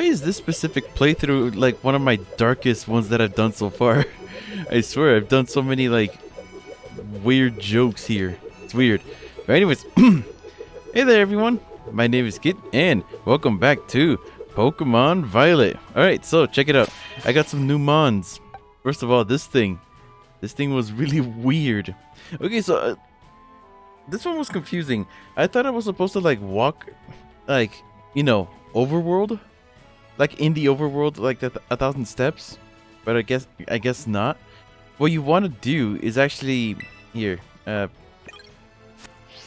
is this specific playthrough like one of my darkest ones that I've done so far? I swear I've done so many like weird jokes here. It's weird. But anyways, hey there everyone. My name is Kitt and welcome back to Pokemon Violet. Alright, so check it out. I got some new mons. First of all, this thing was really weird. Okay, so this one was confusing. I thought I was supposed to like walk like, you know, overworld, like in the overworld, like 1,000 steps, but I guess not. What you want to do is actually here,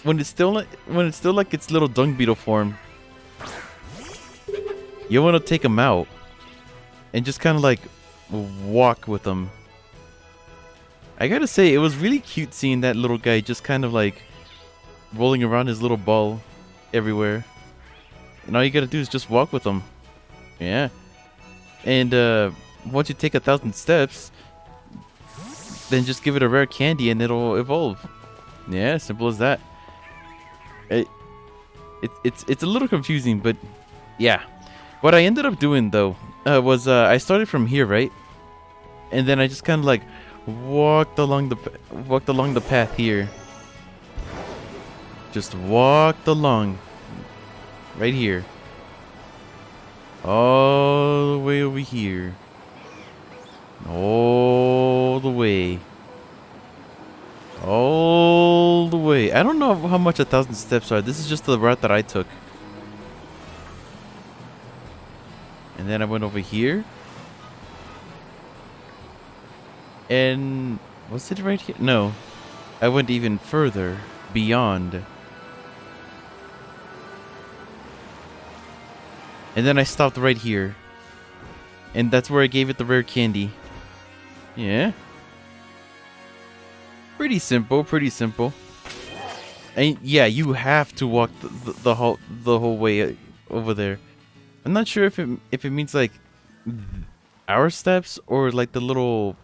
when it's still like its little dung beetle form, you want to take them out and just kind of like walk with them. I gotta say, it was really cute seeing that little guy just kind of like rolling around his little ball everywhere. And all you gotta do is just walk with them. Yeah. And once you take 1,000 steps, then just give it a rare candy and it'll evolve. Yeah, simple as that. It's a little confusing, but yeah. What I ended up doing though was I started from here, right? And then I just kind of like walked along the path here. Just walked along right here. All the way over here. All the way. All the way. I don't know how much 1,000 steps are. This is just the route that I took. And then I went over here. And was it right here? No. I went even further beyond. And then I stopped right here. And that's where I gave it the rare candy. Yeah. Pretty simple, pretty simple. And yeah, you have to walk the whole way over there. I'm not sure if it means like our steps or like the little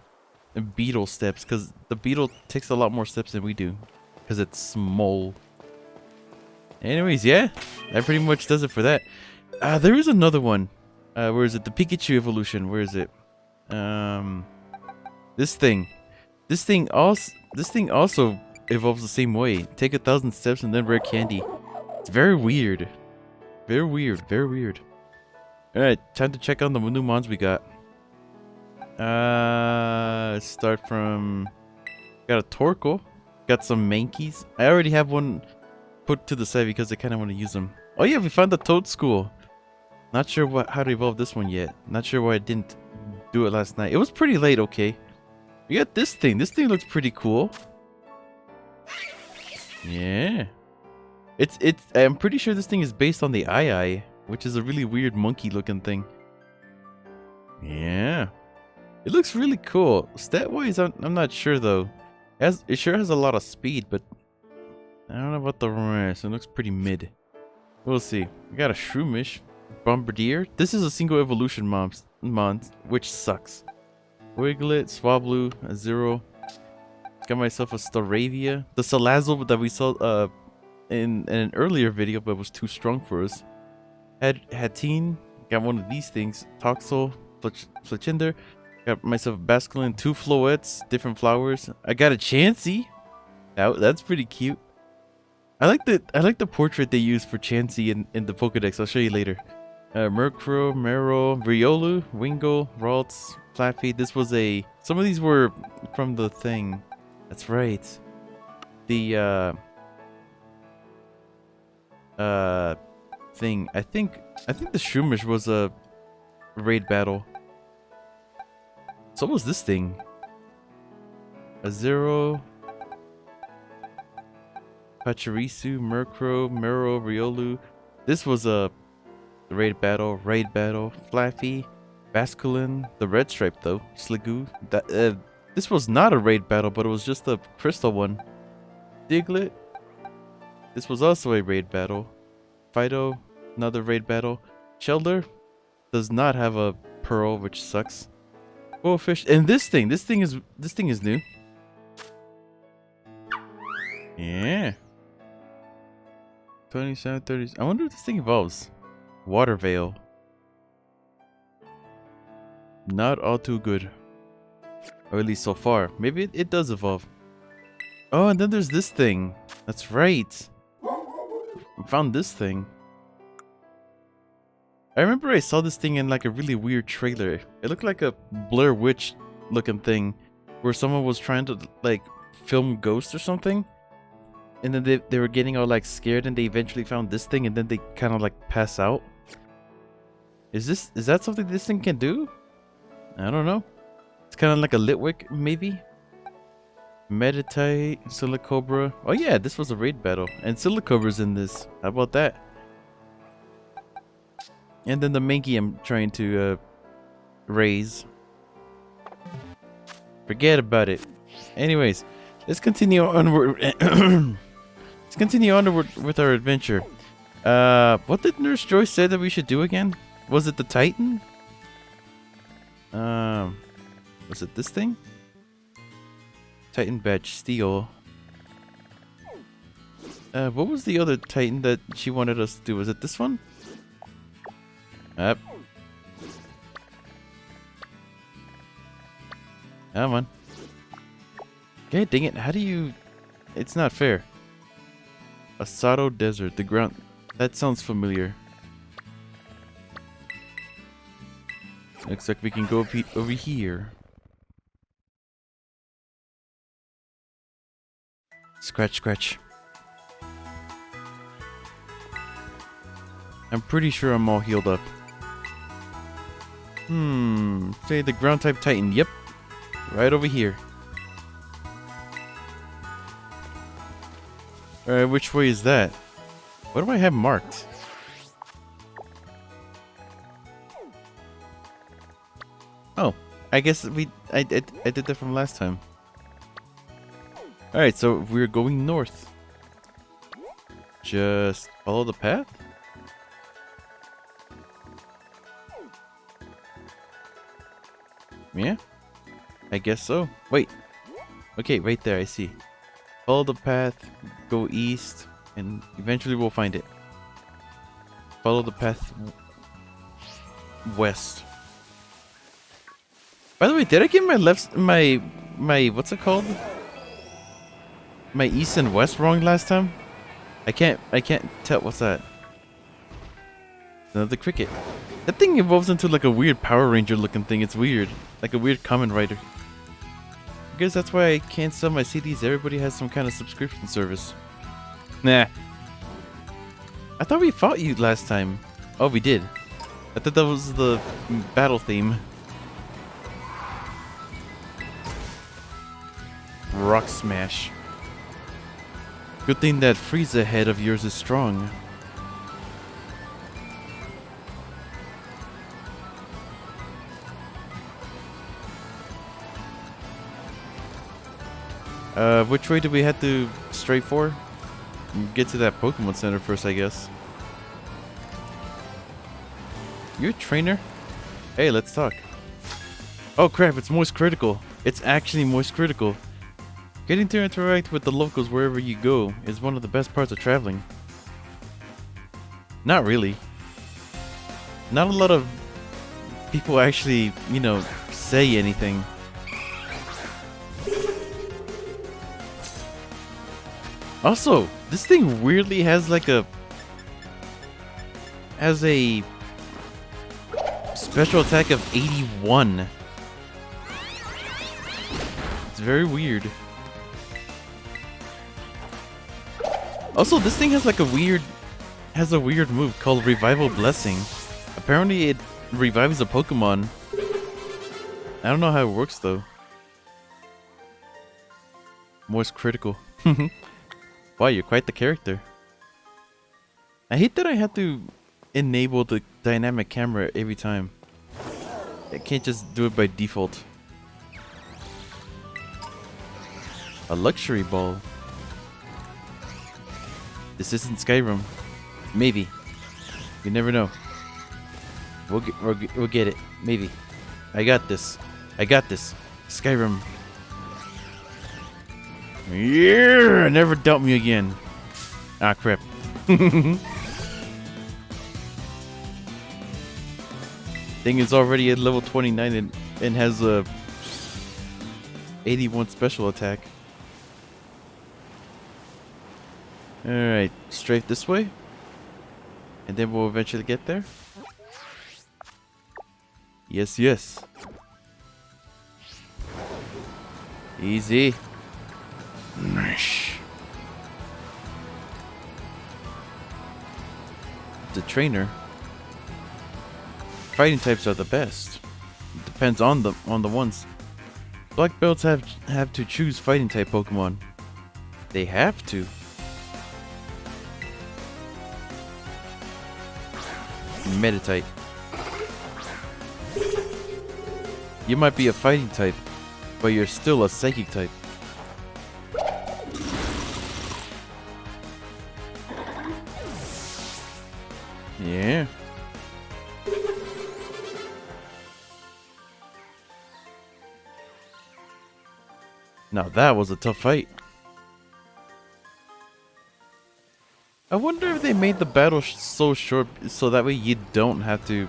beetle steps, because the beetle takes a lot more steps than we do because it's small. Anyways, yeah, that pretty much does it for that. There is another one. Where is it? The Pikachu evolution. Where is it? This thing also evolves the same way. Take 1,000 steps and then rare candy. It's very weird. Very weird. Very weird. Alright, time to check on the new mons we got. Let's start from... Got a Torkoal. Got some Mankeys. I already have one put to the side because I kind of want to use them. Oh yeah, we found the Toad School. Not sure how to evolve this one yet. Not sure why I didn't do it last night. It was pretty late, okay. We got this thing. This thing looks pretty cool. Yeah. I'm pretty sure this thing is based on the eye, which is a really weird monkey looking thing. Yeah. It looks really cool. Stat-wise, I'm not sure though. It sure has a lot of speed, but I don't know about the rest. It looks pretty mid. We'll see. We got a Shroomish. Bombardier. This is a single evolution mon, which sucks. Wiglet, Swablu, a Zero. Got myself a Staravia. The Salazzle that we saw in an earlier video, but was too strong for us. Hatteen. Got one of these things. Toxel, Fletchinder. Got myself a Basculin, 2 Floettes, different flowers. I got a Chansey. That's pretty cute. I like the portrait they used for Chansey in the Pokedex. I'll show you later. Murkrow, Mero, Riolu, Wingull, Ralts, Flatfeet. This was some of these were from the thing. That's right. The thing. I think the Shroomish was a raid battle. So what was this thing? A Zero, Pachirisu, Murkrow, Mero, Riolu. This was a raid battle, Flaffy, Basculin, the red stripe though, Sliggoo. This was not a raid battle, but it was just a crystal one. Diglett. This was also a raid battle. Fido, another raid battle. Shelder does not have a pearl, which sucks. Bullfish, and this thing is new. Yeah. 27, 30. I wonder if this thing evolves. Water Veil. Not all too good. Or at least so far. Maybe it does evolve. Oh, and then there's this thing. That's right. I found this thing. I remember I saw this thing in like a really weird trailer. It looked like a Blair Witch looking thing where someone was trying to like film ghosts or something. And then they were getting all like scared and they eventually found this thing and then they kind of like pass out. Is that something this thing can do? I don't know. It's kind of like a Litwick maybe. Meditate, Silicobra. Oh yeah, this was a raid battle. And Silicobra's in this. How about that? And then the Mankey I'm trying to raise. Forget about it. Anyways, let's continue onward. Let's continue onward with our adventure. What did Nurse Joy say that we should do again? Was it the Titan? Was it this thing? Titan Badge Steel. What was the other Titan that she wanted us to do? Was it this one? Up. Come on. Okay, dang it. How do you... It's not fair. Asado Desert. The ground... That sounds familiar. Looks like we can go over here. Scratch, scratch. I'm pretty sure I'm all healed up. Say the ground type Titan. Yep. Right over here. Alright, which way is that? What do I have marked? Oh, I guess I did that from last time. Alright, so we're going north. Just follow the path? Yeah? I guess so. Wait. Okay, right there, I see. Follow the path, go east, and eventually we'll find it. Follow the path west. By the way, did I get my what's it called? My east and west wrong last time? I can't tell. What's that? Another cricket. That thing evolves into like a weird Power Ranger looking thing. It's weird. Like a weird Kamen Rider. I guess that's why I can't sell my CDs. Everybody has some kind of subscription service. Nah. I thought we fought you last time. Oh, we did. I thought that was the battle theme. Rock Smash. Good thing that Frieza head of yours is strong. Which way do we have to stray for? Get to that Pokemon Center first, I guess. You're a trainer? Hey, let's talk. Oh crap, it's Moist Critical. It's actually Moist Critical. Getting to interact with the locals wherever you go is one of the best parts of traveling. Not really. Not a lot of people actually, you know, say anything. Also, this thing weirdly has like a special attack of 81. It's very weird. Also, this thing has like a weird move called Revival Blessing. Apparently it revives a Pokemon. I don't know how it works though. Moist Critical. Wow, you're quite the character. I hate that I have to enable the dynamic camera every time. I can't just do it by default. A luxury ball. This isn't Skyrim. Maybe. You never know. We'll get it. Maybe. I got this. I got this. Skyrim. Yeah! Never doubt me again. Ah, crap. Thing is already at level 29 and has a 81 special attack. Alright, straight this way. And then we'll eventually get there. Yes, yes. Easy. Nice. The trainer. Fighting types are the best. It depends on the ones. Black belts have to choose fighting type Pokemon. They have to. Meditite. You might be a fighting type, but you're still a psychic type. Yeah. Now that was a tough fight. I wonder if they made the battle so short so that way you don't have to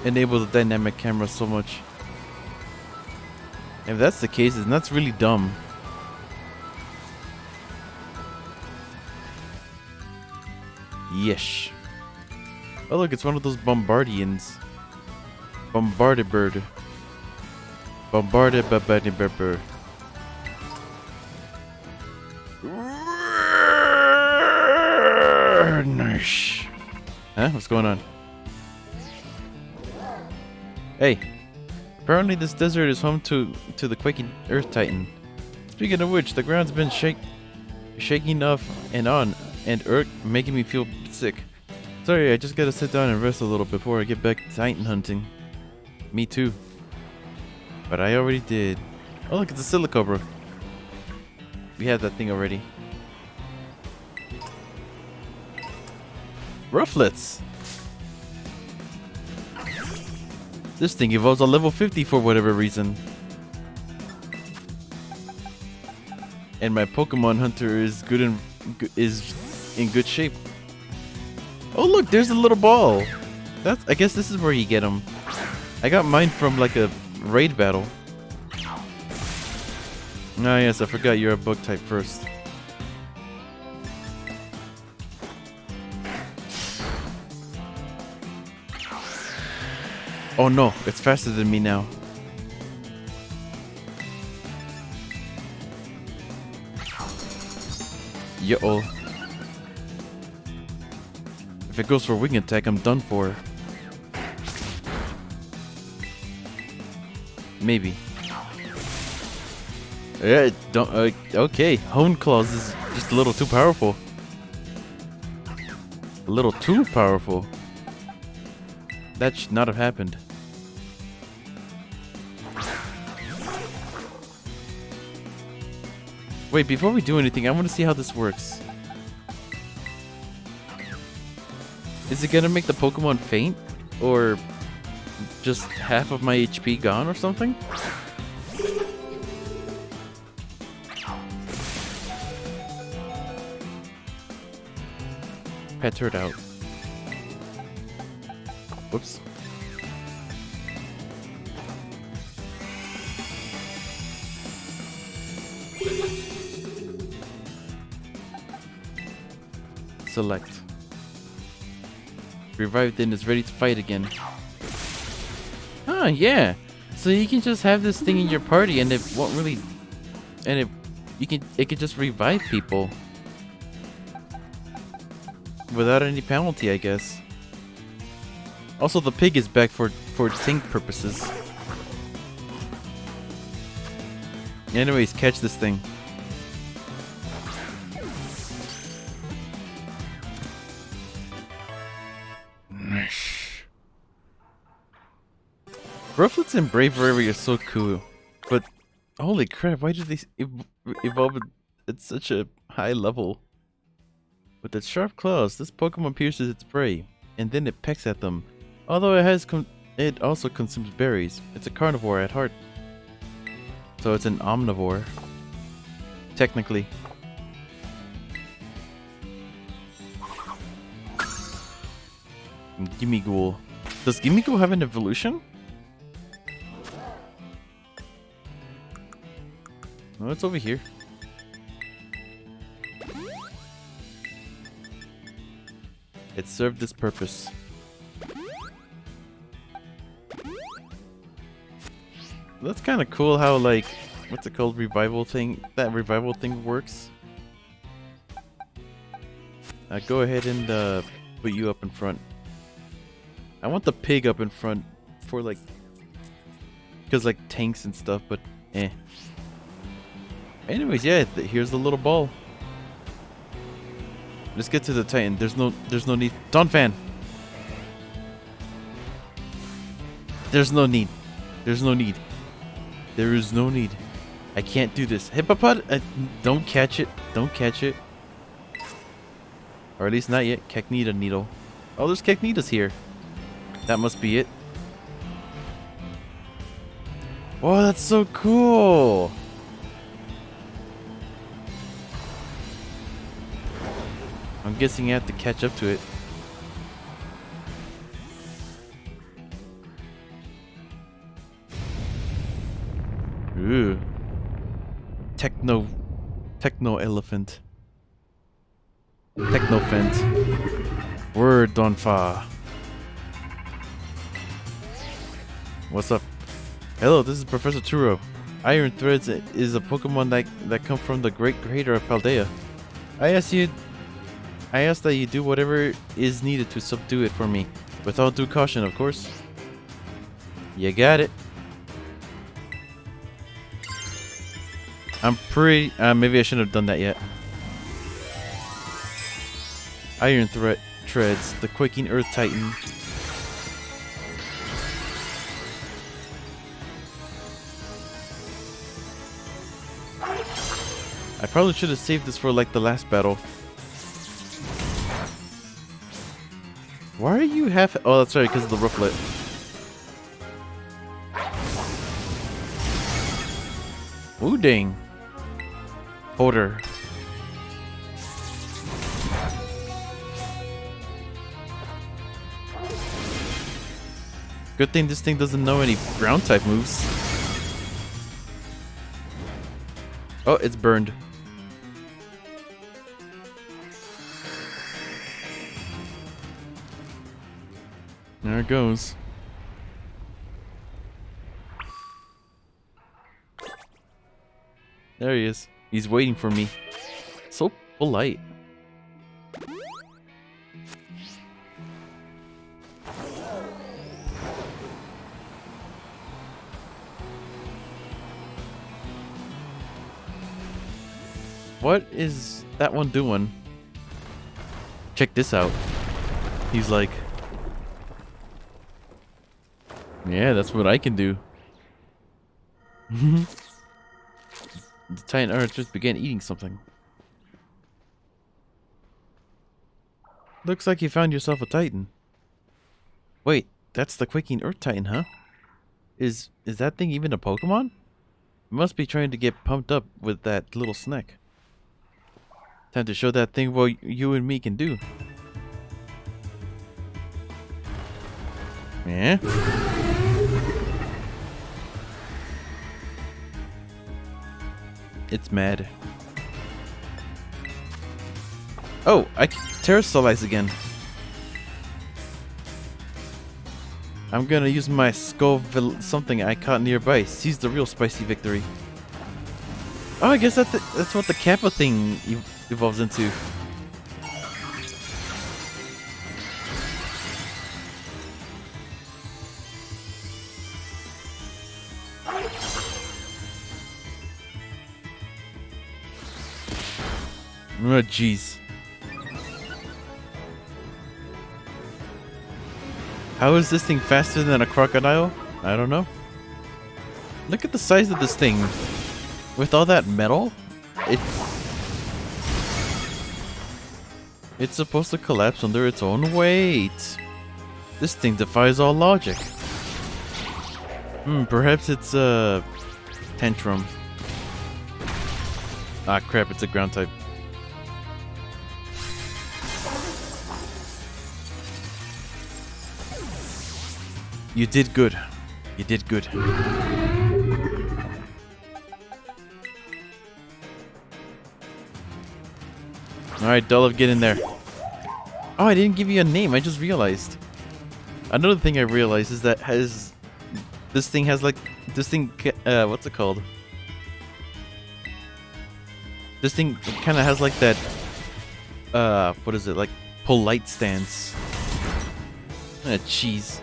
enable the dynamic camera so much. If that's the case, then that's really dumb. Yesh. Oh look, it's one of those Bombardians. Bombarded bird. Bombarded bird. Nice. Huh? What's going on? Hey. Apparently this desert is home to the quaking Earth Titan. Speaking of which, the ground's been shaking off and on, and making me feel sick. Sorry, I just gotta sit down and rest a little before I get back to Titan hunting. Me too. But I already did. Oh look, it's a Silicobra. We have that thing already. Rufflets! This thing evolves on level 50 for whatever reason. And my Pokemon Hunter is in good shape. Oh look, there's a little ball. I guess this is where you get them. I got mine from like a raid battle. Ah yes, I forgot you're a bug type first. Oh no, it's faster than me now. Yo-oh. If it goes for wing attack, I'm done for. Maybe. Yeah, don't. Okay, Hone Claws is just a little too powerful. A little too powerful. That should not have happened. Wait, before we do anything, I want to see how this works. Is it gonna make the Pokemon faint? Or just half of my HP gone or something? Petter it out. Whoops. Select. Revived and is ready to fight again. Ah, yeah. So you can just have this thing in your party and it won't really... And it can just revive people. Without any penalty, I guess. Also, the pig is back for tank purposes. Anyways, catch this thing. Rufflets and Bravery are so cool, but holy crap, why did they evolve at such a high level? With its sharp claws, this Pokemon pierces its prey, and then it pecks at them. Although it also consumes berries, it's a carnivore at heart. So it's an omnivore. Technically. Gimme Ghoul. Does Gimiko have an evolution? No, it's over here. It served its purpose. That's kind of cool how, like, what's it called? Revival thing? That revival thing works. Go ahead and put you up in front. I want the pig up in front for, like, because, like, tanks and stuff, but eh. Anyways, yeah, here's the little ball. Let's get to the Titan. There's no need. Dawn fan. There's no need. There's no need. There is no need. I can't do this. Hippopod, don't catch it. Don't catch it. Or at least not yet. Cacneta needle. Oh, there's Cacnetas here. That must be it. Oh, that's so cool. I'm guessing you have to catch up to it. Ooh. Techno elephant. Technophant. Word Donfa. What's up? Hello, this is Professor Turo. Iron Threads is a Pokemon that come from the Great Crater of Paldea. I ask that you do whatever is needed to subdue it for me. With all due caution, of course. You got it. I'm pretty... maybe I shouldn't have done that yet. Iron Treads, the Quaking Earth Titan. I probably should have saved this for, like, the last battle. Why are you half... Oh, that's right, because of the rooflet. Ooh, dang. Holder. Good thing this thing doesn't know any ground type moves. Oh, it's burned. There it goes. There he is. He's waiting for me. So polite. What is that one doing? Check this out. He's like, yeah, that's what I can do. The Titan Earth just began eating something. Looks like you found yourself a Titan. Wait, that's the Quaking Earth Titan, huh? Is that thing even a Pokemon? It must be trying to get pumped up with that little snack. Time to show that thing what you and me can do. Yeah? It's mad. Oh, I can terrasolize again. I'm gonna use my skull something I caught nearby. Seize the real spicy victory. Oh, I guess that's what the Kappa thing evolves into. Oh, jeez. How is this thing faster than a crocodile? I don't know. Look at the size of this thing. With all that metal, it's supposed to collapse under its own weight. This thing defies all logic. Perhaps it's a tantrum. Ah, crap, it's a ground type. You did good. You did good. Alright, Dullov, get in there. Oh, I didn't give you a name. I just realized. Another thing I realized is that this thing has like what's it called? This thing kind of has like that what is it, like polite stance. Cheese.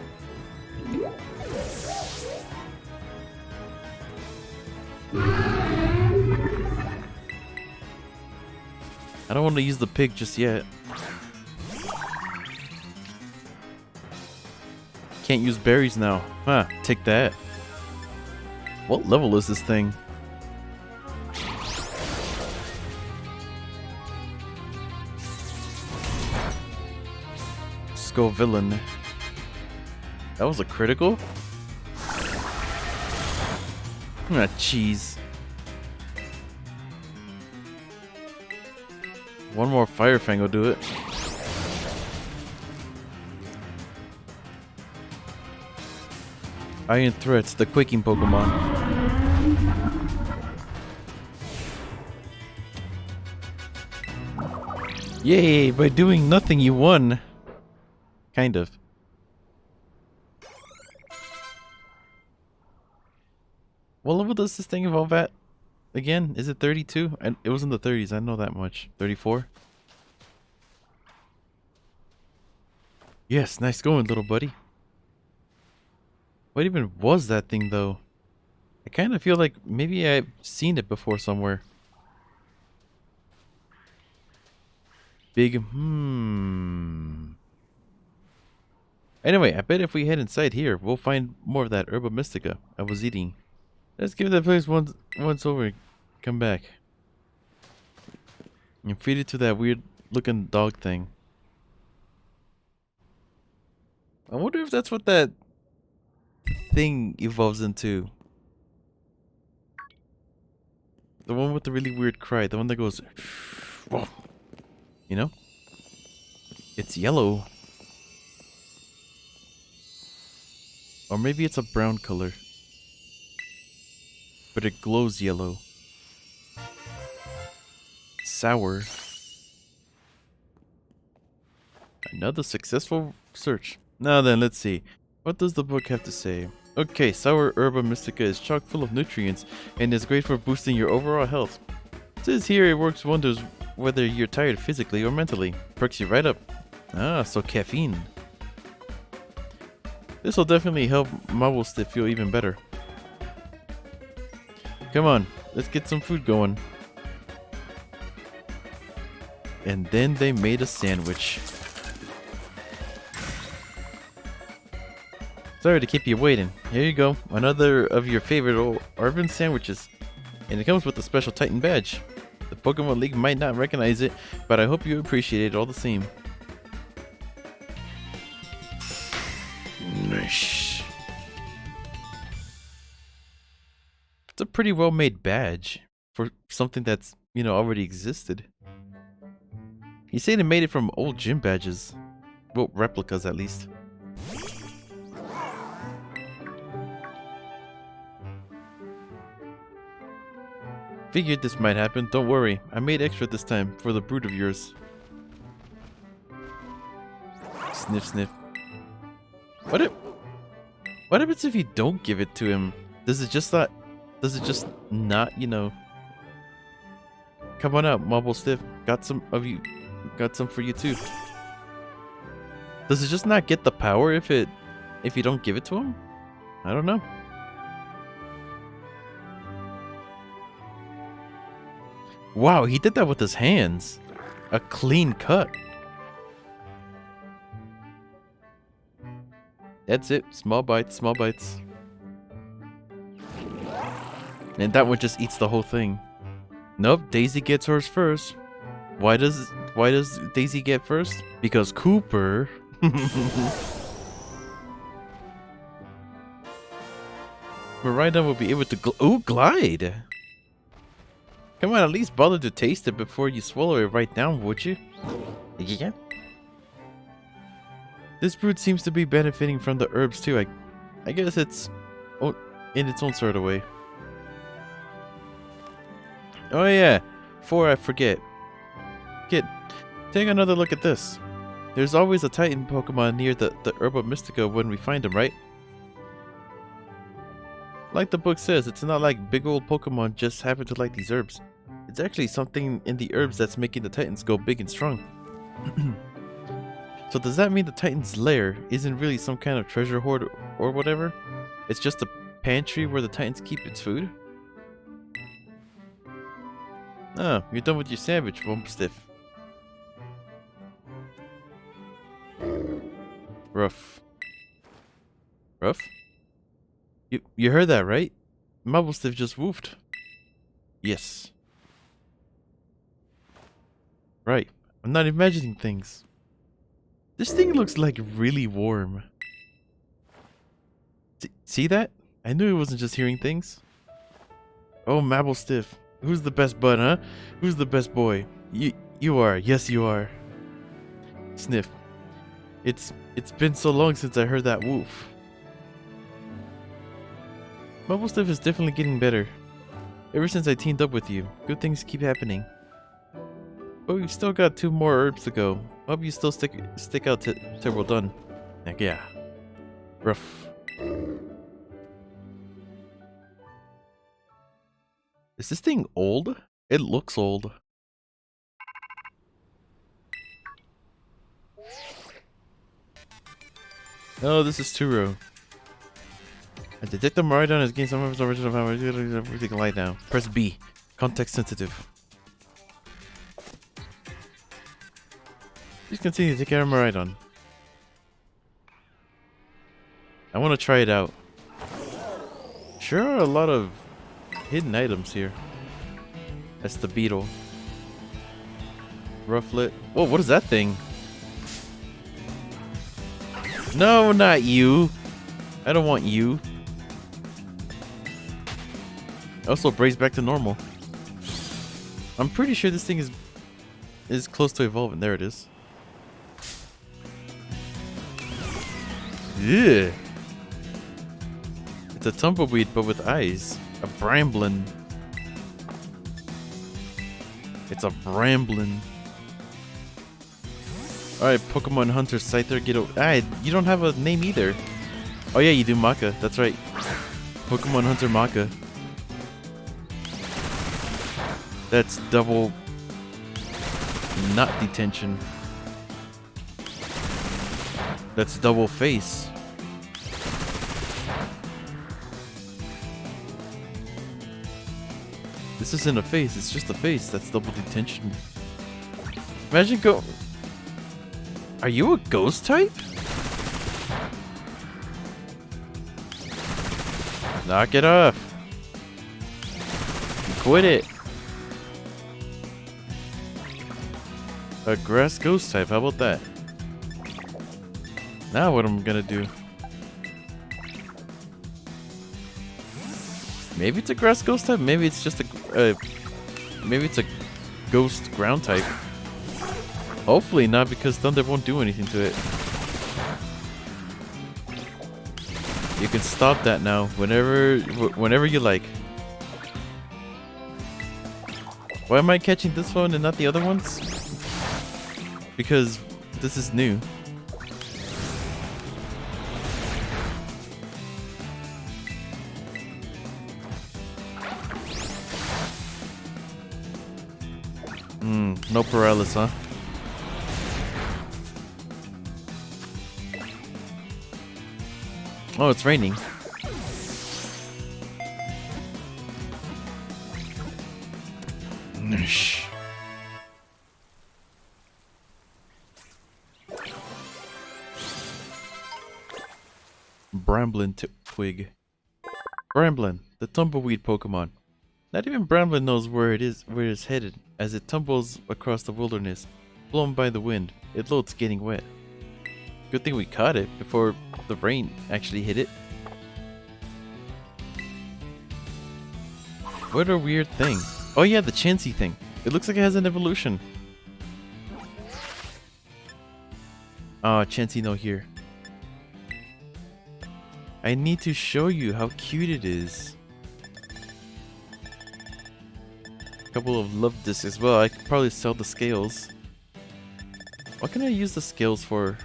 I don't want to use the pig just yet. Can't use berries now. Huh, take that. What level is this thing? Skull villain. That was a critical? Cheese. One more Fire Fang will do it. Iron Threats, the quaking Pokemon. Yay, by doing nothing you won. Kind of. What level does this thing evolve at? Again, is it 32? And it was in the 30s, I know that much. 34? Yes, nice going, little buddy. What even was that thing, though? I kind of feel like maybe I've seen it before somewhere. Big, Anyway, I bet if we head inside here, we'll find more of that Herba Mystica I was eating. Let's give that place once over. Come back. And feed it to that weird looking dog thing. I wonder if that's what that thing evolves into. The one with the really weird cry. The one that goes... Whoa. You know? It's yellow. Or maybe it's a brown color. But it glows yellow. Sour. Another successful search. Now then, let's see. What does the book have to say? Okay, Sour Herba Mystica is chock full of nutrients and is great for boosting your overall health. It says here it works wonders whether you're tired physically or mentally. Perks you right up. Ah, so caffeine. This will definitely help Mabelstiff feel even better. Come on, let's get some food going. And then they made a sandwich. Sorry to keep you waiting. Here you go, another of your favorite old Arvin sandwiches. And it comes with a special Titan badge. The Pokemon League might not recognize it, but I hope you appreciate it all the same. Nice. It's a pretty well made badge for something that's, you know, already existed. He said he made it from old gym badges. Well, replicas at least. Figured this might happen, don't worry. I made extra this time for the brood of yours. Sniff, sniff. What happens if you don't give it to him? Does it just not, you know... Come on out, Mabelstiff. Got some for you too. Does it just not get the power if you don't give it to him? I don't know. Wow, he did that with his hands. A clean cut. That's it. Small bites, small bites. And that one just eats the whole thing. Nope, Daisy gets hers first. Why does Daisy get first? Because Cooper. Miranda will be able to glide. Come on, at least bother to taste it before you swallow it right down, would you? Yeah. This brood seems to be benefiting from the herbs too. I guess it's in its own sort of way. Oh yeah, before I forget. Kid, take another look at this. There's always a Titan Pokemon near the Herba Mystica when we find them, right? Like the book says, it's not like big old Pokemon just happen to like these herbs. It's actually something in the herbs that's making the Titans go big and strong. So does that mean the Titan's lair isn't really some kind of treasure hoard or whatever? It's just a pantry where the Titans keep its food? Oh, you're done with your sandwich, Wumpstiff. Rough. Rough? You heard that, right? Mubblestiff just woofed. Yes. Right. I'm not imagining things. This thing looks like really warm. See that? I knew it wasn't just hearing things. Oh, Mabblestiff. Who's the best bud, huh? Who's the best boy? You are. Yes, you are. Sniff. It's been so long since I heard that woof. Mubblestiff is definitely getting better. Ever since I teamed up with you, good things keep happening. But we've still got 2 more herbs to go. Hope you still stick out till we're done. Heck yeah. Rough. Is this thing old? It looks old. Oh, this is Turo. I detect the Maridon has gained some of its original power. Everything light now. Press B. Context sensitive. Please continue to take care of Maridon. I want to try it out. Sure are a lot of hidden items here. That's the beetle. Rufflet. Whoa, what is that thing? No, not you. I don't want you. Also, braids back to normal. I'm pretty sure this thing is close to evolving. There it is. Yeah. It's a tumbleweed, but with eyes. A bramblin. It's a bramblin. Alright, Pokemon Hunter Scyther, get over. Ah, you don't have a name either. Oh yeah, you do, Maka. That's right. Pokemon Hunter Maka. That's double nut detention. That's double face. This isn't a face, it's just a face. That's double detention. Imagine go. Are you a ghost type? Knock it off. Quit it. A grass ghost type, how about that? Now what am I gonna do? Maybe it's a grass ghost type, maybe it's just maybe it's a ghost ground type. Hopefully not, because thunder won't do anything to it. You can stop that now whenever you like. Why am I catching this one and not the other ones? Because this is new. No paralysis, huh? Oh, it's raining. Shh. Bramblin Twig. Bramblin, the tumbleweed Pokemon. Not even Bramblin knows where it's headed, as it tumbles across the wilderness, blown by the wind. It loads getting wet. Good thing we caught it before the rain actually hit it. What a weird thing. Oh yeah, the Chansey thing. It looks like it has an evolution. Oh, Chansey no here. I need to show you how cute it is. A couple of love discs as well. I could probably sell the scales. What can I use the scales for?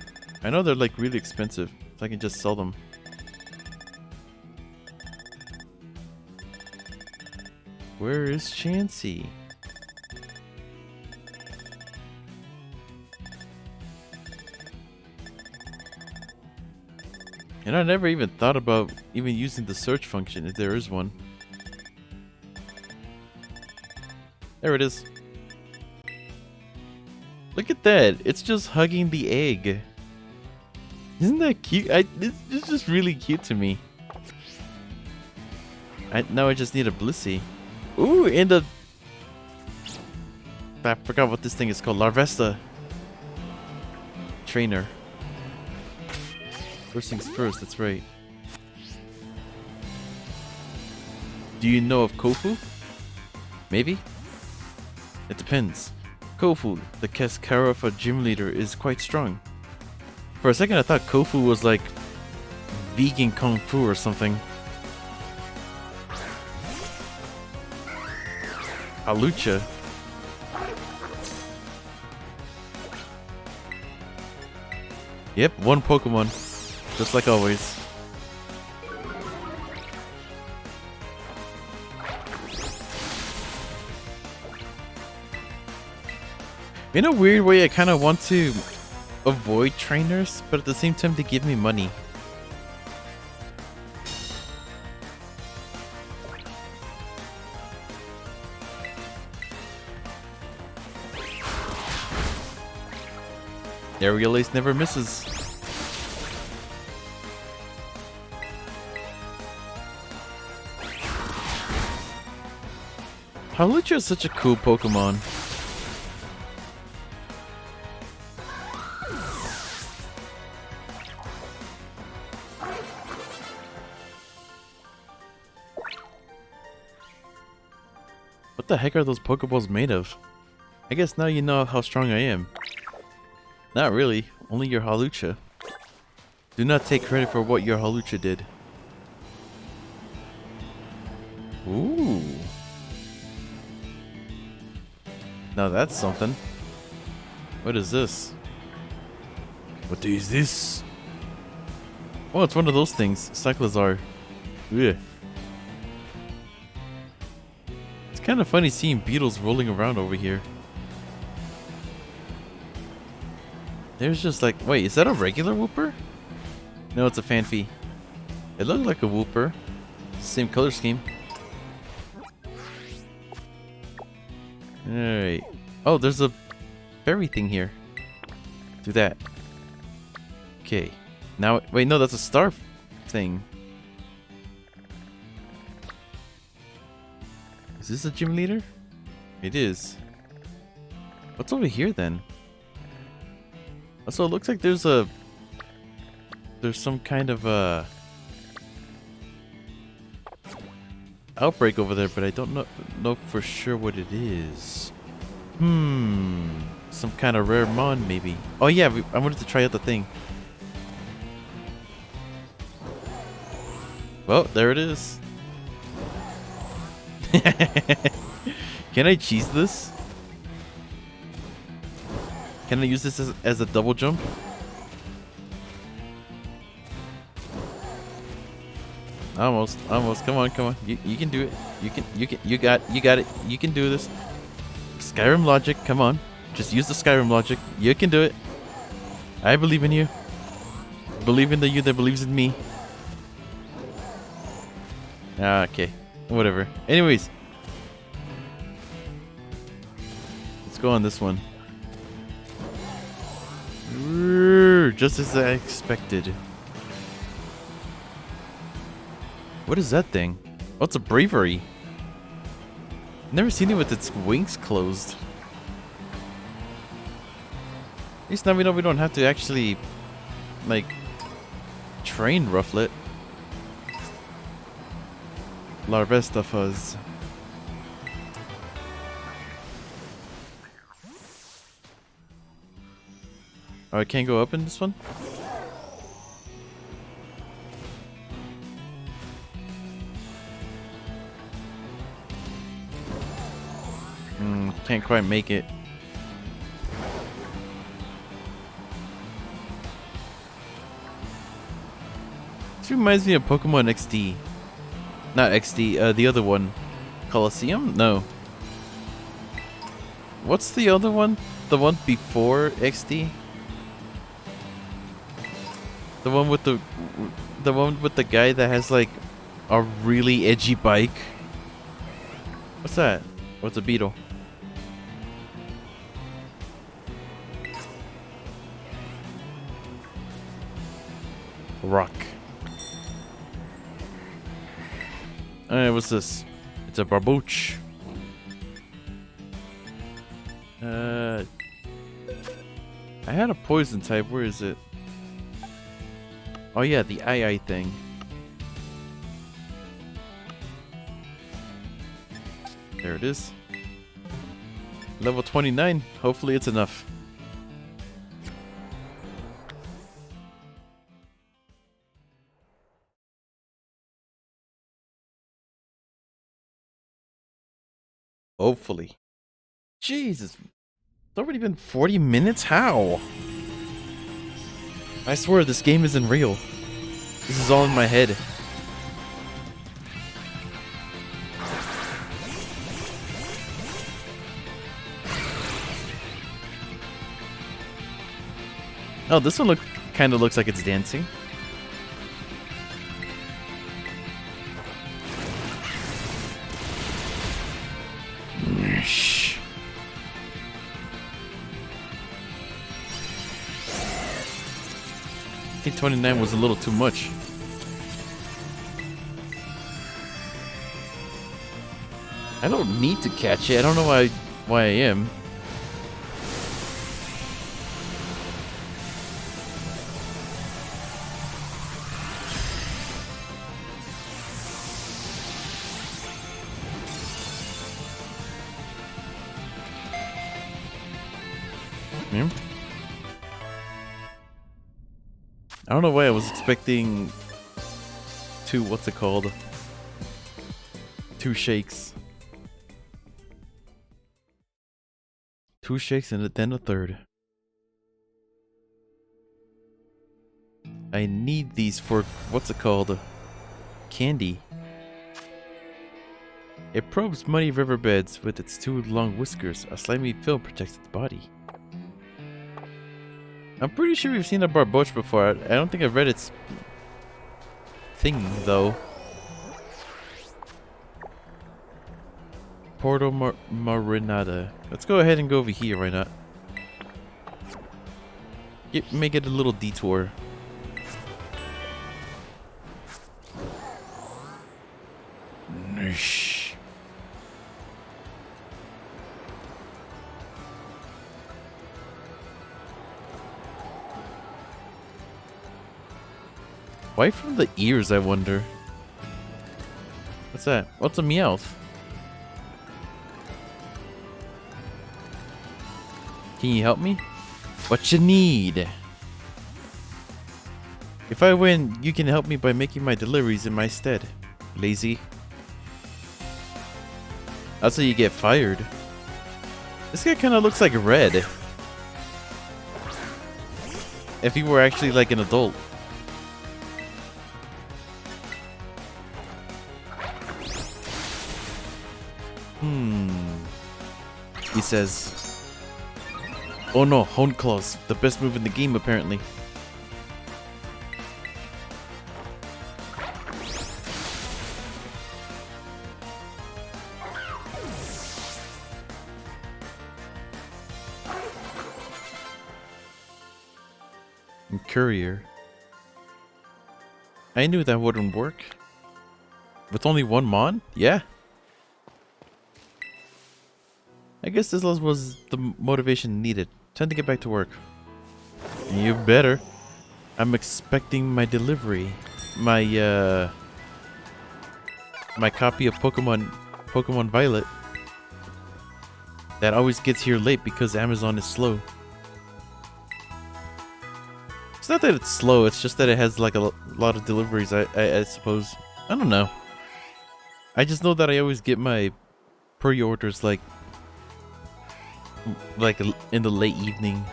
I know they're like really expensive, so I can just sell them. Where is Chansey? And I never even thought about even using the search function if there is one. There it is. Look at that. It's just hugging the egg. Isn't that cute? It's just really cute to me. Now I just need a Blissey. Ooh, and the... I forgot what this thing is called. Larvesta. Trainer. First things first, that's right. Do you know of Kofu? Maybe? It depends. Kofu, the Cascara for gym leader, is quite strong. For a second I thought Kofu was like vegan kung fu or something. Alucha. Yep, one Pokemon. Just like always. In a weird way, I kind of want to avoid trainers, but at the same time, they give me money. Aerial Ace never misses. Hawlucha is such a cool Pokemon. What the heck are those Pokeballs made of? I guess now you know how strong I am. Not really, only your Hawlucha. Do not take credit for what your Hawlucha did. Ooh. Now that's something. What is this? What is this? Oh, it's one of those things. Cyclizar. Ugh. It's kind of funny seeing beetles rolling around over here. There's just like... Wait, is that a regular Wooper? No, it's a Fanfy. It looked like a Wooper. Same color scheme. Alright. Oh, there's a berry thing here. Do that. Okay. Now, wait, no, that's a star thing. Is this a gym leader? It is. What's over here then? Also, it looks like there's some kind of outbreak over there, but I don't know for sure what it is. Some kind of rare mon maybe. Oh yeah, I wanted to try out the thing. Well, there it is. Can I cheese this? Can I use this as a double jump? Almost. Come on. You can do it. You got it. You can do this. Skyrim logic, come on. Just use the Skyrim logic. You can do it. I believe in you. Believe in the you that believes in me. Okay. Whatever. Anyways. Let's go on this one. Just as I expected. What is that thing? Oh, it's a bravery. Never seen it with its wings closed. At least now we know we don't have to actually, like, train Rufflet. Larvesta Fuzz. Oh, I can't go up in this one? Can't quite make it. This reminds me of Pokemon XD. Not XD, the other one. Colosseum? No. What's the other one? The one before XD? The one with the guy that has like a really edgy bike. What's that? What's a beetle? Rock. What's this? It's a barbooch. I had a poison type. Where is it? Oh yeah, the eye thing. There it is. Level 29. Hopefully it's enough. Hopefully. Jesus. It's already been 40 minutes? How? I swear this game isn't real. This is all in my head. Oh, this one kind of looks like it's dancing. Shh. I think 29 was a little too much. I don't need to catch it. I don't know why I am. I don't know why I was expecting two, what's it called? 2 shakes. 2 shakes and then a third. I need these for, what's it called? Candy. It probes muddy riverbeds with its 2 long whiskers. A slimy film protects its body. I'm pretty sure we've seen a barboach before. I don't think I've read its thing, though. Porto Marinada. Let's go ahead and go over here, why not? Make it a little detour. Nish. Why from the ears, I wonder? What's that? What's a Meowth? Can you help me? What you need? If I win, you can help me by making my deliveries in my stead. Lazy. That's how you get fired. This guy kind of looks like Red. If he were actually like an adult. He says, oh no, Hone Claws, the best move in the game apparently. And Courier. I knew that wouldn't work. With only 1 Mon? Yeah. I guess this was the motivation needed. Time to get back to work. You better. I'm expecting my delivery. My copy of Pokemon Violet. That always gets here late because Amazon is slow. It's not that it's slow, it's just that it has like a lot of deliveries, I suppose. I don't know. I just know that I always get my pre-orders like like in the late evening.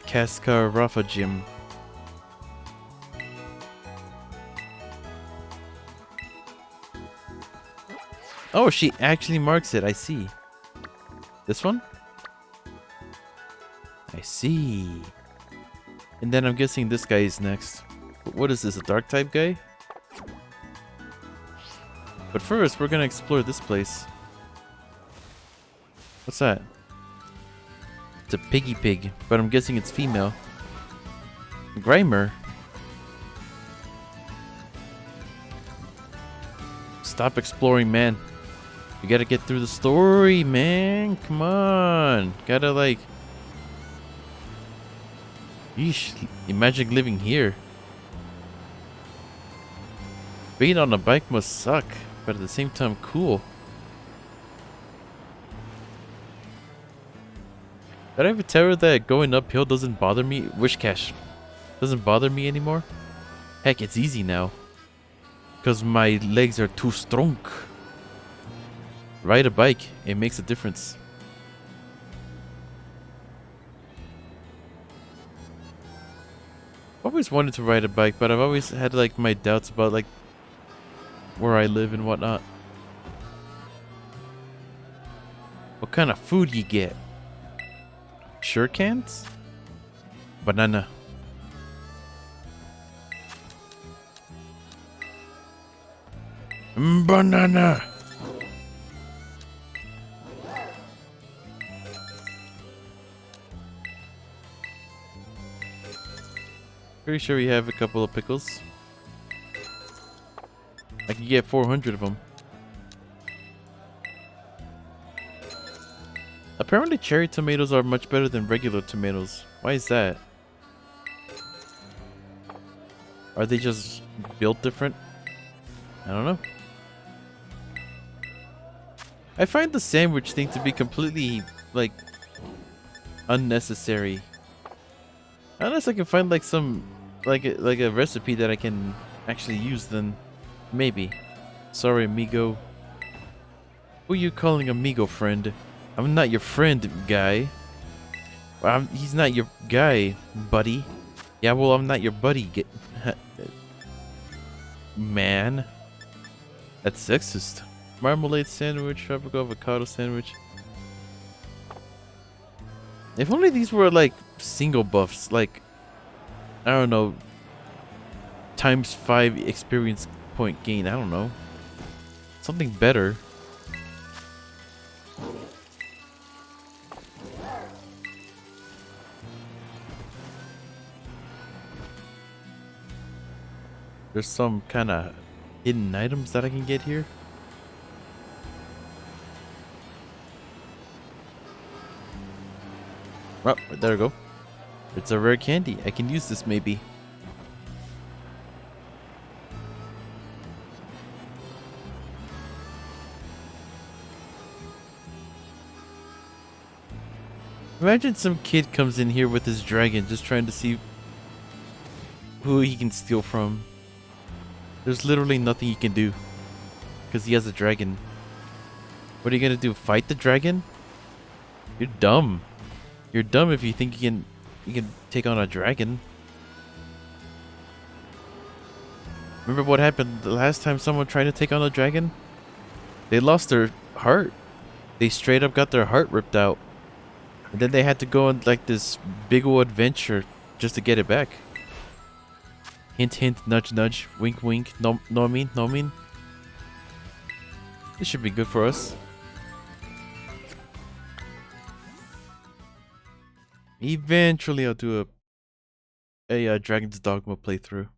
Kaskar Rafa Gym. Oh, she actually marks it. I see. This one? I see. And then I'm guessing this guy is next. What is this, a dark type guy? But first, we're gonna explore this place. What's that? It's a piggy pig, but I'm guessing it's female. Grimer. Stop exploring, man. You gotta get through the story, man. Come on. Gotta like... Yeesh. Imagine living here. Being on a bike must suck, but at the same time cool. Did I ever tell her that going uphill doesn't bother me? Wishcash doesn't bother me anymore? Heck, it's easy now. Because my legs are too strong. Ride a bike, it makes a difference. I've always wanted to ride a bike, but I've always had like my doubts about like where I live and whatnot. What kind of food you get? Sure cans? Banana. Banana. Pretty sure we have a couple of pickles. I can get 400 of them. Apparently cherry tomatoes are much better than regular tomatoes. Why is that? Are they just built different? I don't know. I find the sandwich thing to be completely, like, unnecessary. Unless I can find like some, like a recipe that I can actually use, then maybe. Sorry, amigo. Who are you calling amigo, friend? I'm not your friend, guy. He's not your guy, buddy. Yeah, well, I'm not your buddy. Man. That's sexist. Marmalade sandwich, tropical avocado sandwich. If only these were like single buffs, like, I don't know, ×5 experience point gain. I don't know. Something better. There's some kind of hidden items that I can get here. Oh, there we go. It's a rare candy. I can use this maybe. Imagine some kid comes in here with his dragon just trying to see who he can steal from. There's literally nothing he can do because he has a dragon. What are you gonna do? Fight the dragon? You're dumb. You're dumb if you think you can take on a dragon. Remember what happened the last time someone tried to take on a dragon? They lost their heart. They straight up got their heart ripped out. And then they had to go on like this big ol' adventure just to get it back. Hint, hint, nudge, nudge, wink, wink. No, I mean. This should be good for us. Eventually, I'll do a Dragon's Dogma playthrough.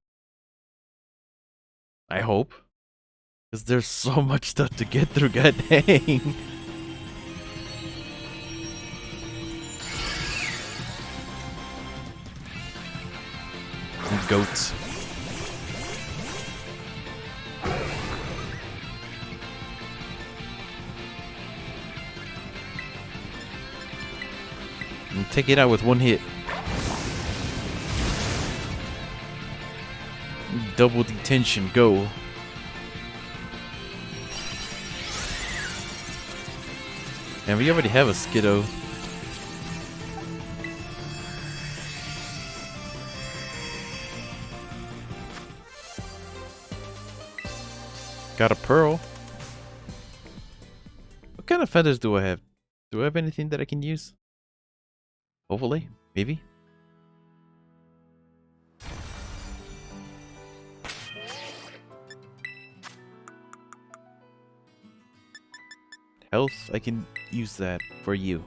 I hope, because there's so much stuff to get through. God dang. Goats. And take it out with one hit. Double detention, go. And we already have a Skiddo. Got a pearl. What kind of feathers do I have? Do I have anything that I can use? Hopefully, maybe. Health, I can use that for you.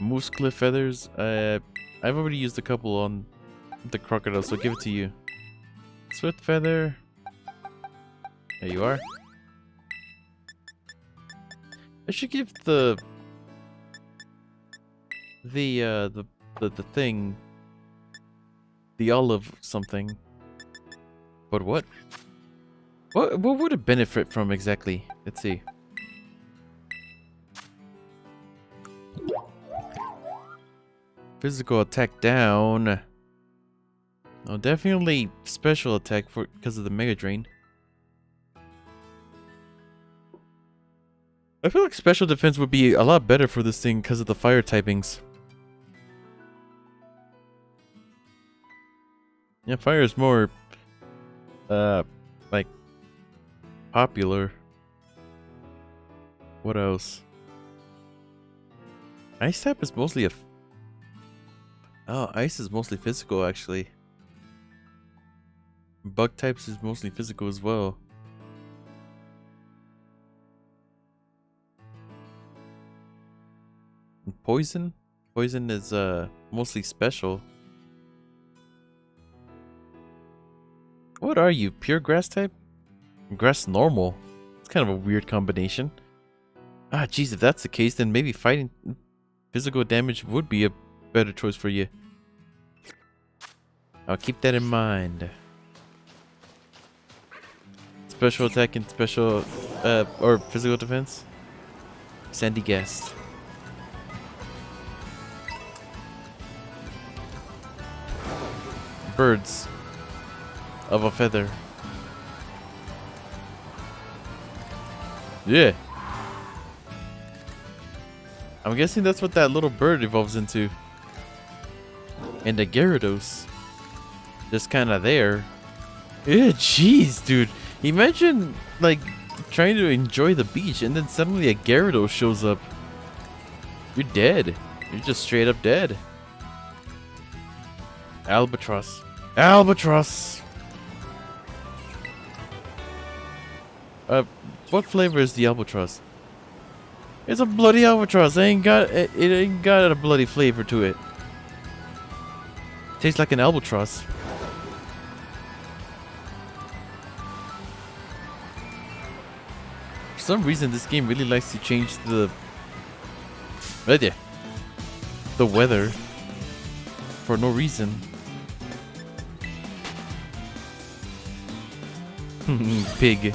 Moose cliff feathers, I've already used a couple on the crocodile, so I'll give it to you. Swift feather. There you are. I should give the thing, the olive something. But what? What would it benefit from exactly? Let's see. Physical attack down. Oh, definitely special attack for because of the Mega Drain. I feel like special defense would be a lot better for this thing because of the fire typings. Yeah, fire is more, like, popular. What else? Ice type is mostly oh, ice is mostly physical, actually. Bug types is mostly physical as well. And poison? Poison is, mostly special. What are you? Pure grass type? Grass normal? It's kind of a weird combination. Ah, jeez, if that's the case, then maybe fighting physical damage would be a better choice for you. I'll keep that in mind. Special attack and special, or physical defense? Sandy guessed. Birds of a feather. Yeah. I'm guessing that's what that little bird evolves into. And the Gyarados. Just kind of there. Yeah, jeez, dude. Imagine, like, trying to enjoy the beach and then suddenly a Gyarados shows up. You're dead. You're just straight up dead. Albatross. Albatross! What flavor is the albatross? It's a bloody albatross. It ain't got a bloody flavor to it. Tastes like an albatross. For some reason, this game really likes to change the weather for no reason. Pig.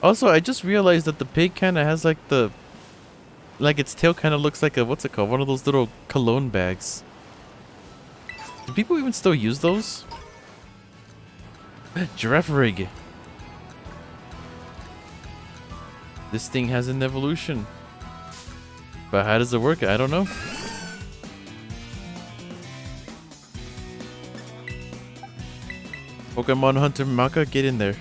Also, I just realized that the pig kind of has like its tail kind of looks like a, what's it called? One of those little cologne bags. Do people even still use those? Giraffe rig. This thing has an evolution. But how does it work? I don't know. Pokemon Hunter Maka, get in there.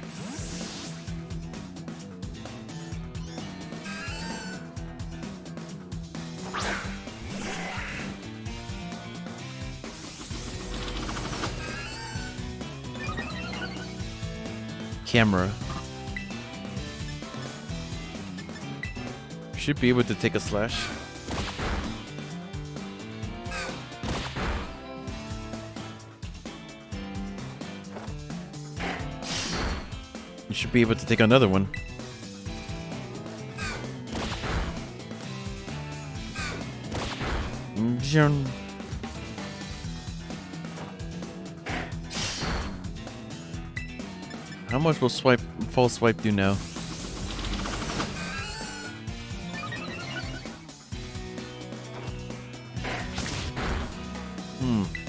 Camera. Should be able to take a slash. You should be able to take another one. How much will false swipe do now?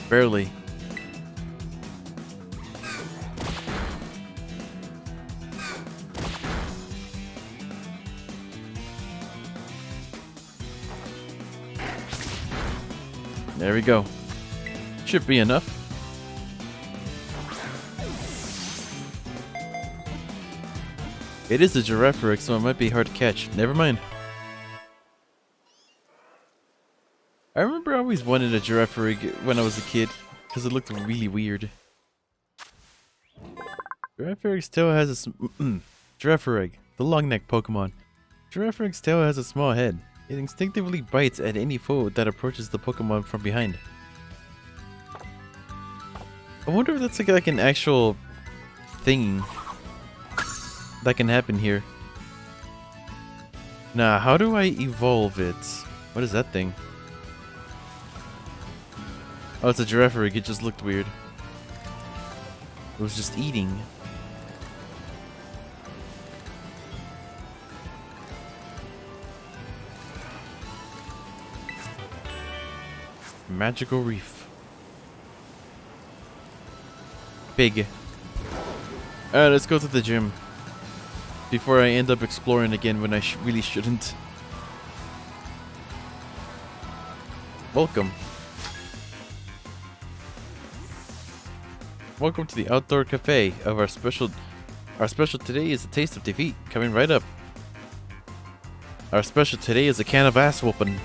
Barely. There we go. Should be enough. It is a Girafarig, so it might be hard to catch. Never mind. I remember I always wanted a Girafarig when I was a kid, because it looked really weird. Girafarig's tail has a Girafarig, the long-necked Pokemon. Girafarig's tail has a small head. It instinctively bites at any foe that approaches the Pokemon from behind. I wonder if that's like an actual thing that can happen here. Nah, how do I evolve it? What is that thing? Oh, it's a Girafarig. It just looked weird. It was just eating. Magical Reef. Big. Alright, let's go to the gym. Before I end up exploring again when I really shouldn't. Welcome. Welcome to the outdoor cafe of our special today is a taste of defeat, coming right up. Our special today is a can of ass whooping.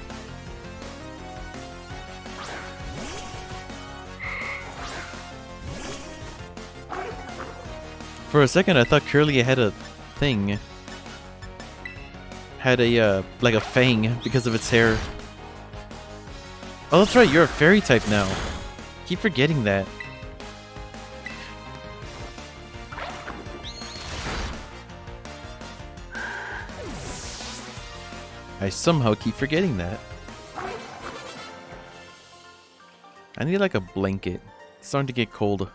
For a second I thought Curly had a thing. Had a like a fang because of its hair. Oh, that's right, you're a fairy type now. Keep forgetting that. I somehow keep forgetting that. I need like a blanket. It's starting to get cold.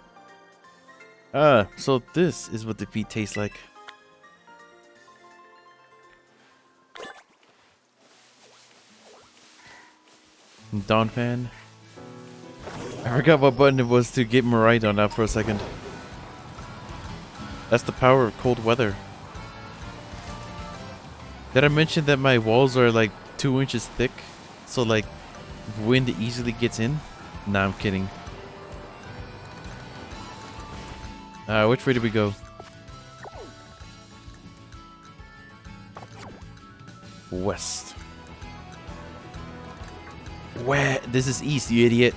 So this is what defeat tastes like. Dawn fan. I forgot what button it was to get Miraidon out for a second. That's the power of cold weather. Did I mention that my walls are like 2 inches thick? So like wind easily gets in? Nah, I'm kidding. Which way do we go? West. Where? This is east, you idiot.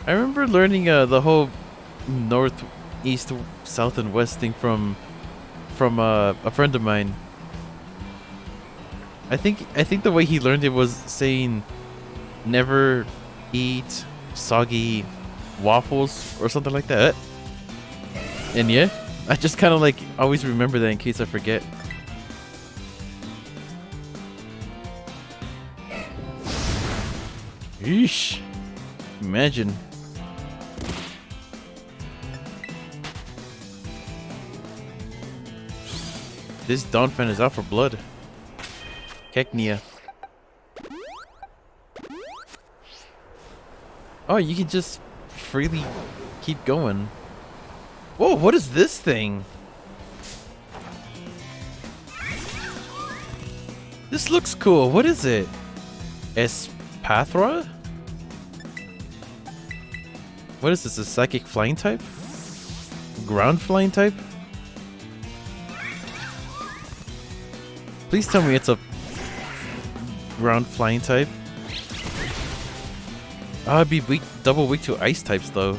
I remember learning the whole north, east, south, and west thing from a friend of mine. I think the way he learned it was saying never eat soggy waffles or something like that. And yeah, I just kind of like always remember that in case I forget. Yeesh. Imagine. This Donphan is out for blood. Keknia. Oh, you can just freely keep going. Whoa, what is this thing? This looks cool. What is it? Espathra? What is this? A psychic flying type? Ground flying type? Please tell me it's a ground flying type. Oh, I'd be weak, double weak to ice types though.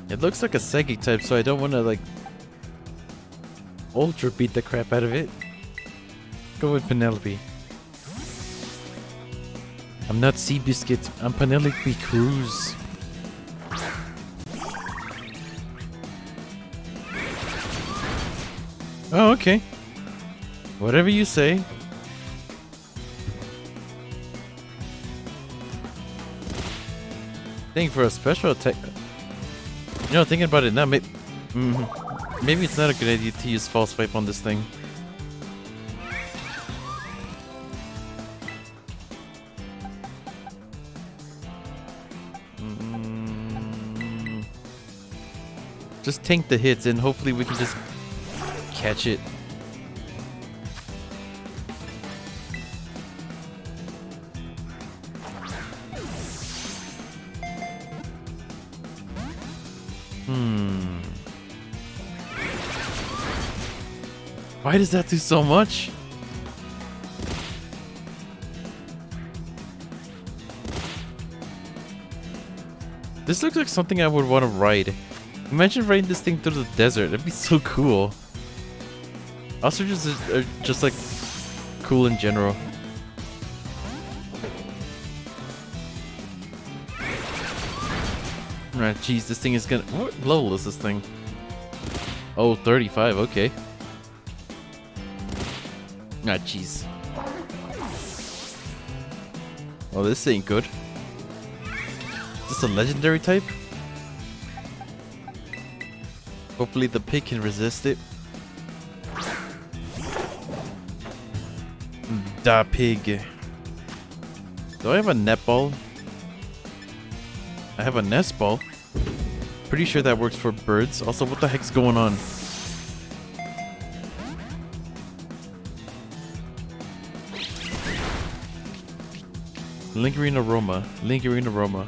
It looks like a psychic type, so I don't want to like ultra beat the crap out of it. Go with Penelope. I'm not Seabiscuit, I'm Penelope Cruz. Oh, okay. Whatever you say. Thing for a special attack. You know, thinking about it now, maybe it's not a good idea to use false swipe on this thing. Just tank the hits and hopefully we can just catch it. Why does that do so much? This looks like something I would want to ride. Imagine riding this thing through the desert. That'd be so cool. Ostriches are just like cool in general. Alright, jeez, this thing is gonna... What level is this thing? Oh, 35, okay. Ah, jeez. Oh, this ain't good. Is this a legendary type? Hopefully the pig can resist it. Da pig. Do I have a netball? I have a nest ball. Pretty sure that works for birds. Also, what the heck's going on? Lingering aroma. Lingering aroma.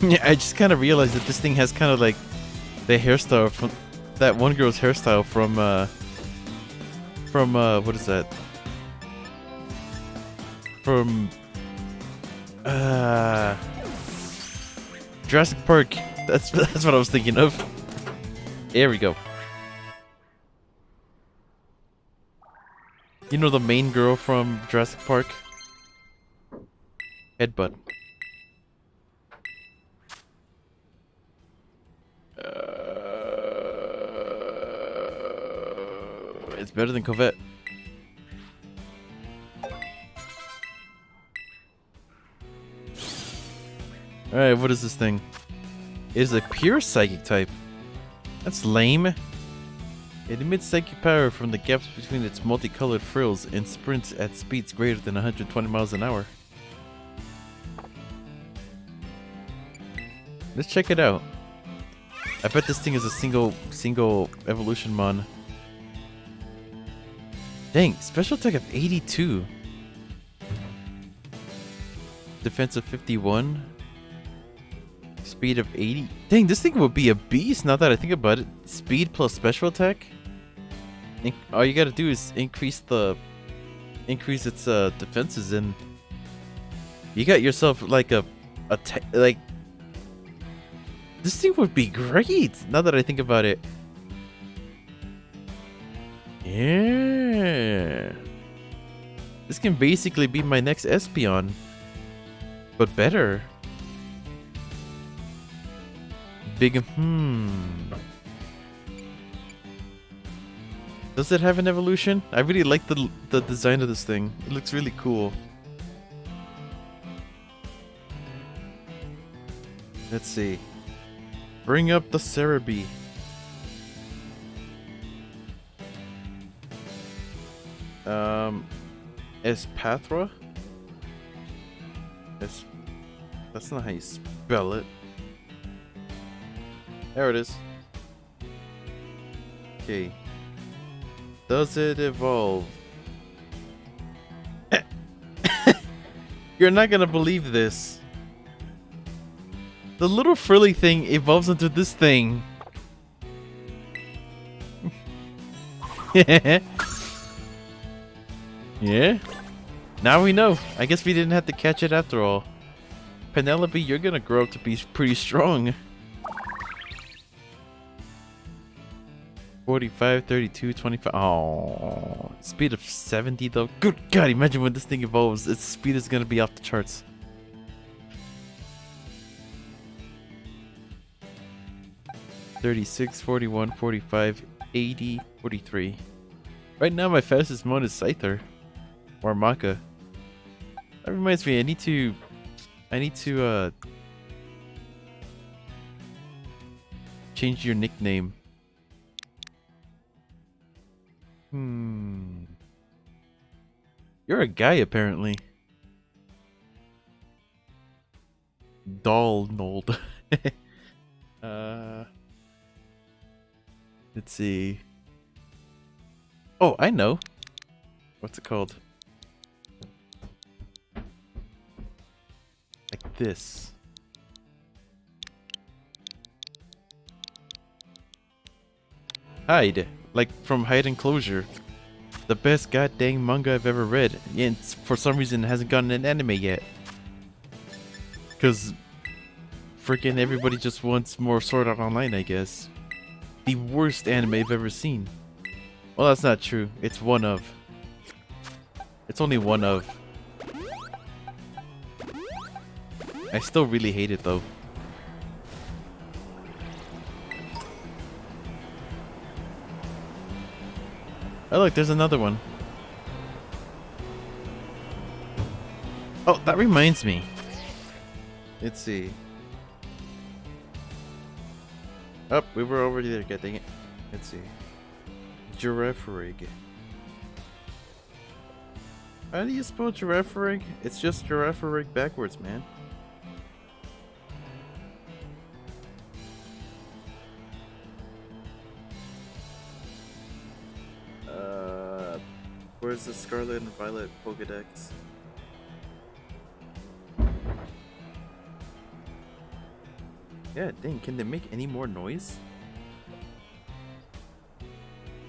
Yeah, I just kind of realized that this thing has kind of like the hairstyle from that one girl's hairstyle from what is that? From Jurassic Park. That's what I was thinking of. There we go. You know the main girl from Jurassic Park? Headbutt. It's better than Covette. Alright, what is this thing? It is a pure psychic type. That's lame. It emits psychic power from the gaps between its multicolored frills and sprints at speeds greater than 120 miles an hour. Let's check it out. I bet this thing is a single evolution mon. Dang, special attack of 82. Defense of 51. Speed of 80. Dang, this thing would be a beast now that I think about it. Speed plus special attack. All you gotta do is increase its defenses, and you got yourself like like. This thing would be great now that I think about it. Yeah. This can basically be my next Espeon, but better. Big. Does it have an evolution? I really like the design of this thing. It looks really cool. Let's see. Bring up the Cerebi. Espathra? That's not how you spell it. There it is. Okay. Does it evolve? You're not gonna believe this. The little frilly thing evolves into this thing. Yeah? Now we know. I guess we didn't have to catch it after all. Penelope, you're gonna grow up to be pretty strong. 45, 32, 25. Oh, speed of 70 though. Good God, imagine when this thing evolves. Its speed is gonna be off the charts. $36, $41, $45, $80, $43. Right now my fastest mon is Scyther. Or Maka. That reminds me, I need to change your nickname. You're a guy apparently. Donald. Let's see. Oh, I know. What's it called? Like this. Hide. Like from Hide and Closure. The best goddamn manga I've ever read. And for some reason it hasn't gotten an anime yet. Because freaking everybody just wants more Sword Art Online, I guess. The worst anime I've ever seen. Well, that's not true. It's one of. It's only one of. I still really hate it though. Oh look, there's another one. Oh, that reminds me. Let's see. Oh, we were already there, god dang it. Let's see. Giraffe rig. How do you spell giraffe rig? It's just giraffe rig backwards, man. Where's the Scarlet and Violet Pokedex? Yeah, dang, can they make any more noise?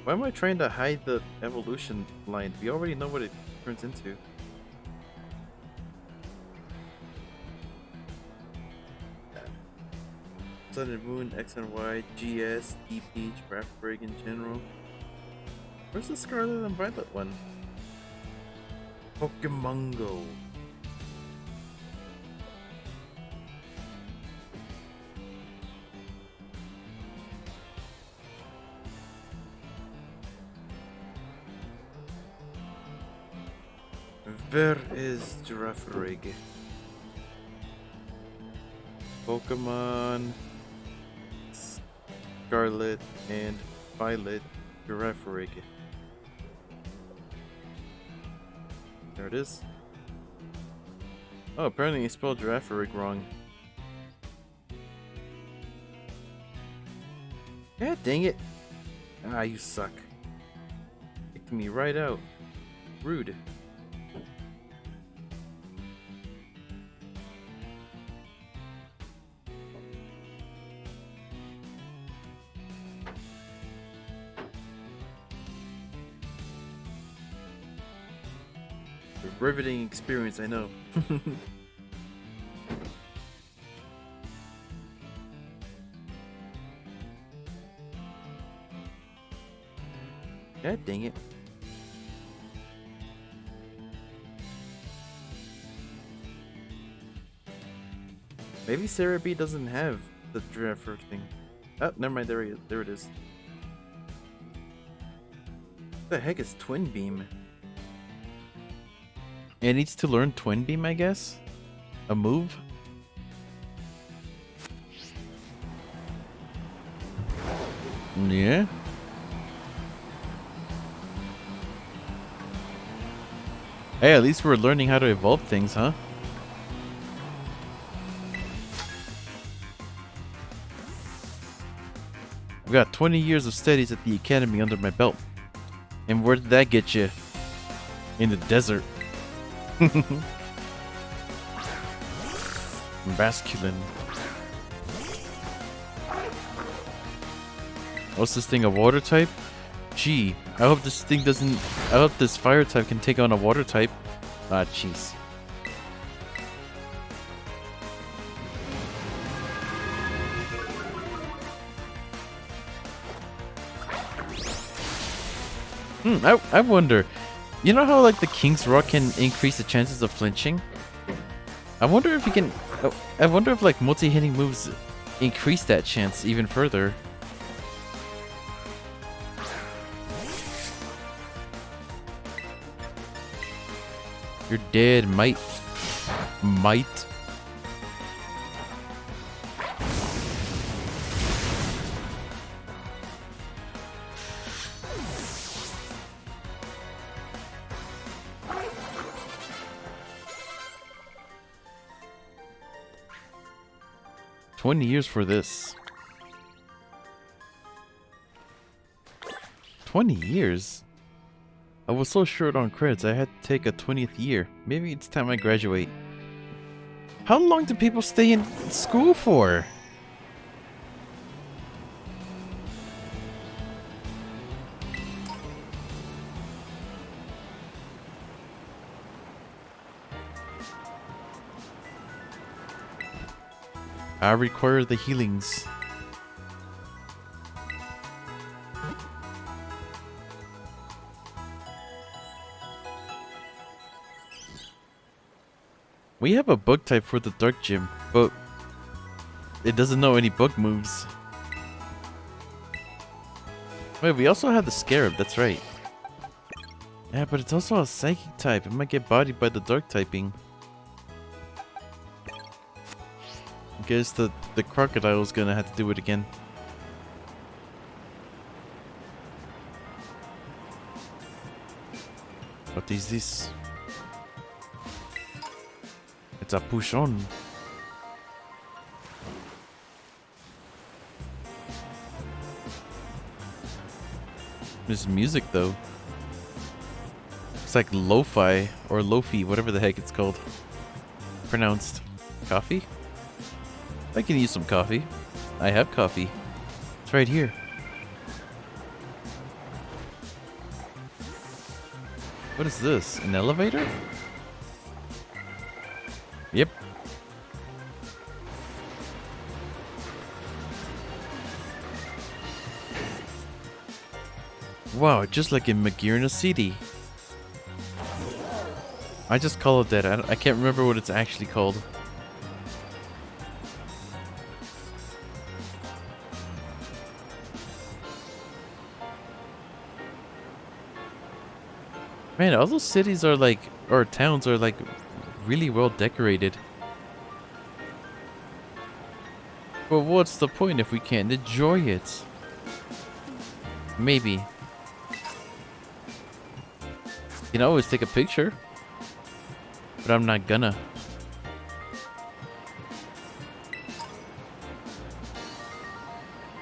Why am I trying to hide the evolution line? We already know what it turns into. Sun and Moon, X and Y, GS, DP, Giraffe Rig in general. Where's the Scarlet and Violet one? Pokemongo. Where is Giraffe Rig? Pokemon Scarlet and Violet Giraffe Rig. There it is. Oh, apparently you spelled Giraffe Rig wrong. Yeah, dang it. Ah, you suck. Kicked me right out. Rude. Riveting experience, I know. God dang it. Maybe Sarah B doesn't have the giraffe thing. Oh, never mind, there it is. What the heck is Twin Beam? It needs to learn Twin Beam, I guess? A move? Yeah? Hey, at least we're learning how to evolve things, huh? I've got 20 years of studies at the academy under my belt. And where did that get you? In the desert. Masculine. What's this thing, a water type? Gee, I hope this thing doesn't... I hope this fire type can take on a water type. Ah, jeez. I wonder... You know how like the King's Rock can increase the chances of flinching? I wonder if you can... I wonder if like multi-hitting moves increase that chance even further. You're dead, mate. Mate. $20 for this. 20 years? I was so short on credits I had to take a 20th year. Maybe it's time I graduate. How long do people stay in school for? I require the healings. We have a bug type for the dark gym, but it doesn't know any bug moves. Wait, we also have the scarab, that's right. Yeah, but it's also a psychic type. It might get bodied by the dark typing. I guess the crocodile is gonna have to do it again. What is this? It's a push on. There's music though. It's like lo-fi or lofi, whatever the heck it's called. Pronounced. Coffee? I can use some coffee. I have coffee. It's right here. What is this? An elevator? Yep. Wow, just like in Magirna City. I just call it that. I can't remember what it's actually called. Man, all those cities are like, or towns are like really well decorated. But what's the point if we can't enjoy it? Maybe. You can always take a picture. But I'm not gonna.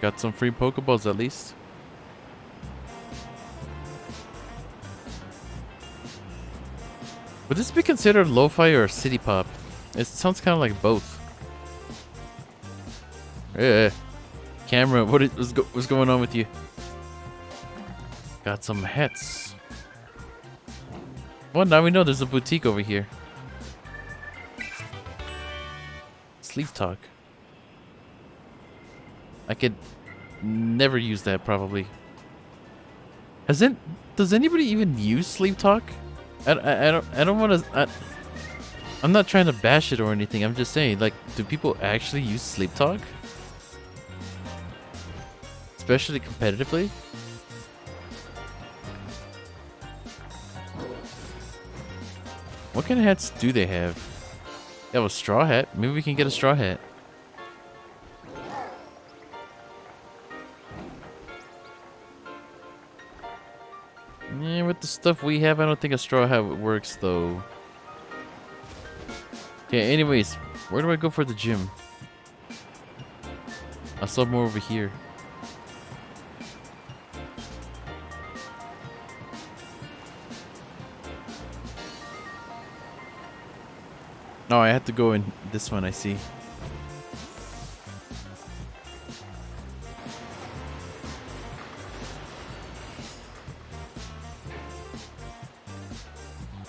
Got some free Pokeballs at least. Would this be considered lo-fi or city pop? It sounds kind of like both. Camera, what's going on with you? Got some hats. Well, now we know there's a boutique over here. Sleep talk. I could never use that probably. Does anybody even use sleep talk? I don't want to. I'm not trying to bash it or anything. I'm just saying, like, do people actually use sleep talk? Especially competitively? What kind of hats do they have? They have a straw hat. Maybe we can get a straw hat. Yeah, with the stuff we have, I don't think a straw hat works though. Okay, anyways, where do I go for the gym? I saw more over here. Oh, I have to go in this one, I see.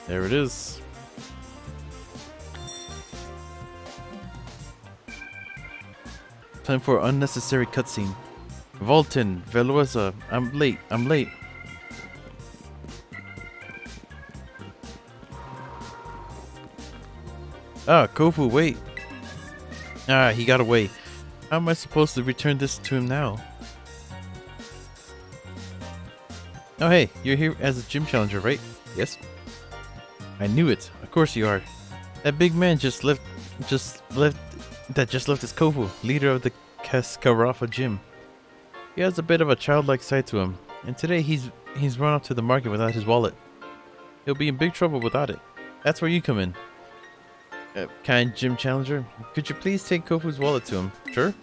There it is. Time for unnecessary cutscene. Volton, Veloza, I'm late. Ah, Kofu, wait. Ah, he got away. How am I supposed to return this to him now? Oh hey, you're here as a gym challenger, right? Yes. I knew it. Of course you are. That big man just left his Kofu, leader of the Kaskarafa gym. He has a bit of a childlike side to him, and today he's run off to the market without his wallet. He'll be in big trouble without it. That's where you come in. Kind gym challenger, could you please take Kofu's wallet to him? Sure?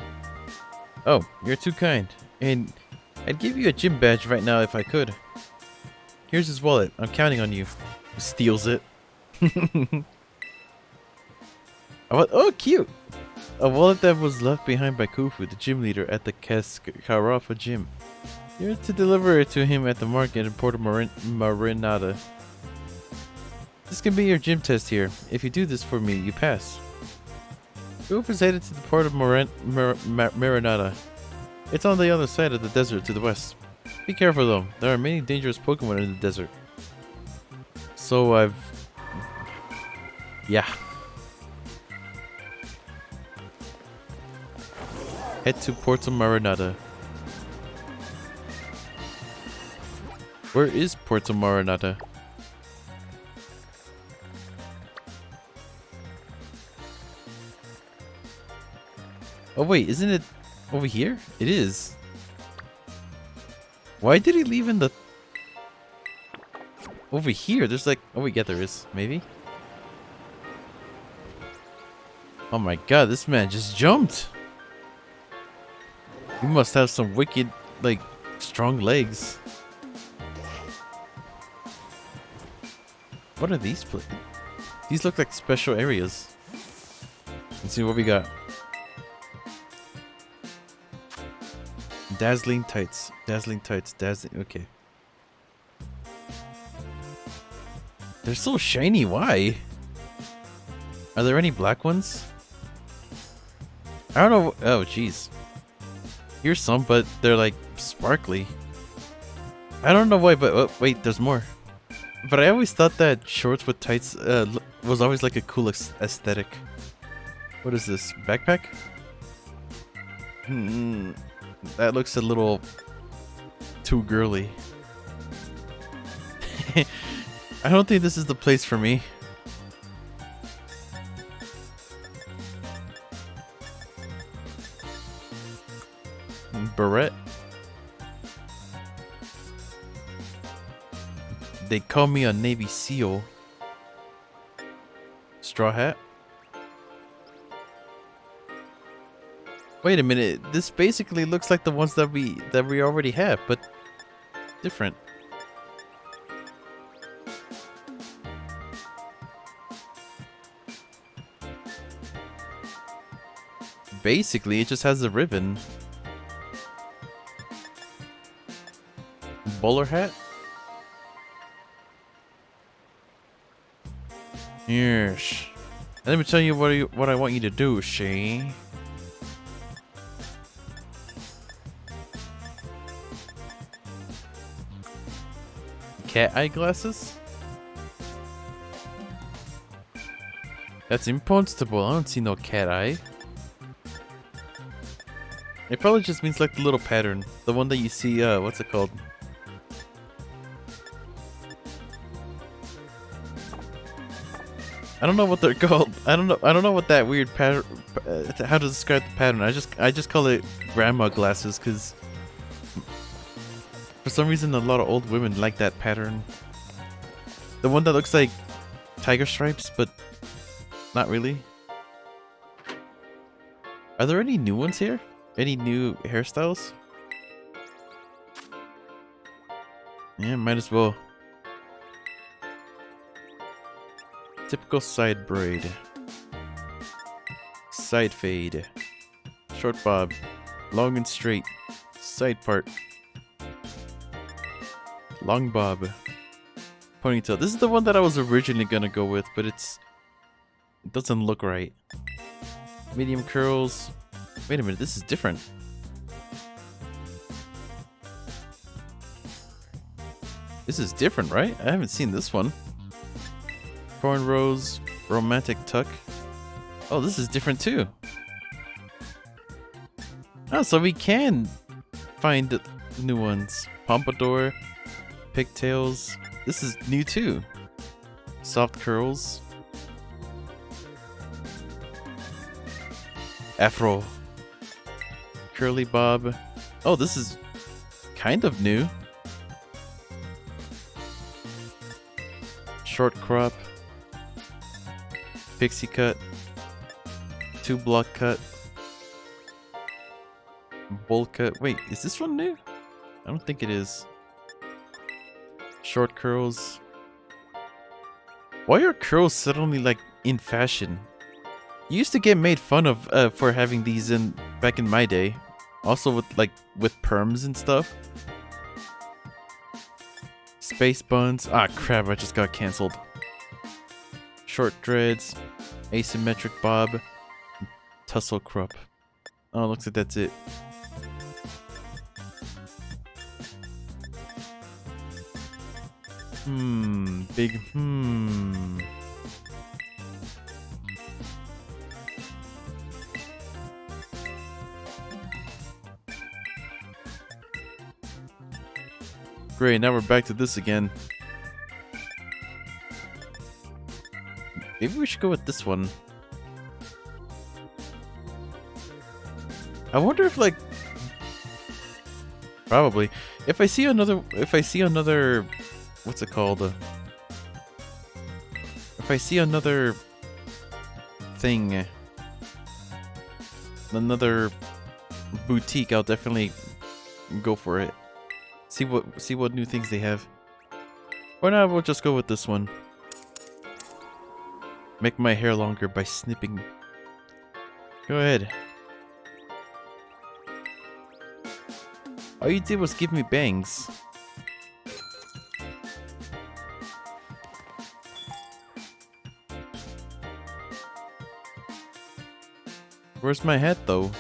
Oh, you're too kind. And I'd give you a gym badge right now if I could. Here's his wallet. I'm counting on you. Steals it. Oh, cute! A wallet that was left behind by Kofu, the gym leader at the Kaskarafa gym. You're to deliver it to him at the market in Puerto Marinada. This can be your gym test here. If you do this for me, you pass. Kofu's headed to the port of Marinada. It's on the other side of the desert to the west. Be careful though, there are many dangerous Pokemon in the desert. So yeah. Head to Puerto Marinada. Where is Puerto Marinada? Oh wait, isn't it over here? It is. Why did he leave in the... Over here? There's like... Oh wait, yeah there is. Maybe? Oh my god, this man just jumped! He must have some wicked, like, strong legs. What are these places? These look like special areas. Let's see what we got. Dazzling tights. Dazzling tights. Dazzling... Okay. They're so shiny. Why? Are there any black ones? I don't know. Oh, jeez. Here's some, but they're like sparkly. I don't know why, but oh, wait, there's more. But I always thought that shorts with tights was always like a cool aesthetic. What is this? Backpack? That looks a little too girly. I don't think this is the place for me. Beret. They call me a Navy SEAL. Straw hat. Wait a minute. This basically looks like the ones that we already have, but different. Basically, it just has a ribbon. Bowler hat? Yes. Let me tell you what I want you to do, Shay. Cat eye glasses? That's impossible. I don't see no cat eye. It probably just means like the little pattern. The one that you see, what's it called? I don't know what they're called. I don't know what that weird pattern, how to describe the pattern. I just call it grandma glasses because for some reason a lot of old women like that pattern. The one that looks like tiger stripes, but not really. Are there any new ones here? Any new hairstyles? Yeah, might as well. Typical side braid. Side fade. Short bob. Long and straight. Side part. Long bob. Ponytail. This is the one that I was originally gonna go with, but it doesn't look right. Medium curls. Wait a minute, this is different. This is different, right? I haven't seen this one. Cornrows, romantic tuck. Oh, this is different too. Oh, so we can find new ones. Pompadour, pigtails. This is new too. Soft curls. Afro. Curly bob. Oh, this is kind of new. Short crop. Pixie cut. 2-block cut. Bowl cut. Wait, is this one new? I don't think it is. Short curls. Why are curls suddenly like in fashion? You used to get made fun of for having these in back in my day. Also with perms and stuff. Space buns. Ah crap, I just got cancelled. Short dreads. Asymmetric bob. Tussle crop. Oh, looks like that's it. Big Great, now we're back to this again. Maybe we should go with this one. I wonder if like probably if I see another what's it called? If I see another thing, another boutique, I'll definitely go for it. See what new things they have. For now, we'll just go with this one. Make my hair longer by snipping. Go ahead. All you did was give me bangs. Where's my hat, though?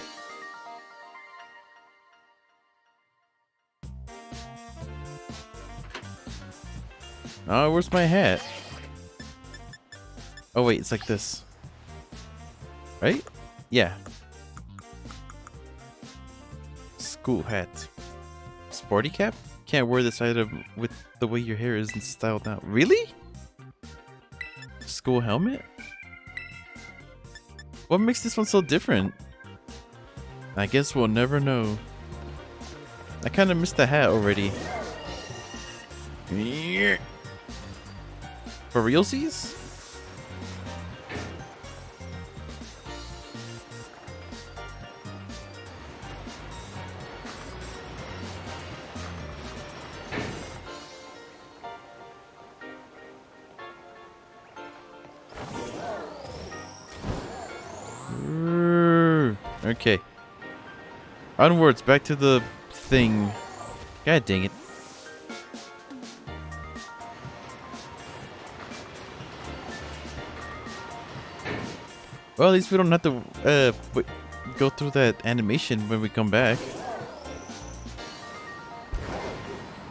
Oh, where's my hat? Oh wait, it's like this. Right? Yeah. School hat. Sporty cap? Can't wear this item with the way your hair isn't styled now. Really? School helmet? What makes this one so different? I guess we'll never know. I kind of missed the hat already. For realsies? Okay. Onwards, back to the thing. God dang it. Well, at least we don't have to go through that animation when we come back.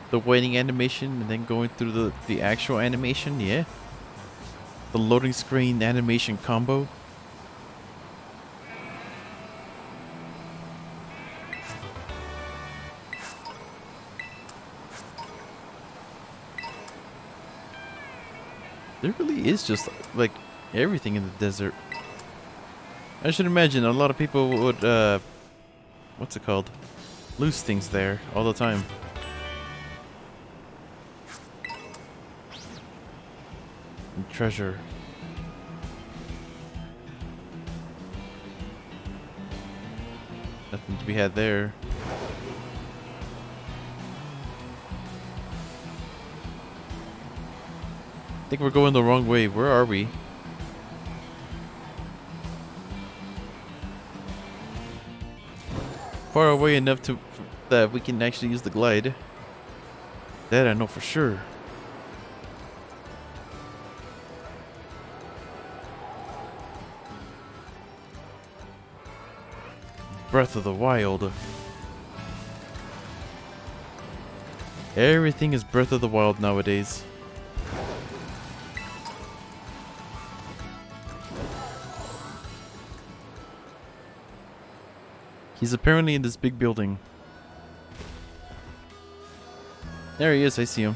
The waiting animation and then going through the actual animation, yeah. The loading screen animation combo. There really is just like everything in the desert. I should imagine a lot of people would, what's it called? Lose things there all the time. And treasure. Nothing to be had there. I think we're going the wrong way. Where are we? Far away enough that we can actually use the glide. That I know for sure. Breath of the Wild. Everything is Breath of the Wild nowadays. He's apparently in this big building. There he is, I see him.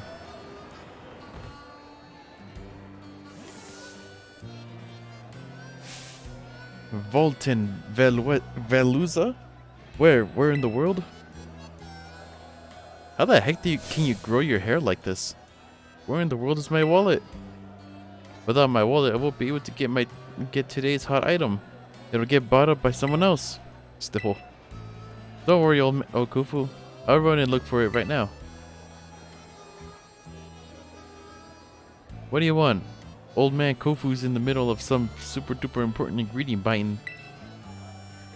Volten Veluza? Where in the world? How the heck can you grow your hair like this? Where in the world is my wallet? Without my wallet, I won't be able to get today's hot item. It'll get bought up by someone else. Stipple. Don't worry, old Kufu. I'll run and look for it right now. What do you want? Old man Kofu's in the middle of some super duper important ingredient biting.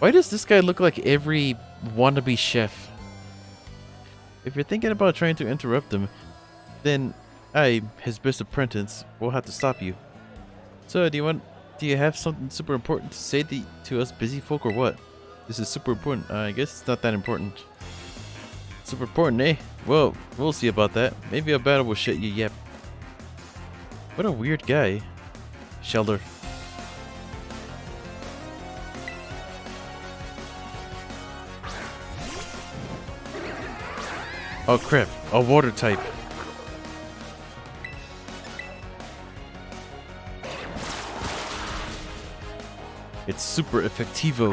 Why does this guy look like every wannabe chef? If you're thinking about trying to interrupt him, then I, his best apprentice, will have to stop you. So, do you have something super important to say to us busy folk or what? This is super important. I guess it's not that important. Super important, eh? Well, we'll see about that. Maybe a battle will shut you yep. What a weird guy. Shelter. Oh crap, a water type. It's super effectivo.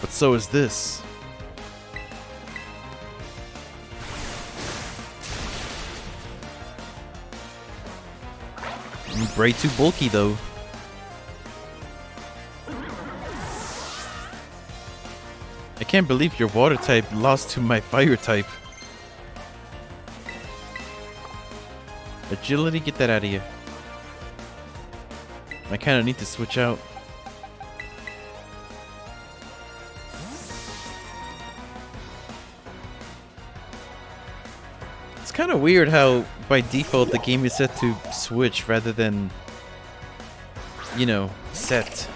But so is this. Way too bulky though. I can't believe your water type lost to my fire type. Agility, get that out of here. I kinda need to switch out. It's kinda weird how by default the game is set to switch rather than, you know, set.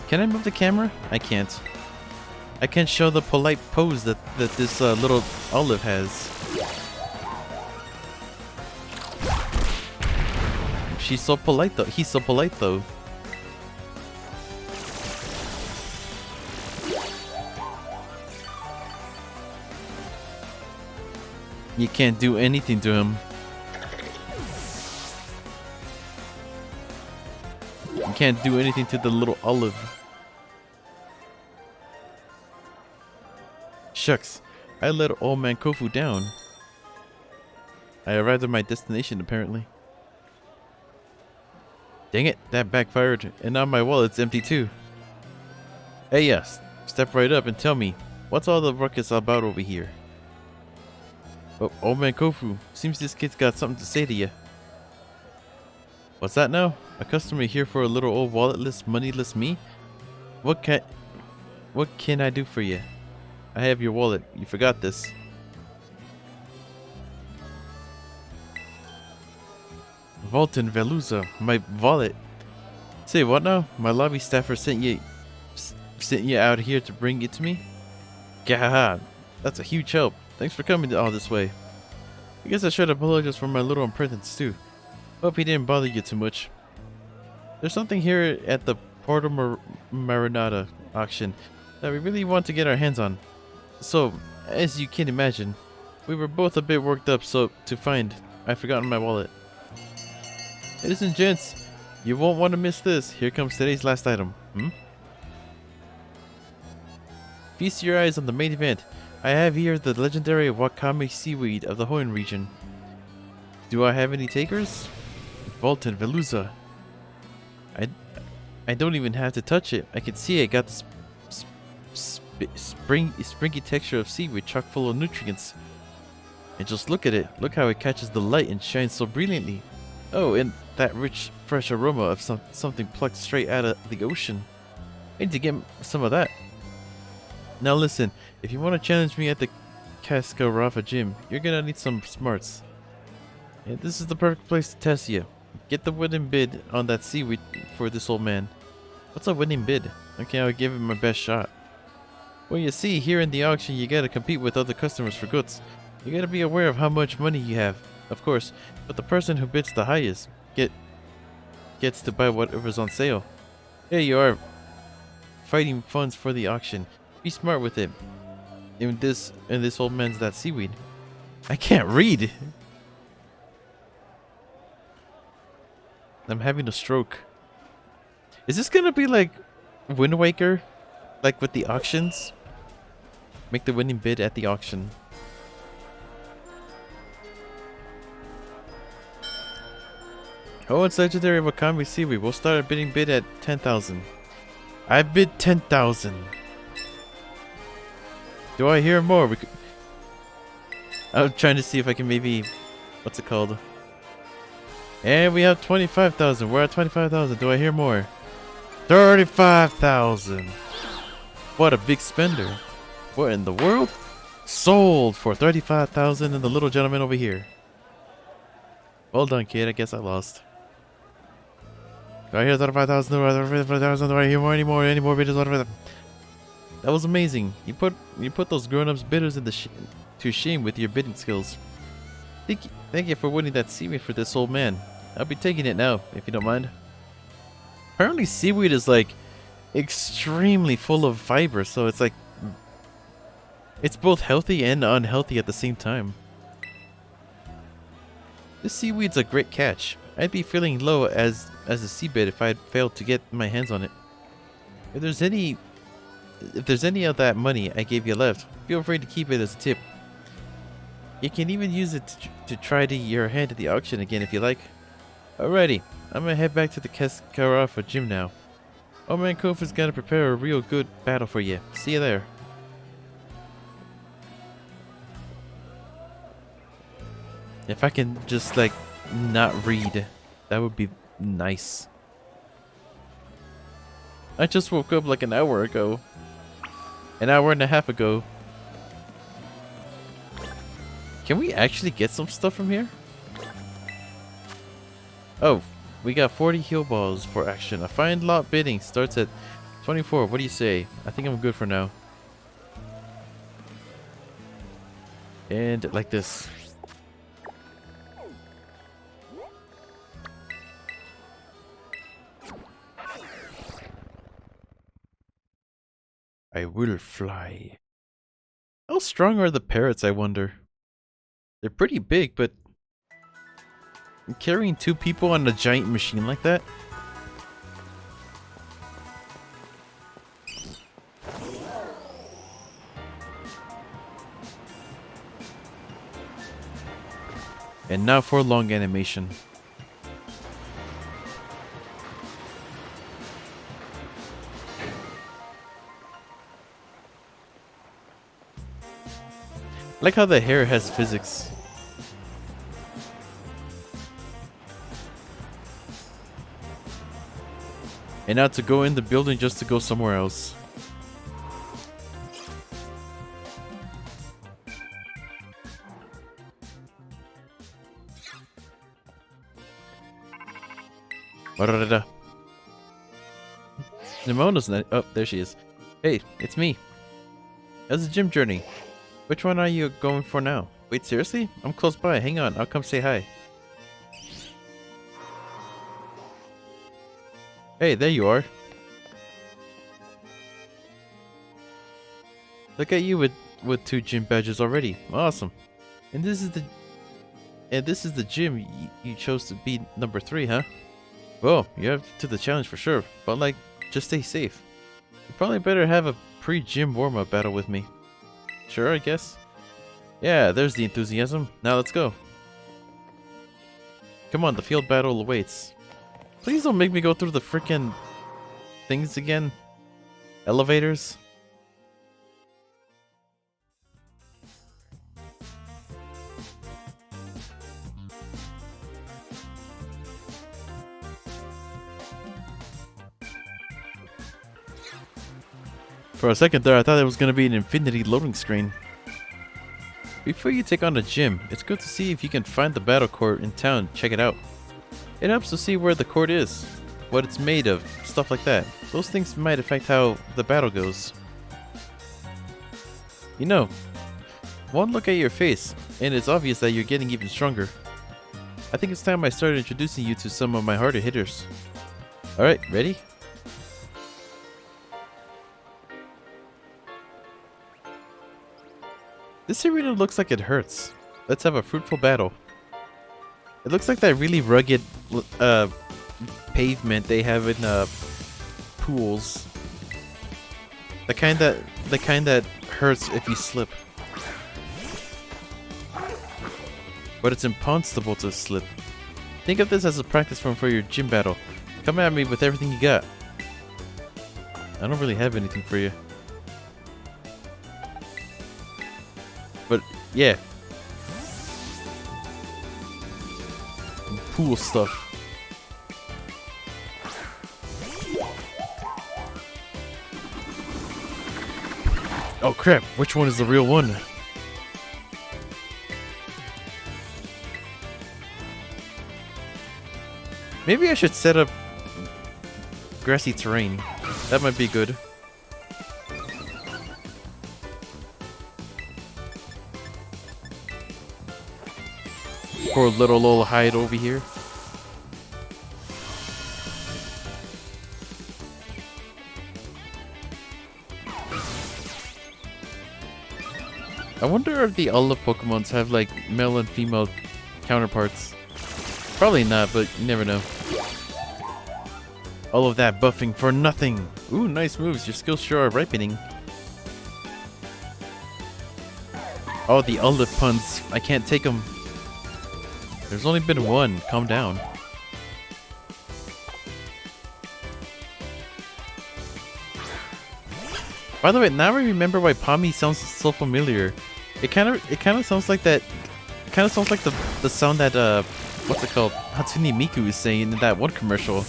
Can I move the camera? I can't. I can't show the polite pose that this little olive has. She's so polite though. He's so polite though. You can't do anything to him. You can't do anything to the little olive. Shucks, I let old man Kofu down. I arrived at my destination apparently. Dang it, that backfired, and now my wallet's empty too. Hey yes, step right up and tell me, what's all the ruckus about over here? Oh, old man Kofu, seems this kid's got something to say to you. What's that now? A customer here for a little old walletless, moneyless me? What can I do for you? I have your wallet. You forgot this. Volten Veluza, my wallet. Say what now? My lobby staffer sent you out here to bring it to me? Gahaha, that's a huge help. Thanks for coming all this way. I guess I should apologize for my little imprudence too. Hope he didn't bother you too much. There's something here at the Porto Marinata auction that we really want to get our hands on. So, as you can imagine, we were both a bit worked up I've forgotten my wallet. Ladies and gents, you won't want to miss this. Here comes today's last item. Feast your eyes on the main event. I have here the legendary wakame seaweed of the Hoenn region. Do I have any takers? Volten Veluza. I don't even have to touch it. I can see it got the springy texture of seaweed chock full of nutrients. And just look at it. Look how it catches the light and shines so brilliantly. Oh, and that rich, fresh aroma of something plucked straight out of the ocean. I need to get some of that. Now listen, if you want to challenge me at the Cascarafa gym, you're gonna need some smarts. And this is the perfect place to test you. Get the winning bid on that seaweed for this old man. What's a winning bid? Okay, I'll give him my best shot. Well, you see, here in the auction, you gotta compete with other customers for goods. You gotta be aware of how much money you have, of course, but the person who bids the highest gets to buy whatever's on sale. Here you are, fighting funds for the auction. Be smart with it. And this old man's that seaweed. I can't read. I'm having a stroke. Is this gonna be like Wind Waker? Like with the auctions? Make the winning bid at the auction. Oh, it's legendary Wakami Seaweed. We'll start a bidding bid at 10,000. I bid 10,000. Do I hear more? I'm trying to see if I can maybe... What's it called? And we have 25,000. We're at 25,000. Do I hear more? 35,000. What a big spender. What in the world? Sold for 35,000 and the little gentleman over here. Well done, kid. I guess I lost. Do I hear 35,000? Do I hear more? Any more bidders? That was amazing. You put those grown-ups bidders to shame with your bidding skills. Thank you for winning that seaweed for this old man. I'll be taking it now, if you don't mind. Apparently seaweed is like extremely full of fiber, so it's like it's both healthy and unhealthy at the same time. This seaweed's a great catch. I'd be feeling low as a seabed if I had failed to get my hands on it. If there's any of that money I gave you left, feel free to keep it as a tip. You can even use it to try your hand at the auction again if you like. Alrighty, I'm gonna head back to the Karafa gym now. Old man Kofu's gonna prepare a real good battle for you. See you there. If I can just like not read, that would be nice. I just woke up like an hour ago. An hour and a half ago. Can we actually get some stuff from here? Oh, we got 40 heal balls for action. A fine lot bidding starts at 24. What do you say? I think I'm good for now. And like this. I will fly. How strong are the parrots, I wonder? They're pretty big, but carrying 2 people on a giant machine like that? And now for long animation. I like how the hair has physics. And now to go in the building just to go somewhere else. Nimona's not. Oh, there she is. Hey, it's me. How's the gym journey? Which one are you going for now? Wait, seriously? I'm close by. Hang on, I'll come say hi. Hey, there you are. Look at you with 2 gym badges already. Awesome. And this is the gym you chose to be number 3, huh? Well, you're up to the challenge for sure. But like, just stay safe. You probably better have a pre-gym warm-up battle with me. Sure, I guess. Yeah, there's the enthusiasm. Now let's go. Come on, the field battle awaits. Please don't make me go through the freaking things again. Elevators. For a second there, I thought it was going to be an infinity loading screen. Before you take on the gym, it's good to see if you can find the battle court in town. Check it out. It helps to see where the court is, what it's made of, stuff like that. Those things might affect how the battle goes. You know, one look at your face, and it's obvious that you're getting even stronger. I think it's time I started introducing you to some of my harder hitters. Alright, ready? This arena looks like it hurts. Let's have a fruitful battle. It looks like that really rugged pavement they have in pools. The kind that hurts if you slip. But it's impossible to slip. Think of this as a practice run for your gym battle. Come at me with everything you got. I don't really have anything for you. But yeah. Pool stuff. Oh crap, which one is the real one? Maybe I should set up grassy terrain. That might be good. Poor little old hide over here. I wonder if the olive Pokemons have like male and female counterparts. Probably not, but you never know. All of that buffing for nothing. Ooh, nice moves. Your skills sure are ripening. Oh, the olive puns. I can't take them. There's only been one. Calm down. By the way, now I remember why Pami sounds so familiar. It kind of sounds like that. It kind of sounds like the sound that what's it called? Hatsune Miku is saying in that one commercial.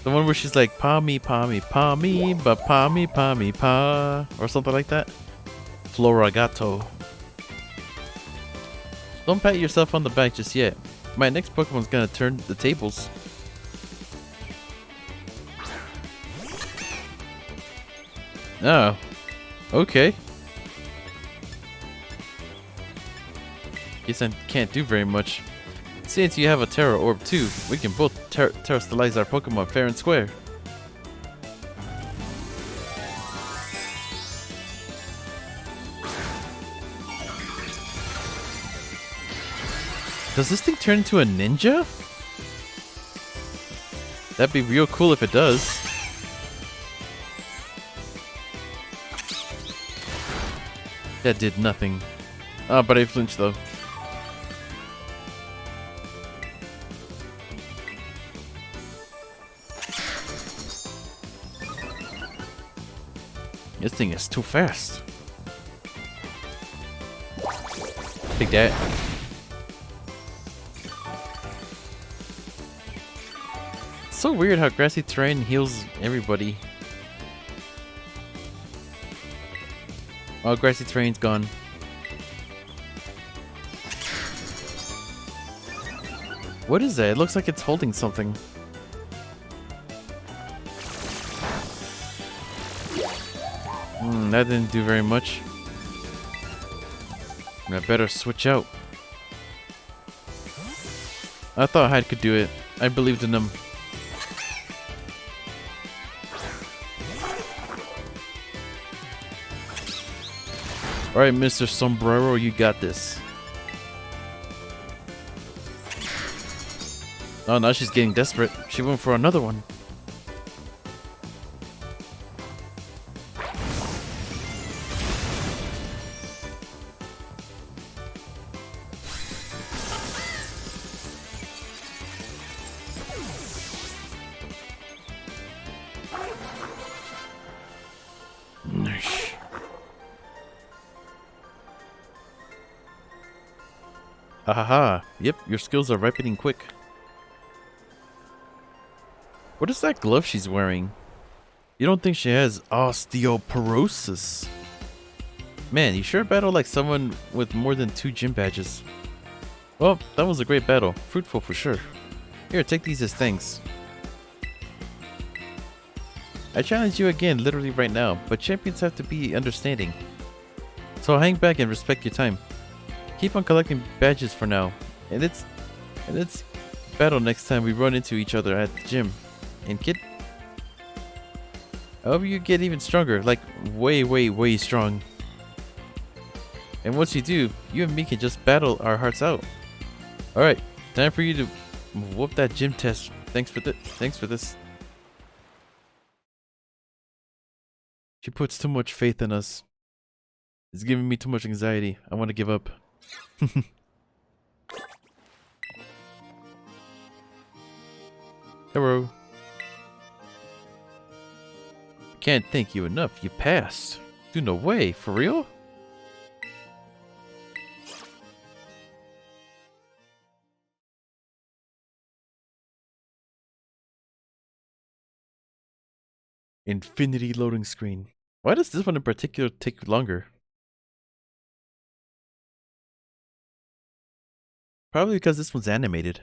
The one where she's like Pami, Pami, Pami, but Pami, Pami, Pa, or something like that. Floragato. Don't pat yourself on the back just yet. My next Pokemon's gonna turn the tables. Oh. Okay. Guess I can't do very much. Since you have a Terra Orb too, we can both terrestrialize our Pokemon fair and square. Does this thing turn into a ninja? That'd be real cool if it does. That did nothing. Oh, but I flinched though. This thing is too fast. Take that. It's so weird how grassy terrain heals everybody. Oh, grassy terrain's gone. What is that? It looks like it's holding something. That didn't do very much. I better switch out. I thought Hyde could do it. I believed in him. Alright, Mr. Sombrero, you got this. Oh, now she's getting desperate. She went for another one. Haha, yep, your skills are ripening quick. What is that glove she's wearing? You don't think she has osteoporosis? Man, you sure battle like someone with more than 2 gym badges. Well, that was a great battle. Fruitful for sure. Here, take these as thanks. I challenge you again literally right now, but champions have to be understanding. So hang back and respect your time. Keep on collecting badges for now, and it's battle next time we run into each other at the gym. And Kitt, I hope you get even stronger, like way strong. And once you do, you and me can just battle our hearts out. All right, time for you to whoop that gym test. Thanks for this. She puts too much faith in us. It's giving me too much anxiety. I want to give up. Hello. Can't thank you enough. You passed. Dude, no way. For real? Infinity loading screen. Why does this one in particular take longer? Probably because this one's animated.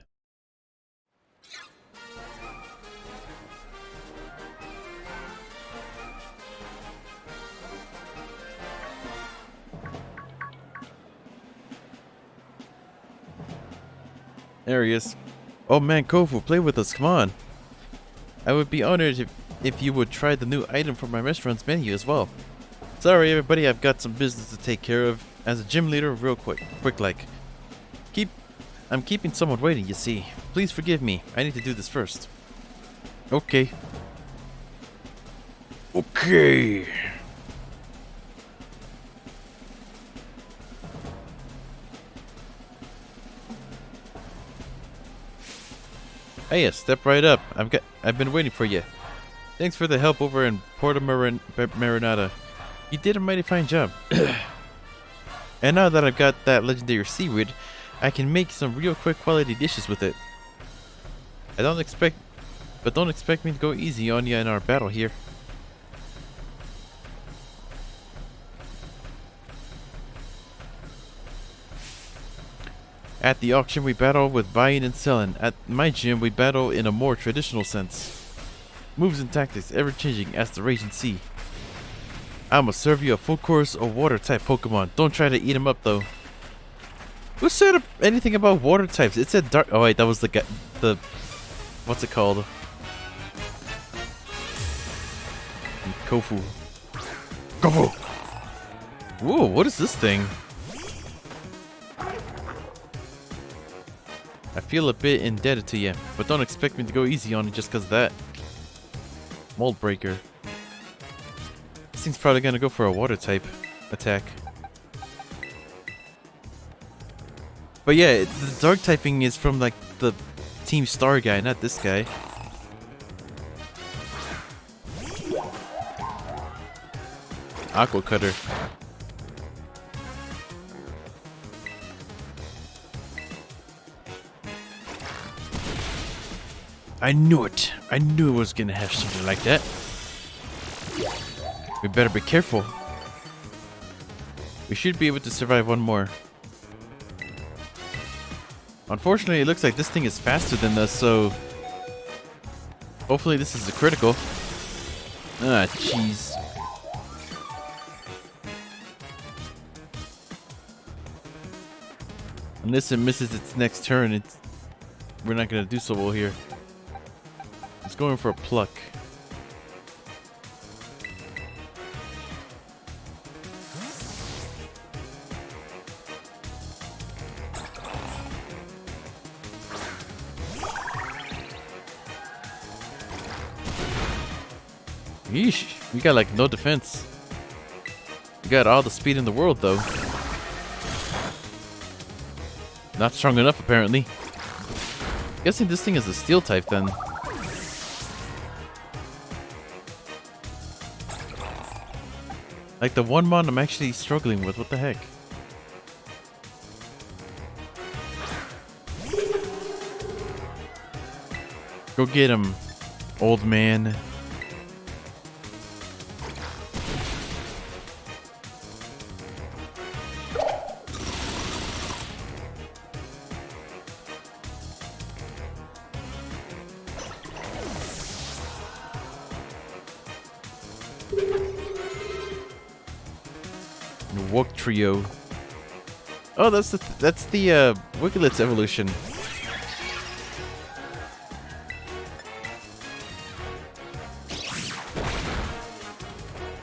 There he is. Oh man, Kofu, play with us, come on. I would be honored if you would try the new item from my restaurant's menu as well. Sorry everybody, I've got some business to take care of. As a gym leader, real quick like. I'm keeping someone waiting, you see. Please forgive me, I need to do this first. Okay. Okay. Hey, step right up. I've been waiting for you. Thanks for the help over in Porto Marinada. You did a mighty fine job. And now that I've got that legendary seaweed, I can make some real quick quality dishes with it. Don't expect me to go easy on you in our battle here. At the auction, we battle with buying and selling. At my gym, we battle in a more traditional sense. Moves and tactics ever changing as the raging sea. I'ma serve you a full course of water type Pokemon. Don't try to eat them up though. Who said anything about water types? It said dark. Oh wait, that was the guy. What's it called? Kofu. Kofu. Whoa, what is this thing? I feel a bit indebted to you, but don't expect me to go easy on it just because of that. Mold Breaker. This thing's probably gonna go for a water type attack. But yeah, the dark typing is from like the Team Star guy, not this guy. Aqua Cutter. I knew it. I knew it was gonna have something like that. We better be careful. We should be able to survive one more. Unfortunately, it looks like this thing is faster than us, so hopefully this is a critical. Ah, jeez. Unless it misses its next turn, we're not gonna do so well here. It's going for a pluck. Yeesh, we got like no defense. We got all the speed in the world though. Not strong enough apparently. Guessing this thing is a steel type then. Like the one mon I'm actually struggling with, what the heck? Go get him, old man. Walk trio. Oh, that's the Wiglet's evolution.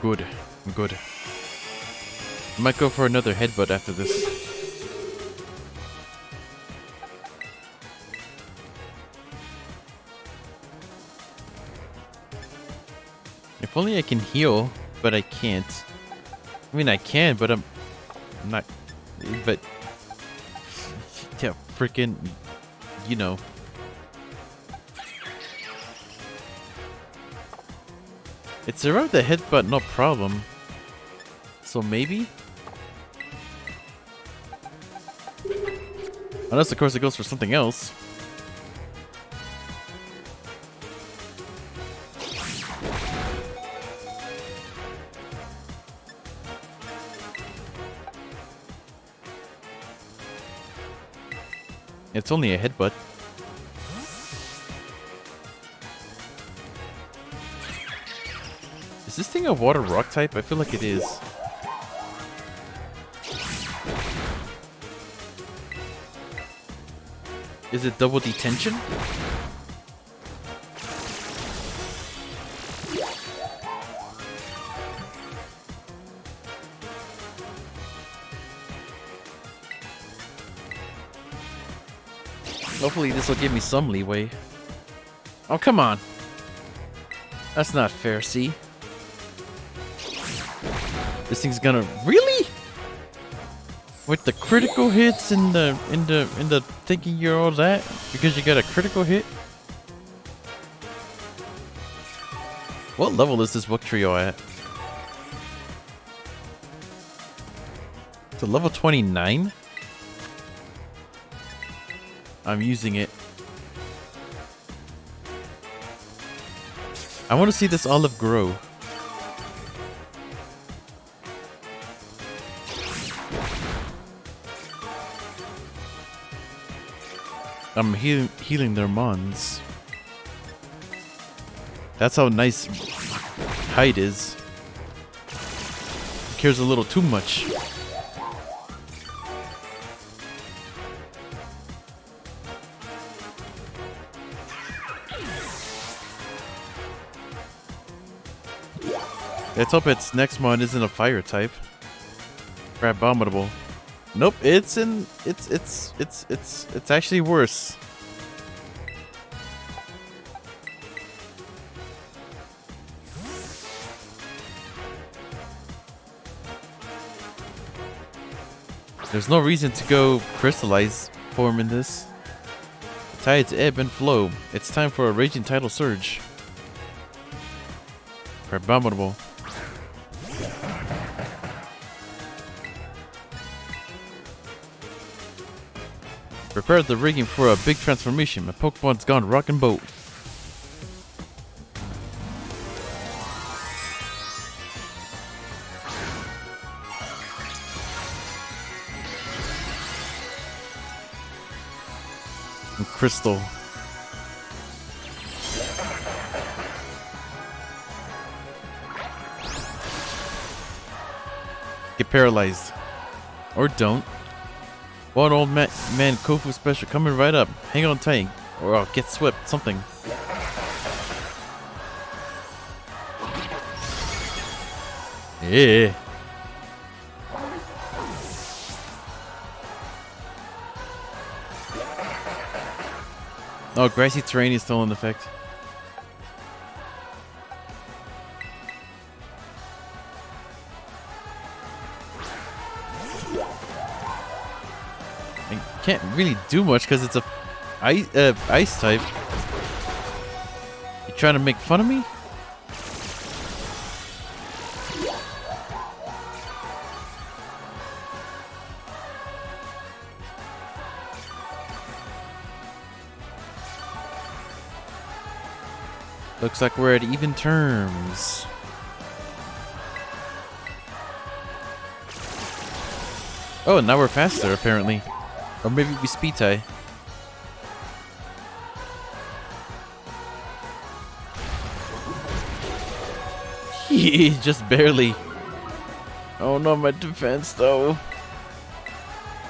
Good, good. Might go for another headbutt after this. If only I can heal. but I can't. I mean, I can, but I'm not. But yeah, freaking, you know. It's around the headbutt, no problem. So maybe? Unless, of course, it goes for something else. It's only a headbutt. Is this thing a water rock type? I feel like it is. Is it double detention? Hopefully this will give me some leeway. Oh, come on. That's not fair, see? This thing's gonna... Really? With the critical hits and the thinking you're all that? Because you got a critical hit? What level is this book trio at? It's a level 29? I'm using it. I want to see this olive grow. I'm healing their mons. That's how nice height is. Cares a little too much. Let's hope its next mon isn't a fire type. Or abominable. Nope, it's actually worse. There's no reason to go crystallize form in this. The tides ebb and flow. It's time for a raging tidal surge. For abominable. Prepare the rigging for a big transformation. My Pokemon's gone rockin' boat. And Crystal. Get paralyzed. Or don't. One old man Kofu special coming right up. Hang on tight, or I'll get swept. Something. Yeah. Oh, grassy terrain is still in effect. Can't really do much because it's a ice type. You trying to make fun of me? Looks like we're at even terms. Oh, now we're faster apparently. Or maybe we speed tie. Just barely. Oh no, my defense though.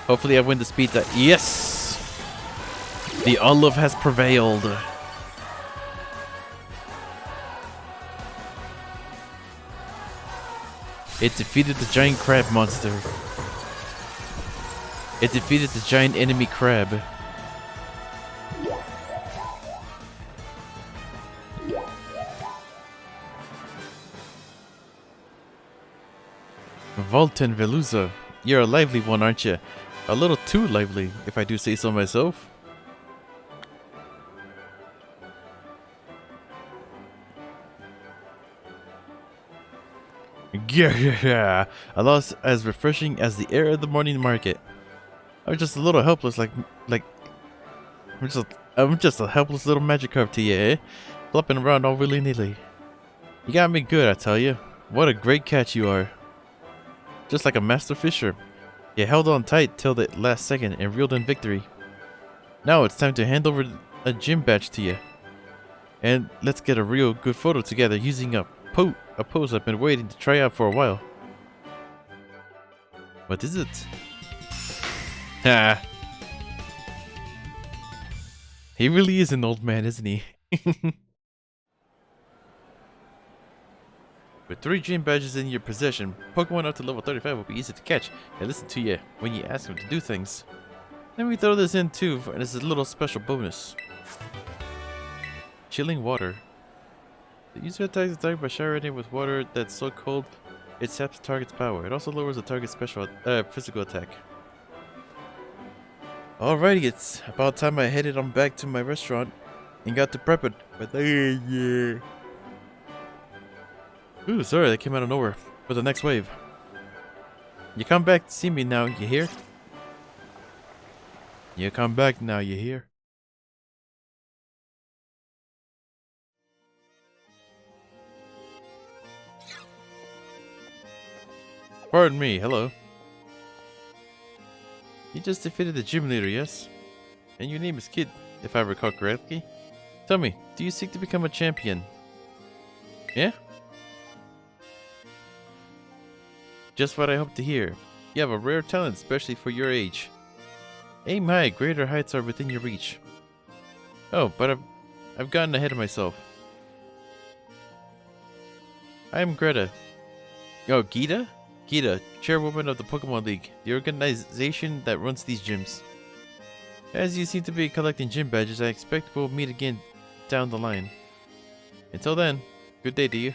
Hopefully I win the speed tie. Yes! The olive has prevailed. It defeated the giant crab monster. It defeated the giant enemy crab. Volten Veluza. You're a lively one, aren't you? A little too lively, if I do say so myself. Yeah, a lot as refreshing as the air of the morning market. I'm just a little helpless, like I'm just a helpless little magic carp to you, eh? Flopping around all willy-nilly. You got me good, I tell you. What a great catch you are. Just like a master fisher. You held on tight till the last second and reeled in victory. Now it's time to hand over a gym badge to you. And let's get a real good photo together using a pose I've been waiting to try out for a while. What is it? Ha! He really is an old man, isn't he? With 3 gym badges in your possession, Pokemon up to level 35 will be easy to catch and listen to you when you ask them to do things. Let me throw this in too as a little special bonus. Chilling water. The user attacks the target by showering it with water that's so cold it saps the target's power. It also lowers the target's physical attack. Alrighty, it's about time I headed on back to my restaurant and got to prep it. But yeah. Ooh, sorry, that came out of nowhere. For the next wave. You come back to see me now, you hear? You come back now, you hear? Pardon me, hello. You just defeated the gym leader, yes? And your name is Kitt, if I recall correctly? Tell me, do you seek to become a champion? Yeah? Just what I hope to hear. You have a rare talent, especially for your age. Aim high, greater heights are within your reach. Oh, but I've gotten ahead of myself. I am Greta. Oh, Gita? Gita, chairwoman of the Pokemon League, the organization that runs these gyms. As you seem to be collecting gym badges, I expect we'll meet again down the line. Until then, good day to you.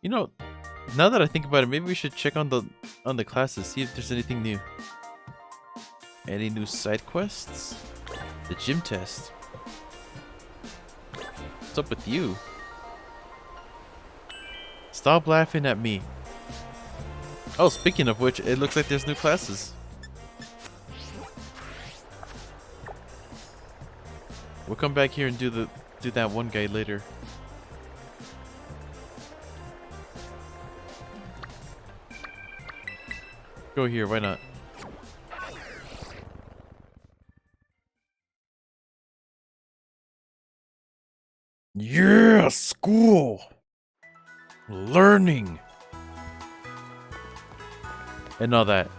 You know, now that I think about it, maybe we should check on the classes, see if there's anything new. Any new side quests? The gym test. What's up with you? Stop laughing at me. Oh, speaking of which, it looks like there's new classes. We'll come back here and do that one guy later. Go here, why not? Yeah, school! Learning! And all that.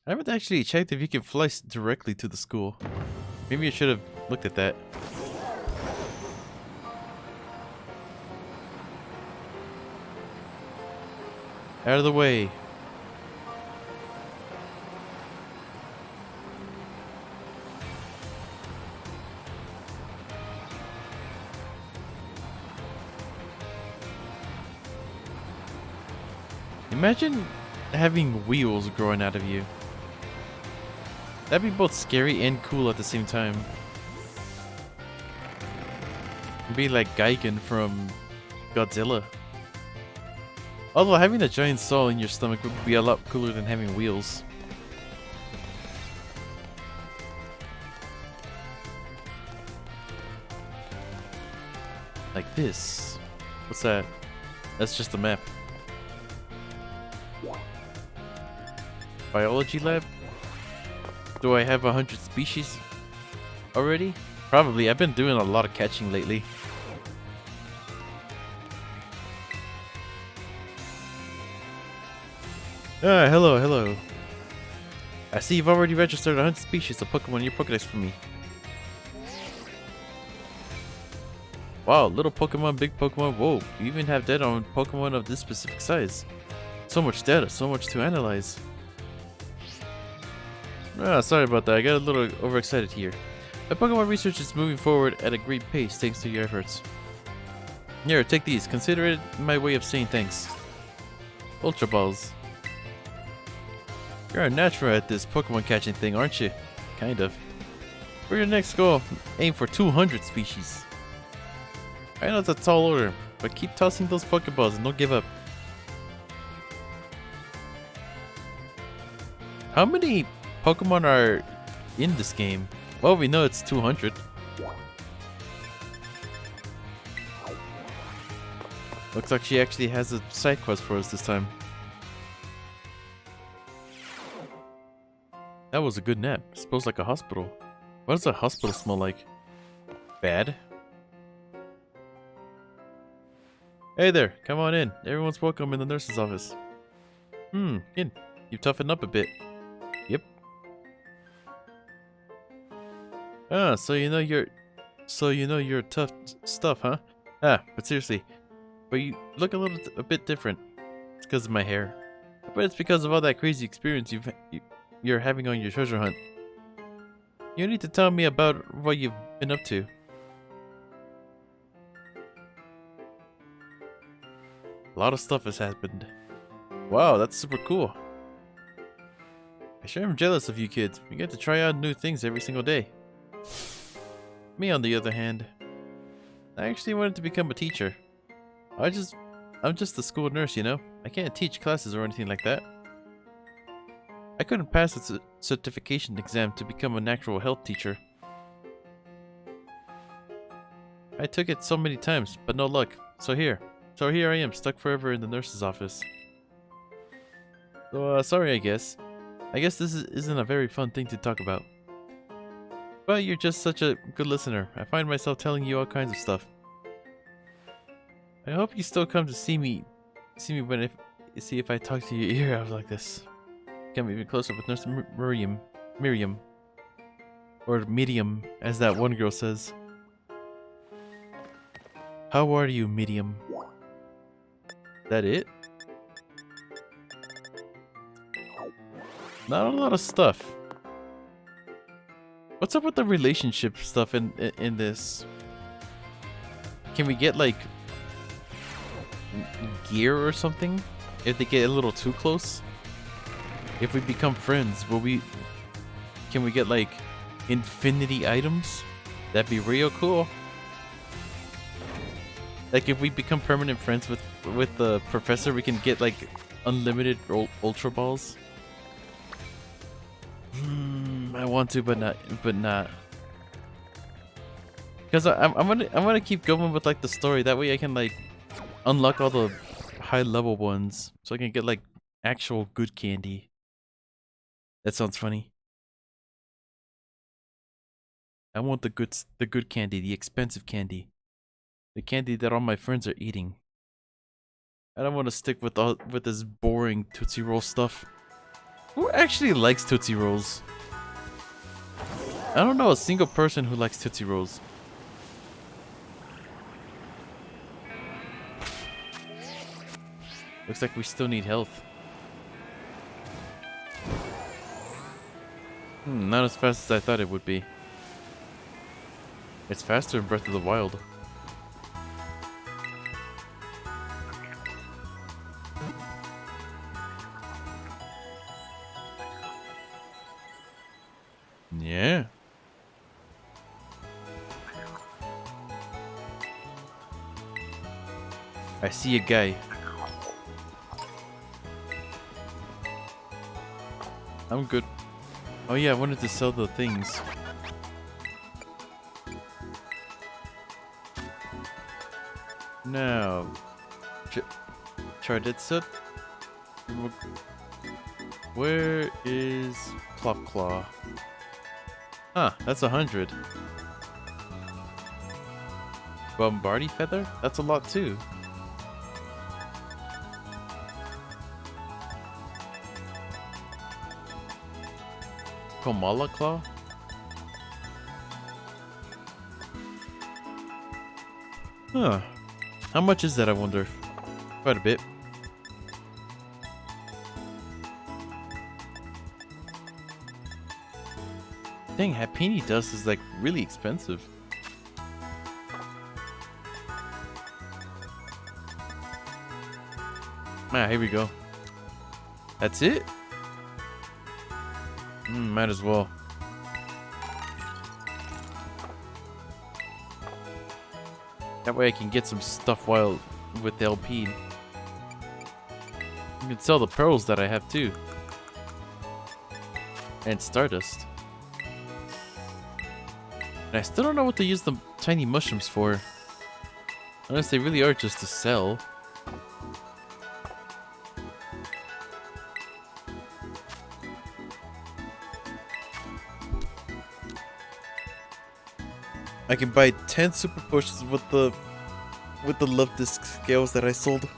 I haven't actually checked if you can fly directly to the school. Maybe I should have looked at that. Out of the way. Imagine having wheels growing out of you. That'd be both scary and cool at the same time. It'd be like Gigan from Godzilla. Although having a giant saw in your stomach would be a lot cooler than having wheels. Like this. What's that? That's just a map. Biology lab? Do I have 100 species already? Probably. I've been doing a lot of catching lately. Ah, hello. I see you've already registered 100 species of Pokemon in your Pokedex for me. Wow, little Pokemon, big Pokemon. Whoa, you even have data on Pokemon of this specific size. So much data, so much to analyze. Ah, sorry about that. I got a little overexcited here. My Pokemon research is moving forward at a great pace thanks to your efforts. Here, take these. Consider it my way of saying thanks. Ultra Balls. You're a natural at this Pokemon catching thing, aren't you? Kind of. For your next goal, aim for 200 species. I know it's a tall order, but keep tossing those Pokeballs and don't give up. How many Pokemon are in this game? Well, we know it's 200. Looks like she actually has a side quest for us this time. That was a good nap. Smells like a hospital. What does a hospital smell like? Bad? Hey there, come on in. Everyone's welcome in the nurse's office. Kid, you've toughened up a bit. Yep. Ah, so you know you're tough stuff, huh? Ah, but seriously, but you look a bit different. It's because of my hair. But it's because of all that crazy experience you're having on your treasure hunt. You need to tell me about what you've been up to. A lot of stuff has happened. Wow, that's super cool. I sure am jealous of you kids. You get to try out new things every single day. Me, on the other hand, I actually wanted to become a teacher. I'm just a school nurse, you know? I can't teach classes or anything like that. I couldn't pass the certification exam to become a natural health teacher. I took it so many times, but no luck. So here I am, stuck forever in the nurse's office. So, sorry, I guess. I guess this isn't a very fun thing to talk about. But you're just such a good listener. I find myself telling you all kinds of stuff. I hope you still come to see me when see if I talk to your ear out like this. Come even closer with Nurse Miriam. Or Medium, as that one girl says. How are you, Medium? That it? Not a lot of stuff. What's up with the relationship stuff in this? Can we get like gear or something if they get a little too close? If we become friends, can we get like infinity items? That'd be real cool. Like if we become permanent friends with the professor, we can get like unlimited ultra balls. I want to, but not. Because I'm gonna keep going with like the story. That way I can like unlock all the high level ones, so I can get like actual good candy. That sounds funny. I want the good candy, the expensive candy, the candy that all my friends are eating. I don't want to stick with this boring Tootsie Roll stuff. Who actually likes Tootsie Rolls? I don't know a single person who likes Tootsie Rolls. Looks like we still need health. Not as fast as I thought it would be. It's faster in Breath of the Wild. Yeah. I see a guy. I'm good. Oh yeah, I wanted to sell the things. Now, Charditsup. Where is Claw? Huh, that's 100. Bombardi Feather? That's a lot too. Komala Claw? Huh. How much is that, I wonder? Quite a bit. Dang, Happini dust is like really expensive. Ah, here we go. That's it? Might as well. That way I can get some stuff while with the LP. You can sell the pearls that I have too. And Stardust. And I still don't know what to use the tiny mushrooms for. Unless they really are just to sell. I can buy 10 super potions with the love disc scales that I sold.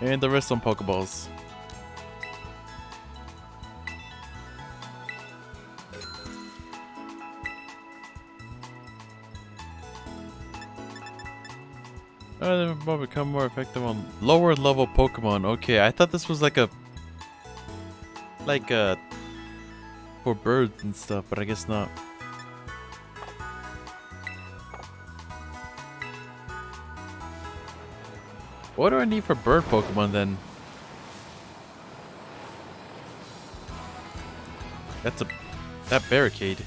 And the rest on Pokeballs. They will become more effective on lower level Pokemon. Okay, I thought this was like a for birds and stuff, but I guess not. What do I need for bird Pokemon then? That barricade.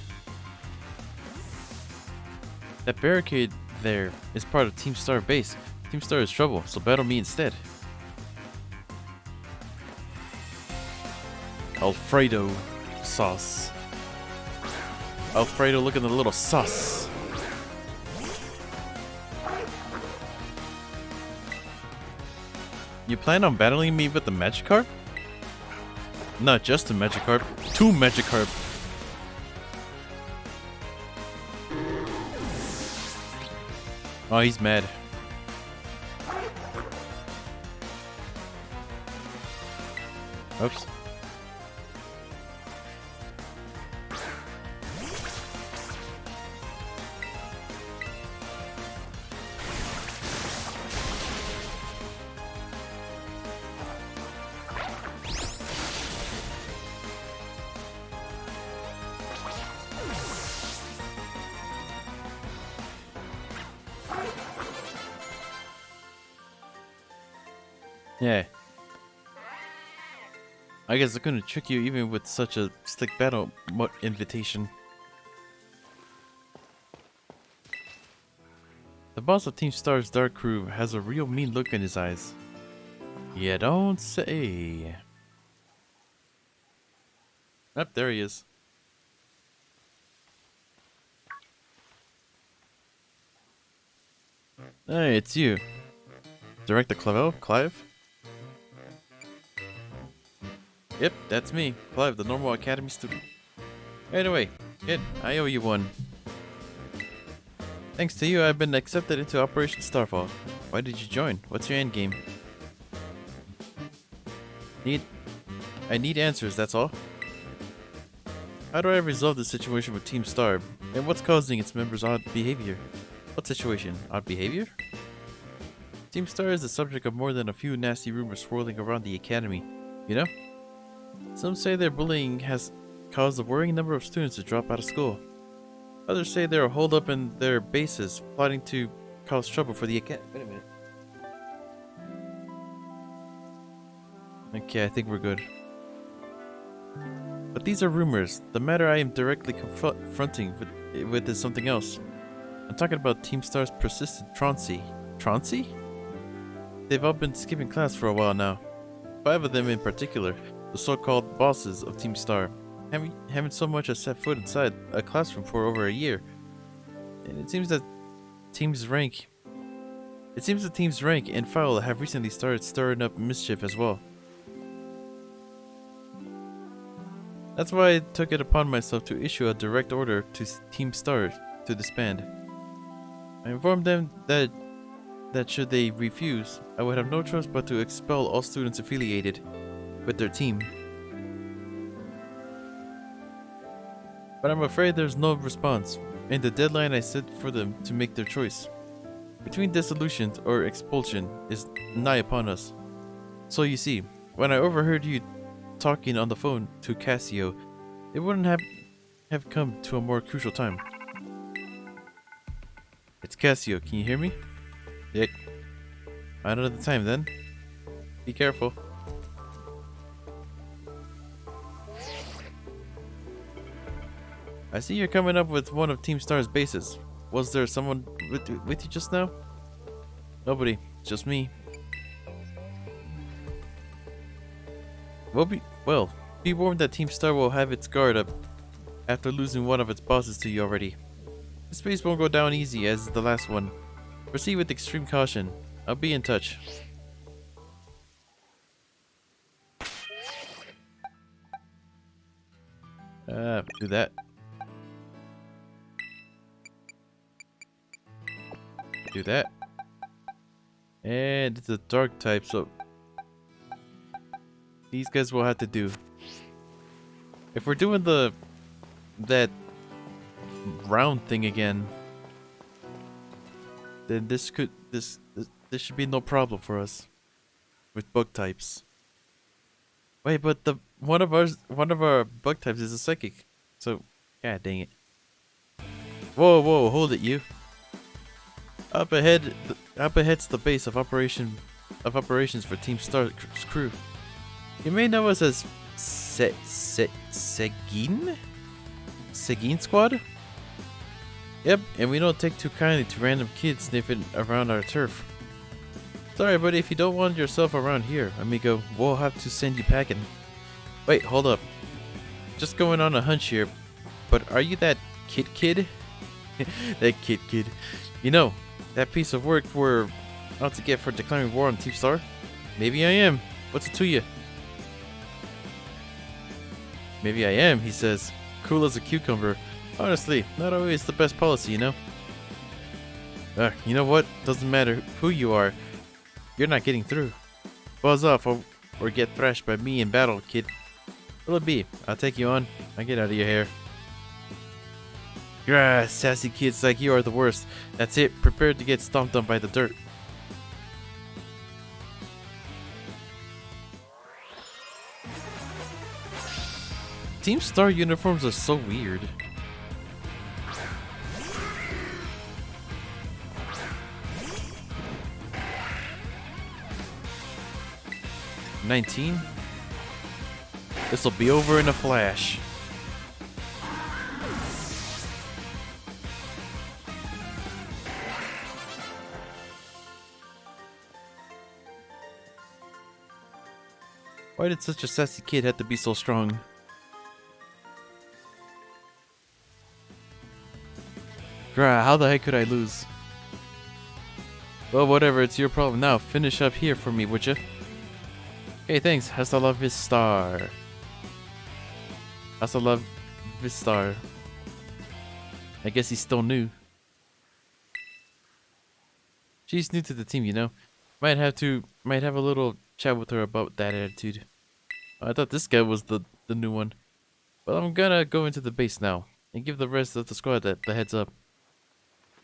That barricade there is part of Team Star base. Team Star is trouble, so battle me instead. Alfredo sauce. Alfredo, look at the little sauce. You plan on battling me with the Magikarp? Not just a Magikarp, 2 Magikarp. Oh, he's mad. Oops. Yeah. I guess I couldn't trick you even with such a slick battle invitation. The boss of Team Star's Dark Crew has a real mean look in his eyes. You don't say. Up there he is. Hey, it's you. Director Clive? Yep, that's me, Clive, the normal academy student. Anyway, Kid, I owe you one. Thanks to you, I've been accepted into Operation Starfall. Why did you join? What's your endgame? I need answers, that's all. How do I resolve the situation with Team Star? And what's causing its members' odd behavior? What situation? Odd behavior? Team Star is the subject of more than a few nasty rumors swirling around the academy. You know? Some say their bullying has caused a worrying number of students to drop out of school. Others say they are holed up in their bases, plotting to cause trouble for the academy. Wait a minute. Okay, I think we're good. But these are rumors. The matter I am directly confronting with is something else. I'm talking about Team Star's persistent truancy. Truancy? They've all been skipping class for a while now. 5 of them in particular, the so-called bosses of Team Star, haven't so much as set foot inside a classroom for over a year. And it seems the team's rank and file have recently started stirring up mischief as well. That's why I took it upon myself to issue a direct order to Team Star to disband. I informed them that should they refuse, I would have no choice but to expel all students affiliated with their team. but I'm afraid there's no response, and the deadline I set for them to make their choice between dissolution or expulsion is nigh upon us. So you see, when I overheard you talking on the phone to Cassio, it wouldn't have come to a more crucial time. It's Cassio, can you hear me? Yeah. Another time then. Be careful. I see you're coming up with one of Team Star's bases. Was there someone with you just now? Nobody, just me. Be warned that Team Star will have its guard up after losing one of its bosses to you already. This base won't go down easy as the last one. Proceed with extreme caution. I'll be in touch. Do that. Do that. And it's a dark type, so these guys will have to do. If we're doing that round thing again, then this should be no problem for us with bug types. Wait, but one of our bug types is a psychic. So, god dang it. Whoa, hold it, you. Up ahead's the base of operations for Team Star's crew. You may know us as Seguin Squad? Yep, and we don't take too kindly to random kids sniffing around our turf. Sorry, but if you don't want yourself around here, amigo, we'll have to send you packing. Wait, hold up. Just going on a hunch here, but are you that Kitt kid? That Kitt kid. You know, that piece of work we're out to get for declaring war on Team Star? Maybe I am. What's it to you? Maybe I am, he says. Cool as a cucumber. Honestly, not always the best policy, you know? You know what? Doesn't matter who you are. You're not getting through. Buzz off or get thrashed by me in battle, kid. Will it be? I'll take you on. I'll get out of your hair. Grah, sassy kids like you are the worst. That's it. Prepare to get stomped on by the dirt. Team Star uniforms are so weird. $19. This'll be over in a flash. Why did such a sassy kid have to be so strong? Grah, how the heck could I lose? Well, whatever, it's your problem now. Finish up here for me, would you? Okay, thanks. Hasta la vista. Hasta la vista. I guess he's still new. She's new to the team, you know. Might have a little chat with her about that attitude. I thought this guy was the new one. But I'm gonna go into the base now and give the rest of the squad the heads up.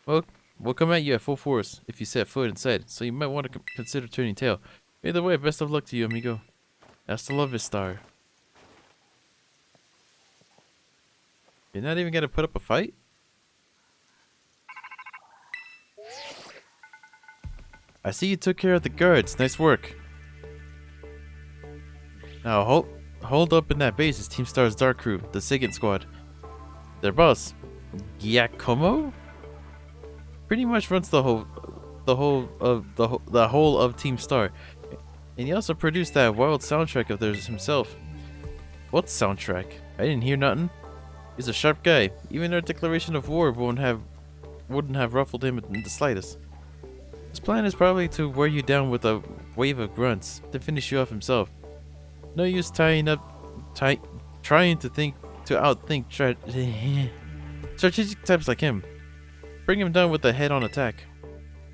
Well, we'll come at you at full force if you set foot inside, so you might want to consider turning tail. Either way, best of luck to you, amigo. Hasta la vista. You're not even gonna put up a fight? I see you took care of the guards. Nice work. Now hold up in that base is Team Star's Dark Crew, the second squad. Their boss, Giacomo, pretty much runs the whole of Team Star, and he also produced that wild soundtrack of theirs himself. What soundtrack? I didn't hear nothing. He's a sharp guy. Even our declaration of war wouldn't have ruffled him in the slightest. His plan is probably to wear you down with a wave of grunts, to finish you off himself. No use trying to outthink strategic types like him. Bring him down with a head-on attack.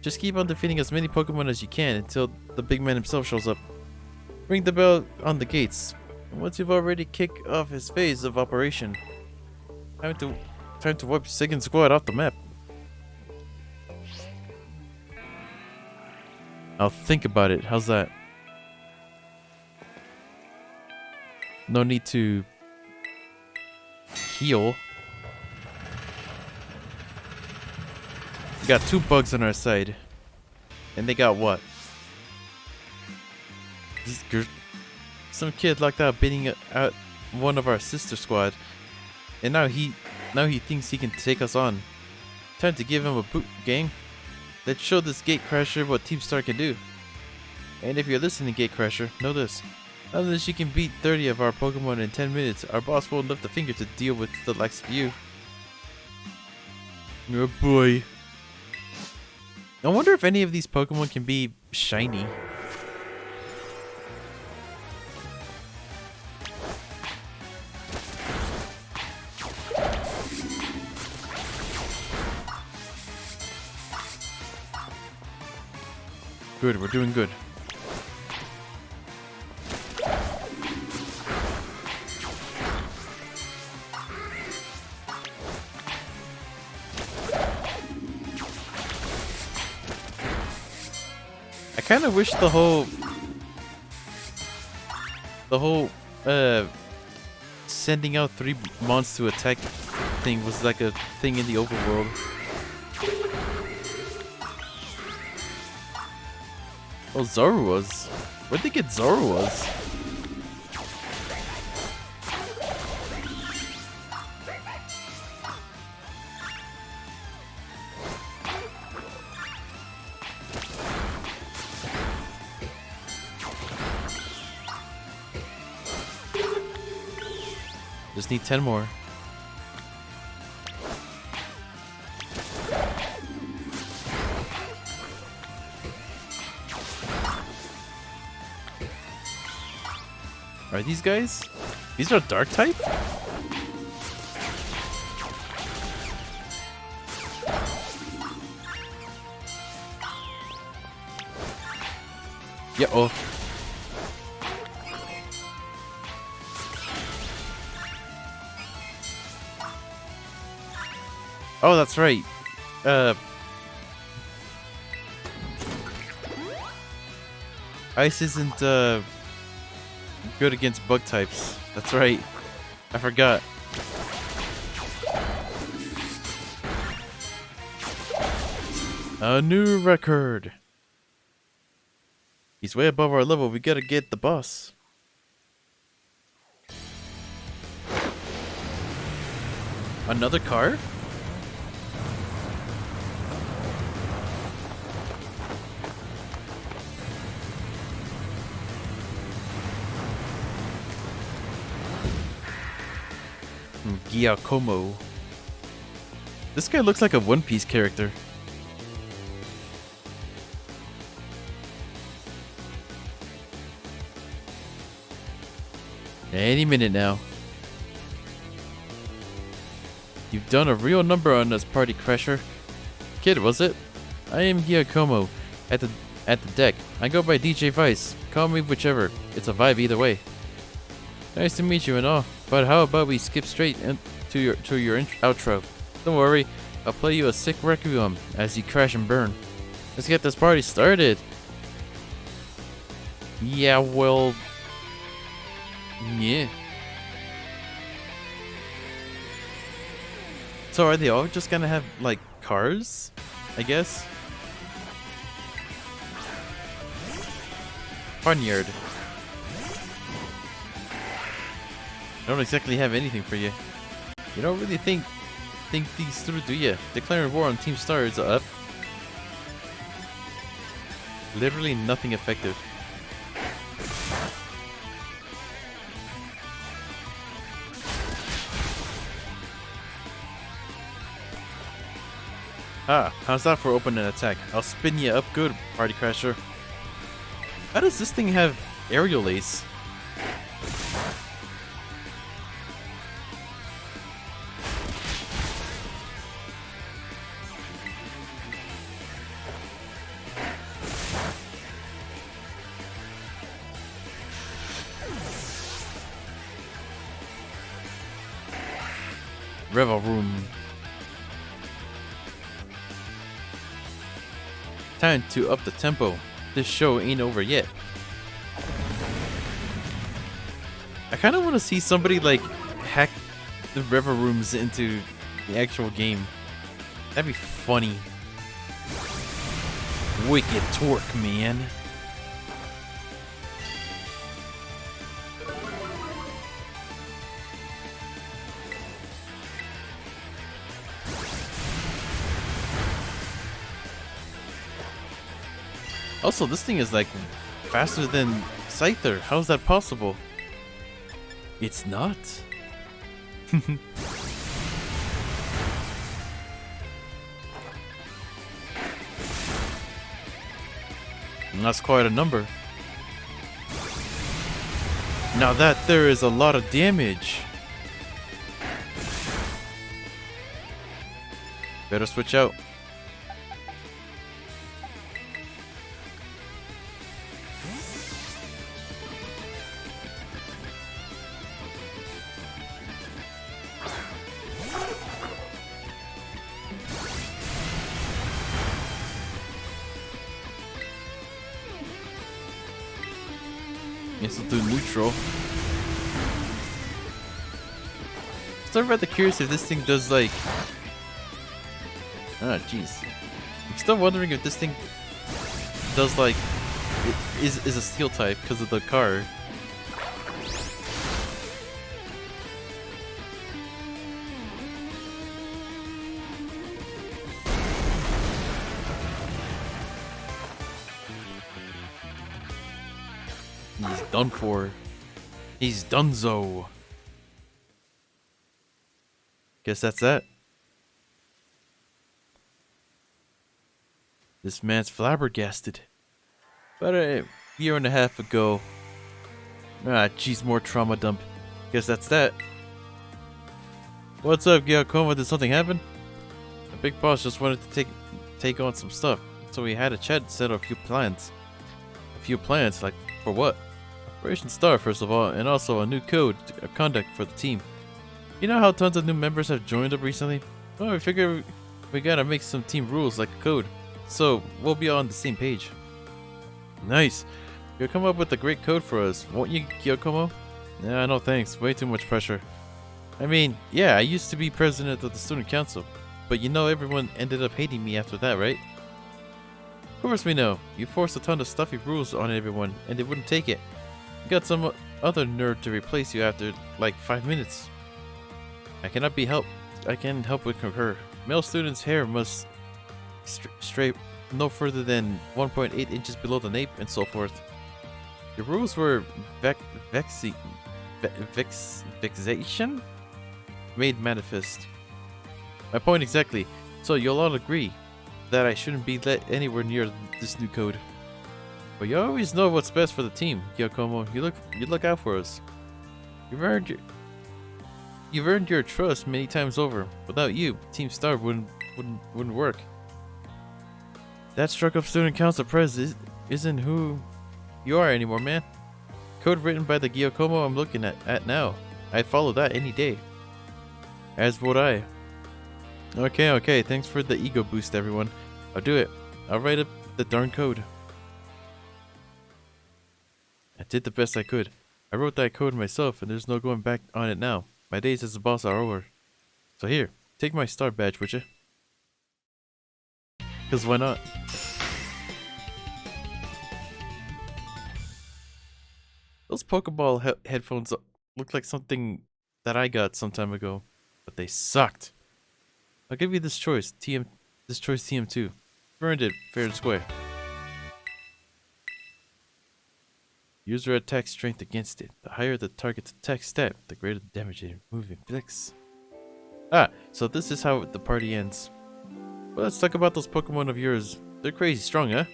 Just keep on defeating as many Pokemon as you can until the big man himself shows up. Ring the bell on the gates. And once you've already kicked off his phase of operation, Time to wipe second squad off the map. I'll think about it. How's that? No need to heal. We got 2 bugs on our side. And they got what? Some kid locked out beating out one of our sister squad. And now he thinks he can take us on. Time to give him a boot, gang. Let's show this Gatecrasher what Team Star can do. And if you're listening, Gatecrasher, know this. Unless you can beat 30 of our Pokemon in 10 minutes, our boss won't lift a finger to deal with the likes of you. Oh boy. I wonder if any of these Pokemon can be shiny. Good, we're doing good. I kind of wish the whole sending out 3 mons to attack thing was like a thing in the overworld. Oh, Zoroark's. Where'd they get Zoroark's? Just need 10 more. Are these guys? These are dark type? Yeah, oh. Oh, that's right. Ice isn't good against bug types. That's right. I forgot. A new record. He's way above our level. We gotta get the boss. Another car? Giacomo. This guy looks like a One Piece character. Any minute now. You've done a real number on us, Party Crasher. Kid, was it? I am Giacomo. At the deck. I go by DJ Vice. Call me whichever. It's a vibe either way. Nice to meet you and all. But how about we skip straight to your outro? Don't worry, I'll play you a sick requiem as you crash and burn. Let's get this party started. Yeah, well, yeah. So are they all just gonna have like cars? I guess. Barnyard. I don't exactly have anything for you. You don't really think these through, do you? Declaring war on Team Star is up. Literally nothing effective. Ah, how's that for open an attack? I'll spin you up good, Party Crasher. How does this thing have aerial ace? Revel room. Time to up the tempo. This show ain't over yet. I kind of want to see somebody like hack the Revel rooms into the actual game. That'd be funny. Wicked torque, man. Also, this thing is like faster than Scyther. How's that possible? It's not. That's quite a number. Now that there is a lot of damage. Better switch out. Yes, we'll do neutral. Still rather curious if this thing does like... Ah, jeez. I'm still wondering if this thing does like... Is a steel type because of the car. He's done for. He's donezo. Guess that's that. This man's flabbergasted. About a year and a half ago. Ah, geez, more trauma dump. Guess that's that. What's up, Gyokoma? Did something happen? The big boss just wanted to take on some stuff, so we had a chat and set a few plans. A few plans? Like, for what? Operation Star, first of all, and also a new code of conduct for the team. You know how tons of new members have joined up recently? Well, we figure we gotta make some team rules like a code, so we'll be on the same page. Nice! You'll come up with a great code for us, won't you, Gyokomo? Nah, no thanks. Way too much pressure. I mean, yeah, I used to be president of the student council, but you know everyone ended up hating me after that, right? Of course we know. You forced a ton of stuffy rules on everyone, and they wouldn't take it. You got some other nerd to replace you after like 5 minutes. I cannot be helped. I can't help but concur. Male students' hair must stray no further than 1.8 inches below the nape, and so forth. The rules were vexation made manifest. My point exactly. So you'll all agree that I shouldn't be let anywhere near this new code. But you always know what's best for the team, Gyokomo. You look out for us. You've earned your trust many times over. Without you, Team Star wouldn't work. That struck up student council pres isn't who you are anymore, man. Code written by the Gyokomo I'm looking at now. I'd follow that any day. As would I. Okay, thanks for the ego boost, everyone. I'll do it. I'll write up the darn code. I did the best I could. I wrote that code myself, and there's no going back on it now. My days as a boss are over. So here, take my star badge, would you? Because why not? Those Pokeball headphones look like something that I got some time ago, but they sucked. I'll give you this choice, TM2. You earned it fair and square. Use your attack strength against it. The higher the target's attack stat, the greater the damage it inflicts. Ah, so this is how the party ends. Well, let's talk about those Pokemon of yours. They're crazy strong, huh?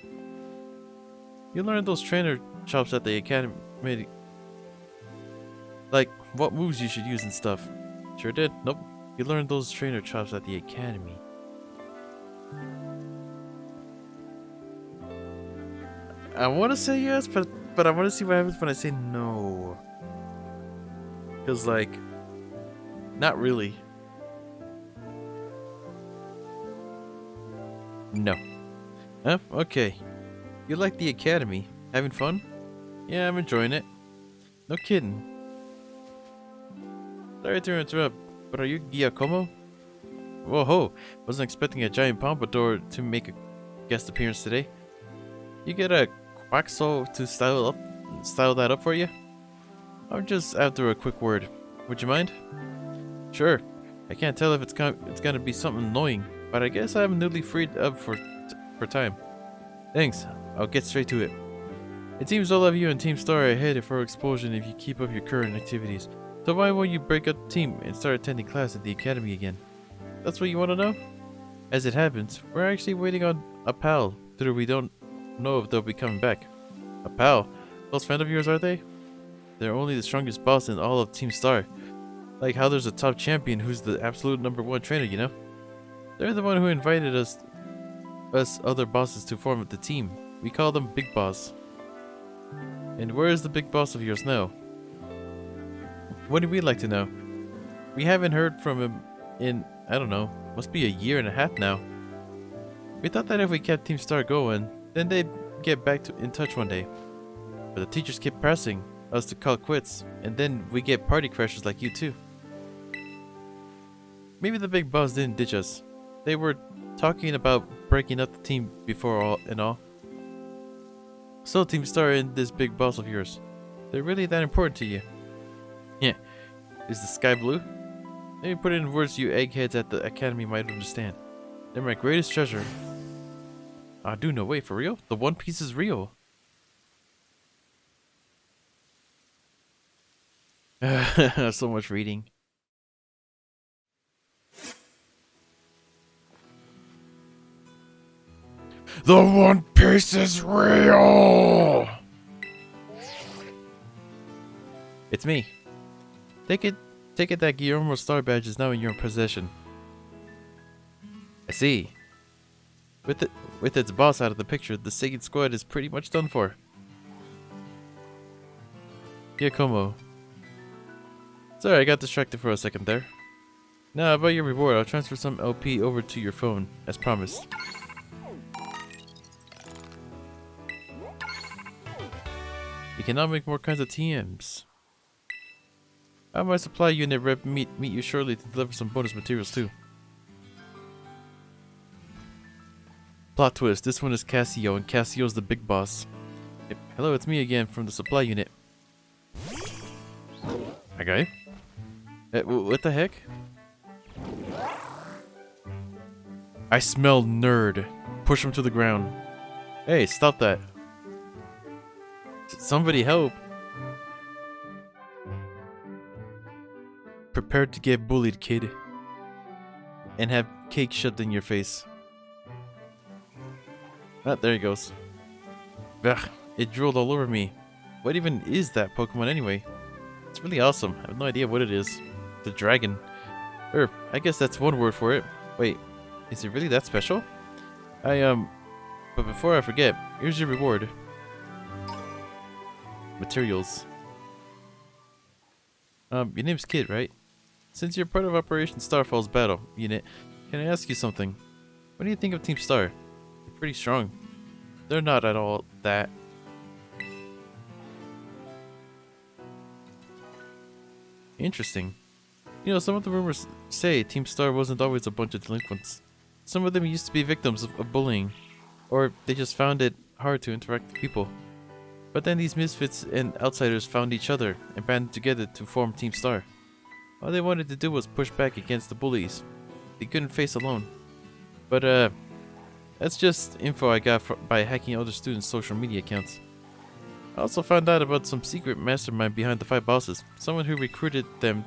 You learned those trainer chops at the academy. Like, what moves you should use and stuff. Sure did. Nope. You learned those trainer chops at the academy. I want to say yes, but I want to see what happens when I say no. Because, like, not really. Huh? Okay. You like the academy? Having fun? Yeah, I'm enjoying it. No kidding. Sorry to interrupt, but are you Giacomo? Whoa ho! Wasn't expecting a giant pompadour to make a guest appearance today. You get a quaxo to style that up for you? I'm just after a quick word. Would you mind? Sure. I can't tell if it's gonna be something annoying, but I guess I'm newly freed up for time. Thanks. I'll get straight to it. It seems all of you and Team Star are headed for explosion if you keep up your current activities. So why won't you break up the team and start attending class at the academy again? That's what you want to know? As it happens, we're actually waiting on a pal, though we don't know if they'll be coming back. A pal? Close friend of yours, are they? They're only the strongest boss in all of Team Star. Like how there's a top champion who's the absolute #1 trainer, you know? They're the one who invited us other bosses to form the team. We call them Big Boss. And where is the big boss of yours now? What do we like to know? We haven't heard from him in, I don't know, must be a year and a half now. We thought that if we kept Team Star going, then they'd get back in touch one day. But the teachers kept pressing us to call quits, and then we get party crashers like you too. Maybe the big boss didn't ditch us. They were talking about breaking up the team before all. So Team Star and this big boss of yours, they're really that important to you? Yeah. Is the sky blue? Let me put it in words you eggheads at the academy might understand. They're my greatest treasure. Ah, dude, no way, for real? The One Piece is real. So much reading. The One Piece is real! It's me. Take it that Guillermo's star badge is now in your possession. I see. With its boss out of the picture, the Seigen squad is pretty much done for. Giacomo. Sorry, I got distracted for a second there. Now, about your reward, I'll transfer some LP over to your phone, as promised. You can now make more kinds of TMs. Have my supply unit rep meet you shortly to deliver some bonus materials too. Plot twist, this one is Cassio, and Cassio's the big boss. Yep. Hello, it's me again from the supply unit. Okay. What the heck? I smell nerd. Push him to the ground. Hey, stop that. Somebody help. Prepare to get bullied, kid. And have cake shoved in your face. Ah, there he goes. Ugh, it drooled all over me. What even is that Pokemon anyway? It's really awesome. I have no idea what it is. It's a dragon. I guess that's one word for it. Wait, is it really that special? But before I forget, here's your reward. Materials. Your name's Kitt, right? Since you're part of Operation Starfall's battle unit, can I ask you something? What do you think of Team Star? They're pretty strong. They're not at all that. Interesting. You know, some of the rumors say Team Star wasn't always a bunch of delinquents. Some of them used to be victims of bullying, or they just found it hard to interact with people. But then these misfits and outsiders found each other and banded together to form Team Star. All they wanted to do was push back against the bullies they couldn't face alone. But that's just info I got by hacking other students' social media accounts. I also found out about some secret mastermind behind the 5 bosses, someone who recruited them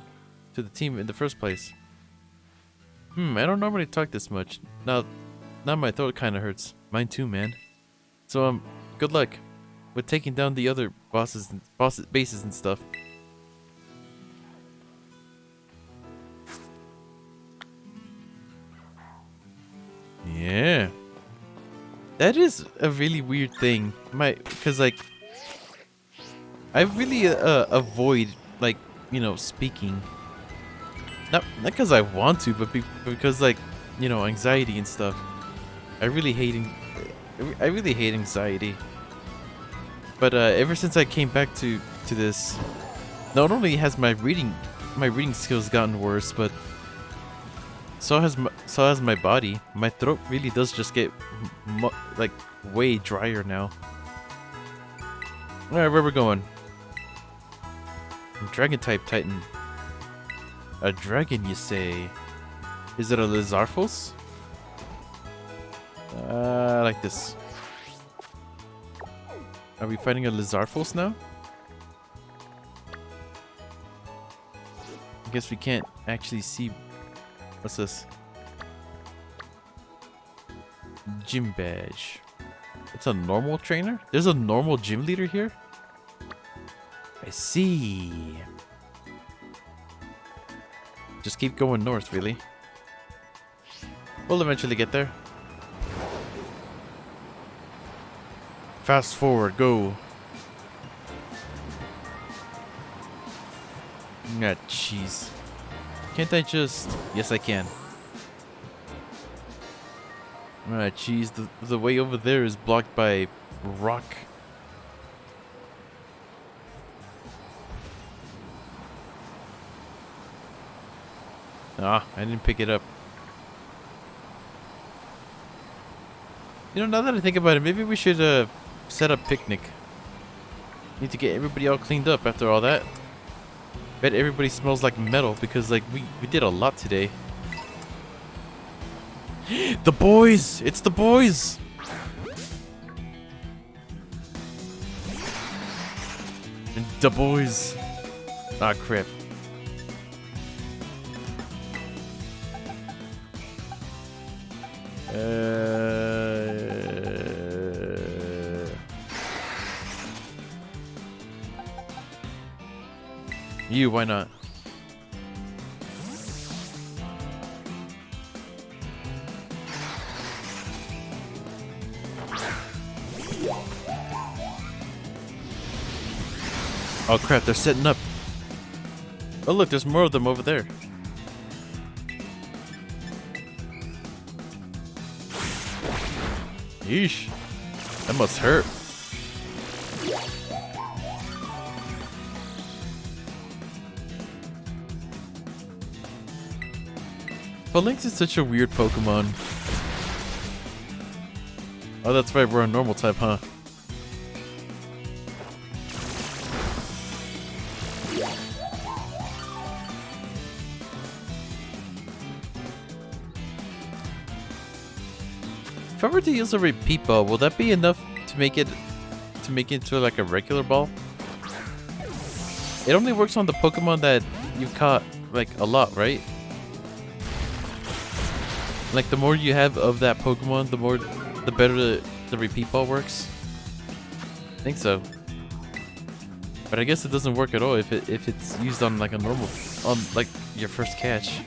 to the team in the first place. I don't normally talk this much. Now my throat kinda hurts. Mine too, man. So good luck with taking down the other bases and stuff. Yeah. That is a really weird thing. Cause like I really avoid like, you know, speaking. Not because I want to, but because like, you know, anxiety and stuff. I really I really hate anxiety. But ever since I came back to this, not only has my reading skills gotten worse, but so has my body. My throat really does just get like way drier now. All right, where we going? Dragon type Titan. A dragon, you say? Is it a Lizarphos? I like this. Are we fighting a Lizarphos now? I guess we can't actually see. What's this? Gym badge. It's a normal trainer? There's a normal gym leader here? I see. Just keep going north, really. We'll eventually get there. Fast forward, go. Ah, jeez. Can't I just... Yes, I can. Ah, jeez. The way over there is blocked by rock. Ah, I didn't pick it up. You know, now that I think about it, maybe we should set up picnic. Need to get everybody all cleaned up after all that. Bet everybody smells like metal because like we did a lot today. The boys! It's the boys! The boys. Ah, crap. You, why not? Oh crap, they're setting up. Oh look, there's more of them over there. Yeesh. That must hurt. Phalanx is such a weird Pokemon. Oh, that's right, we're a normal type, huh? If I were to use a repeat ball, will that be enough to make it into like a regular ball? It only works on the Pokemon that you've caught like a lot, right? Like the more you have of that Pokemon, the better the repeat ball works. I think so. But I guess it doesn't work at all if it's used on like a normal, on like your first catch.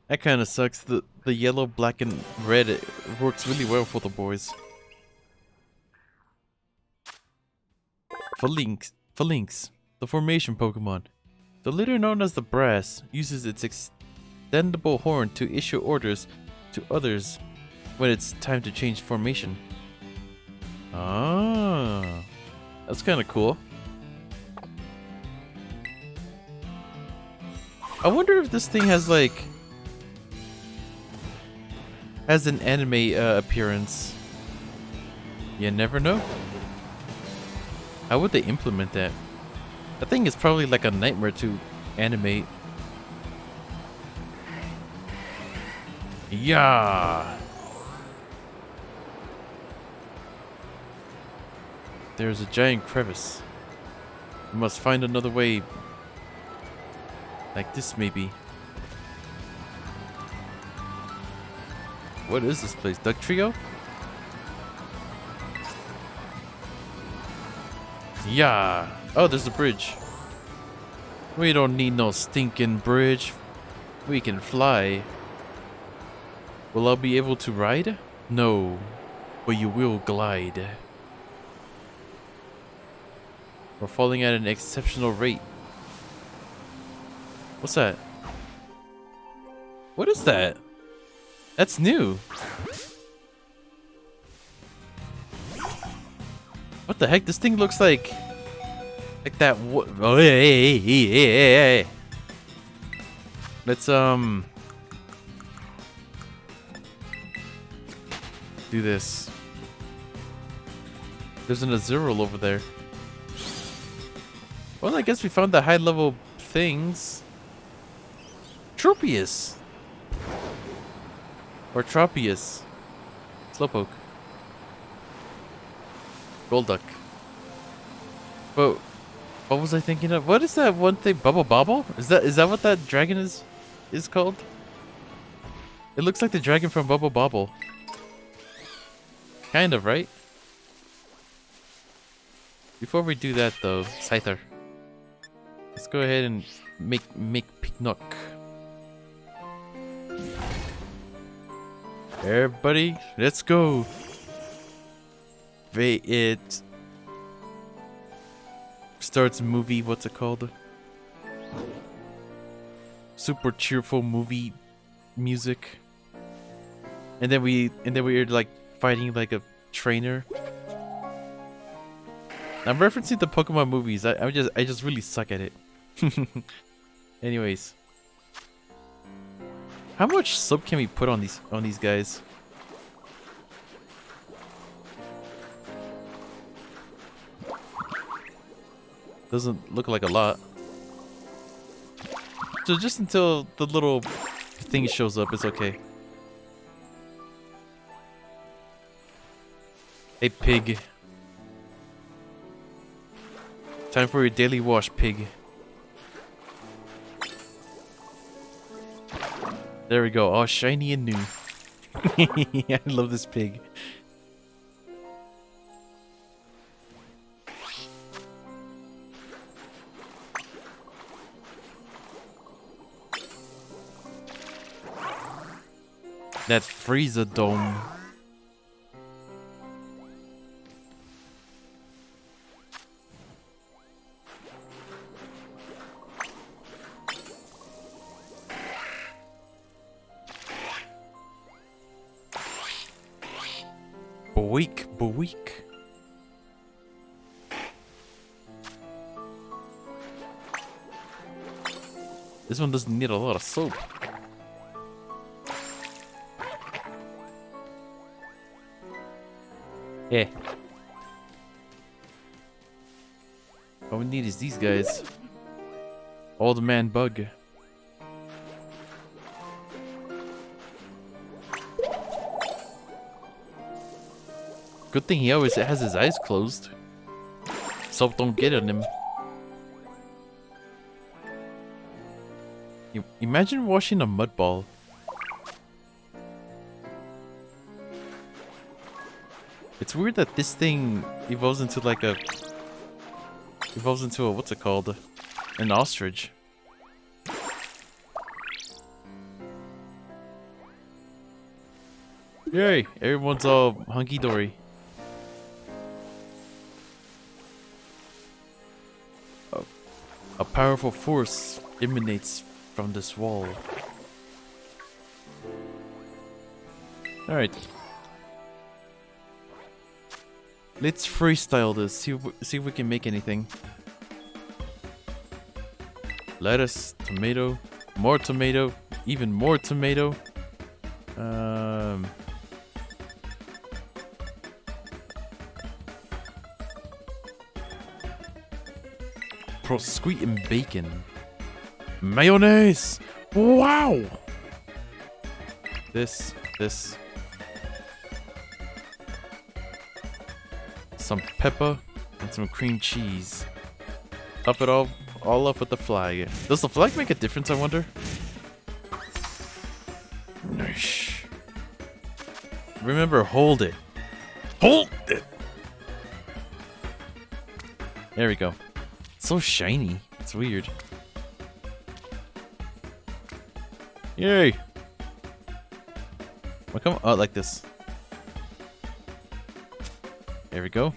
That kind of sucks. The yellow, black, and red, it works really well for the boys. Phalanx, the formation Pokemon. The leader known as the Brass uses its extendable horn to issue orders to others when it's time to change formation. Ah, that's kind of cool. I wonder if this thing has like an anime appearance. You never know. How would they implement that? I think it's probably like a nightmare to animate. Yeah. There's a giant crevice. We must find another way. Like this, maybe. What is this place? Duck Trio? Yeah. Oh, there's a bridge. We don't need no stinking bridge. We can fly. Will I be able to ride? No. But you will glide. We're falling at an exceptional rate. What's that? What is that? That's new. What the heck? This thing looks like that. Oh, hey. Let's do this. There's an Azurill over there. Well, I guess we found the high level things. Tropius. Or Tropius. Slowpoke. Golduck. But what was I thinking of? What is that one thing? Bubble Bobble? Is that what that dragon is called? It looks like the dragon from Bubble Bobble. Kind of, right? Before we do that though, Scyther. Let's go ahead and make Picnoc. Everybody, let's go. It starts movie, what's it called? Super cheerful movie music. And then we're like fighting like a trainer. I'm referencing the Pokemon movies. I just really suck at it. Anyways. How much soap can we put on these guys? Doesn't look like a lot. So just until the little thing shows up, it's okay. Hey pig. Time for your daily wash, pig. There we go, all shiny and new. I love this pig. That Freezer Dome. Boweek. This one doesn't need a lot of soap. Yeah. All we need is these guys. Old man bug. Good thing he always has his eyes closed. Soap don't get on him. Imagine washing a mud ball. It's weird that this thing evolves into like a... what's it called? An ostrich. Yay! Everyone's all hunky-dory. A powerful force emanates from this wall. Alright. Let's freestyle this. See if we can make anything. Lettuce, tomato, more tomato, even more tomato. Sweet and bacon. Mayonnaise! Wow! This. Some pepper and some cream cheese. Top it all off with the flag. Does the flag make a difference, I wonder? Nice. Remember, hold it. Hold it! There we go. It's so shiny. It's weird. Yay! Well, come on. Oh, like this. There we go.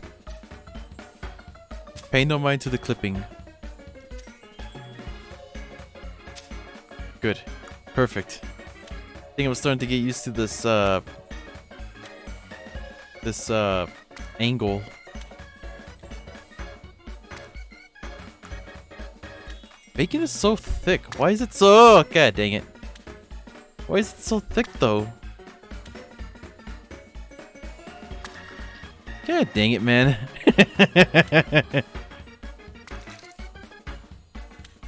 Pay no mind to the clipping. Good. Perfect. think I'm starting to get used to this this angle. Bacon is so thick. Why is it so... God dang it. Why is it so thick though? God dang it, man. I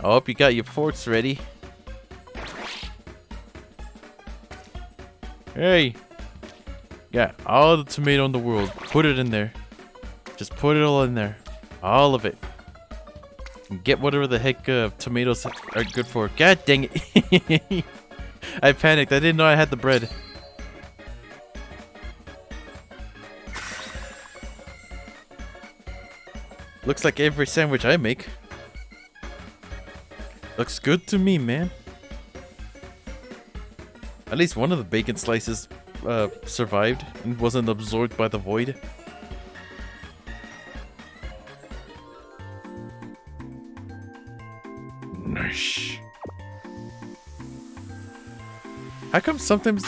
hope you got your forks ready. Hey! Got all the tomato in the world. Put it in there. Just put it all in there. All of it. And get whatever the heck tomatoes are good for. God dang it. I panicked. I didn't know I had the bread. Looks like every sandwich I make. Looks good to me, man. At least one of the bacon slices survived and wasn't absorbed by the void. Nice. How come sometimes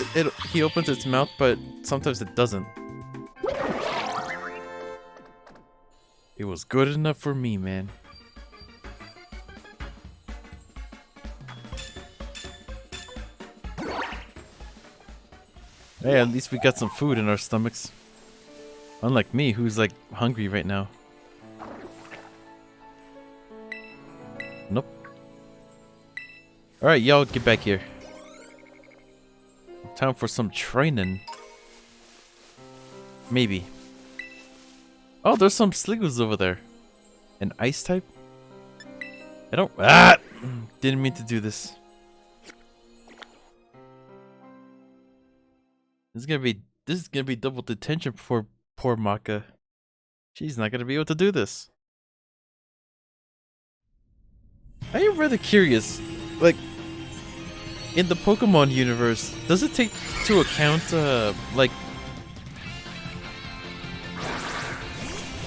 he opens its mouth, but sometimes it doesn't? It was good enough for me, man. Hey, at least we got some food in our stomachs. Unlike me, who's like hungry right now. Nope. Alright, y'all get back here. Time for some training. Maybe. Oh, there's some sliggers over there. An ice type? I don't... Ah! Didn't mean to do this. This is gonna be double detention for poor Maka. She's not gonna be able to do this. I am rather curious. Like, in the Pokemon universe, does it take to account, like...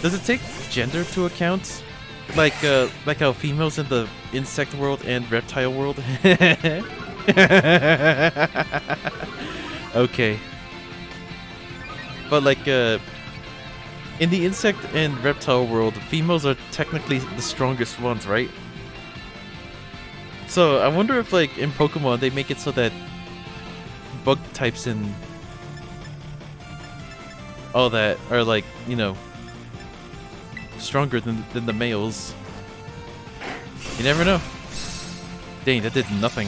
Does it take gender to account? Like how females in the insect world and reptile world? Okay. But like, in the insect and reptile world, females are technically the strongest ones, right? So I wonder if like in Pokemon they make it so that bug types and all that are like, you know, stronger than the males. You never know. Dang, that did nothing.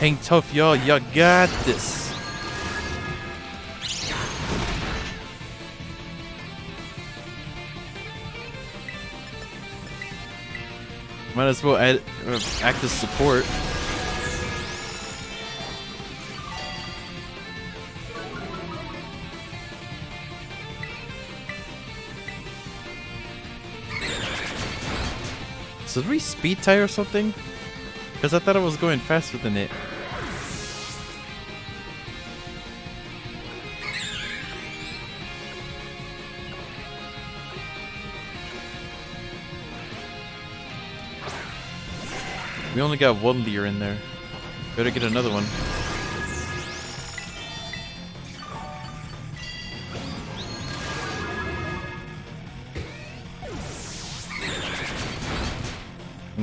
Hang tough, y'all. Y'all got this. Might as well act as support. So did we speed tie or something? Because I thought I was going faster than it. We only got one Leer in there. Better get another one.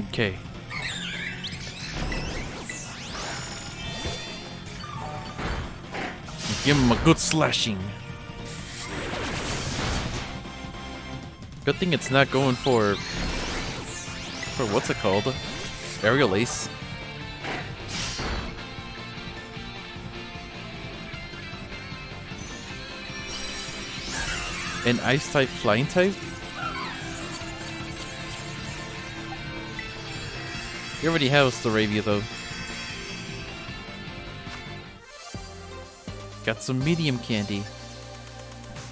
Okay. Give him a good slashing. Good thing it's not going for what's it called? Aerial Ace. An ice type, flying type? You already have Staravia though. Got some medium candy.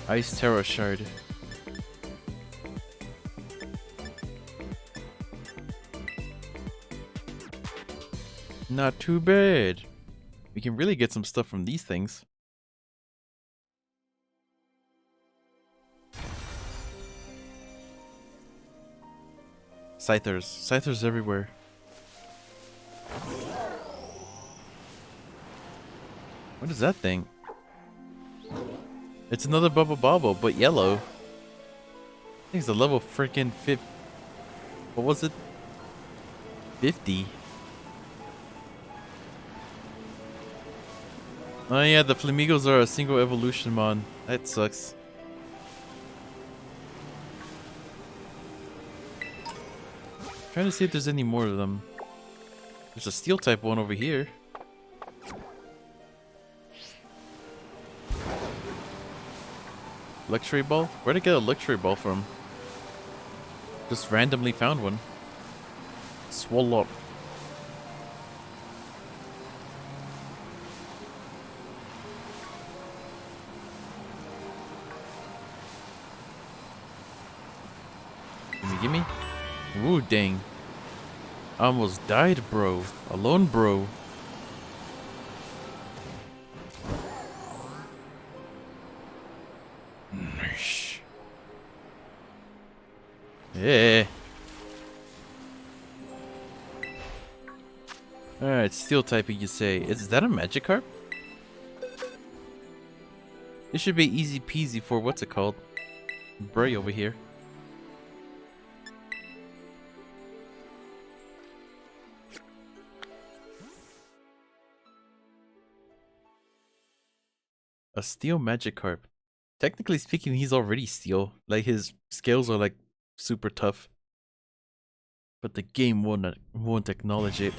Ice Terra Shard. Not too bad. We can really get some stuff from these things. Scythers. Scythers everywhere. What is that thing? It's another Bubble Bobble, but yellow. I think it's a level freaking 50. What was it? 50. Oh yeah, the Flamingos are a single evolution mon. That sucks. Trying to see if there's any more of them. There's a steel type one over here. Luxury ball? Where'd I get a luxury ball from? Just randomly found one. Swallow. Gimme? Ooh, dang. I almost died, bro. Alone, bro. Yeah. Alright, steel typing, you say. Is that a Magikarp? This should be easy peasy for what's it called? Bray over here. A steel Magikarp. Technically speaking, he's already steel. Like, his scales are like super tough. But the game won't acknowledge it.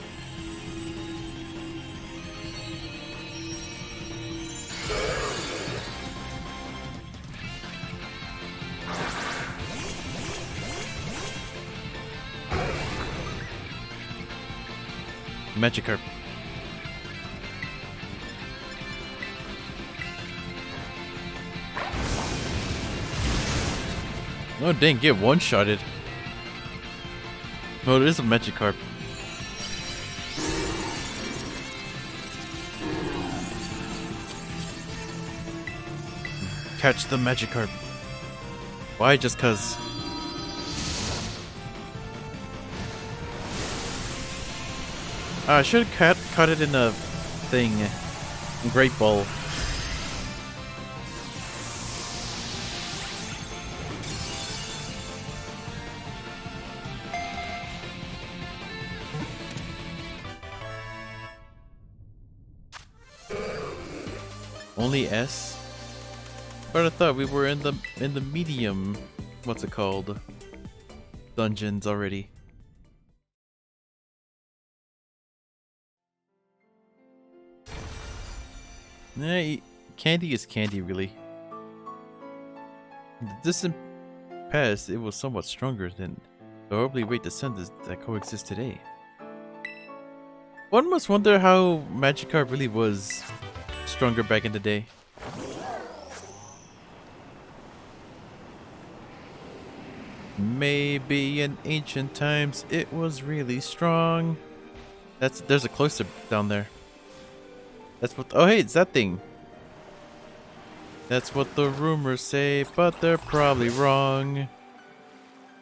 Magikarp. Oh dang, get one-shotted. Oh, it is a Magikarp. Catch the Magikarp. Why? Just cause. I should have caught it in a thing. Great Ball. Only S? But I thought we were in the medium, what's it called? Dungeons already. Nah, candy is candy, really. In the distant past, it was somewhat stronger than the horribly weak descendants that coexist today. One must wonder how Magikarp really was stronger back in the day. Maybe in ancient times it was really strong. There's a cloister down there. That's what. Oh hey, it's that thing. That's what the rumors say, but they're probably wrong.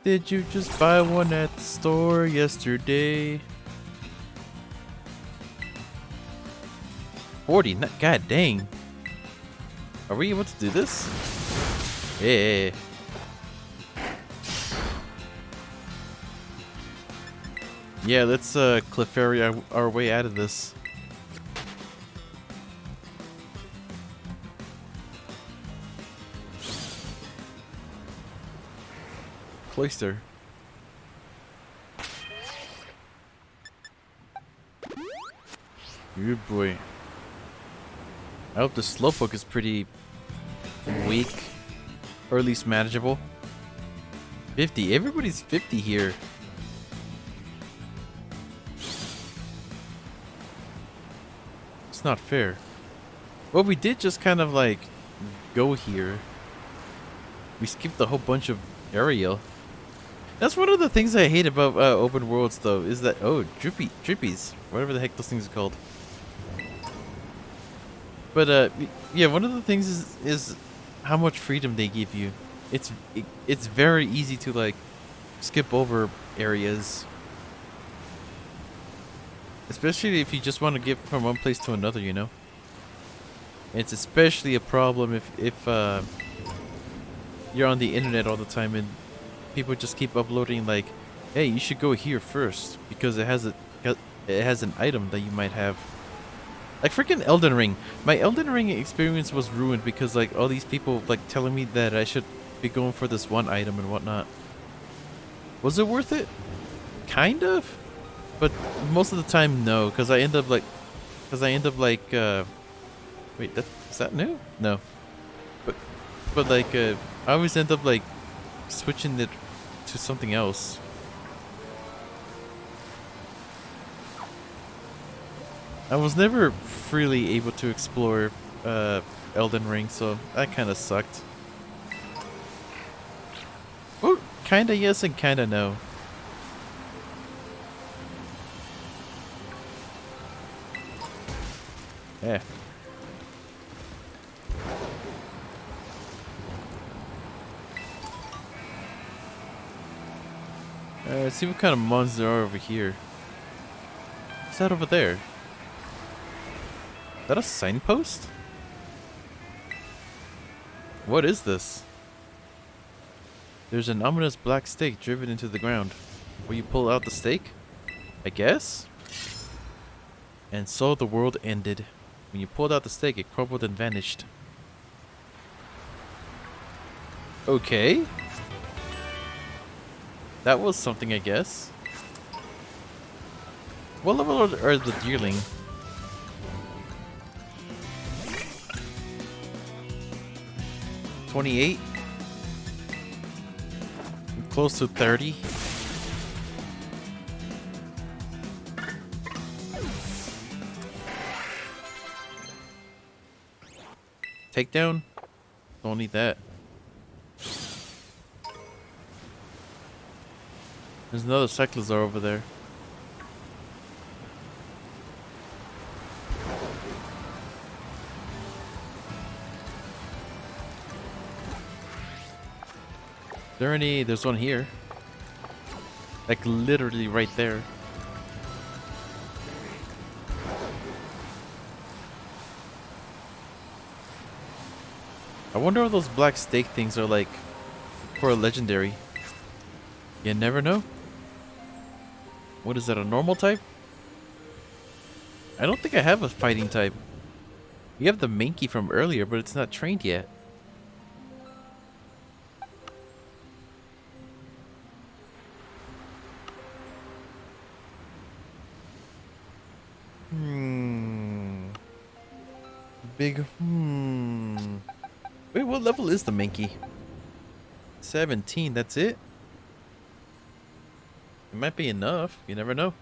Did you just buy one at the store yesterday? 40, god dang. Are we able to do this? Yeah. Yeah, let's Clefairy our way out of this. Cloister. Good boy. I hope the Slowpoke is pretty weak, or at least manageable. 50. Everybody's 50 here. It's not fair. Well, we did just kind of like go here. We skipped a whole bunch of area. That's one of the things I hate about open worlds, though, is that drippies, whatever the heck those things are called. But yeah, one of the things is how much freedom they give you. It's very easy to like skip over areas. Especially if you just want to get from one place to another, you know? It's especially a problem if you're on the internet all the time and people just keep uploading like, hey, you should go here first because it has an item that you might have. Like freaking Elden Ring. My Elden Ring experience was ruined because like all these people like telling me that I should be going for this one item and whatnot. Was it worth it? Kind of, but most of the time no, because I end up like, wait, is that new? No, but like I always end up like switching it to something else. I was never freely able to explore Elden Ring, so that kind of sucked. Well, kinda yes and kinda no. Yeah. Let's see what kind of monsters there are over here. What's that over there? Is that a signpost? What is this? There's an ominous black stake driven into the ground. Will you pull out the stake? I guess? And so the world ended. When you pulled out the stake, it crumbled and vanished. Okay. That was something, I guess. What level are the deerling? $28? Close to 30. Takedown? Don't need that. There's another Cyclozar over there. There's one here. Like literally right there. I wonder what those black stake things are like for a legendary. You never know. What is that, a normal type? I don't think I have a fighting type. You have the Mankey from earlier, but it's not trained yet. Wait, what level is the Mankey? 17, that's it? It might be enough, you never know.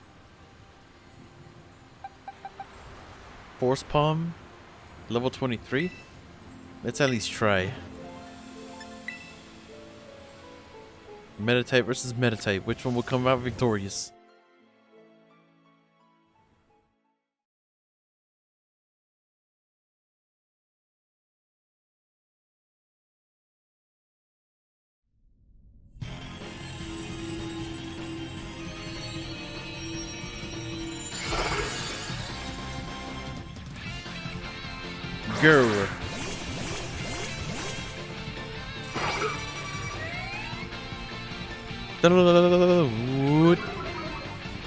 Force Palm, level 23. Let's at least try. Metatype versus Metatype, which one will come out victorious? Grr.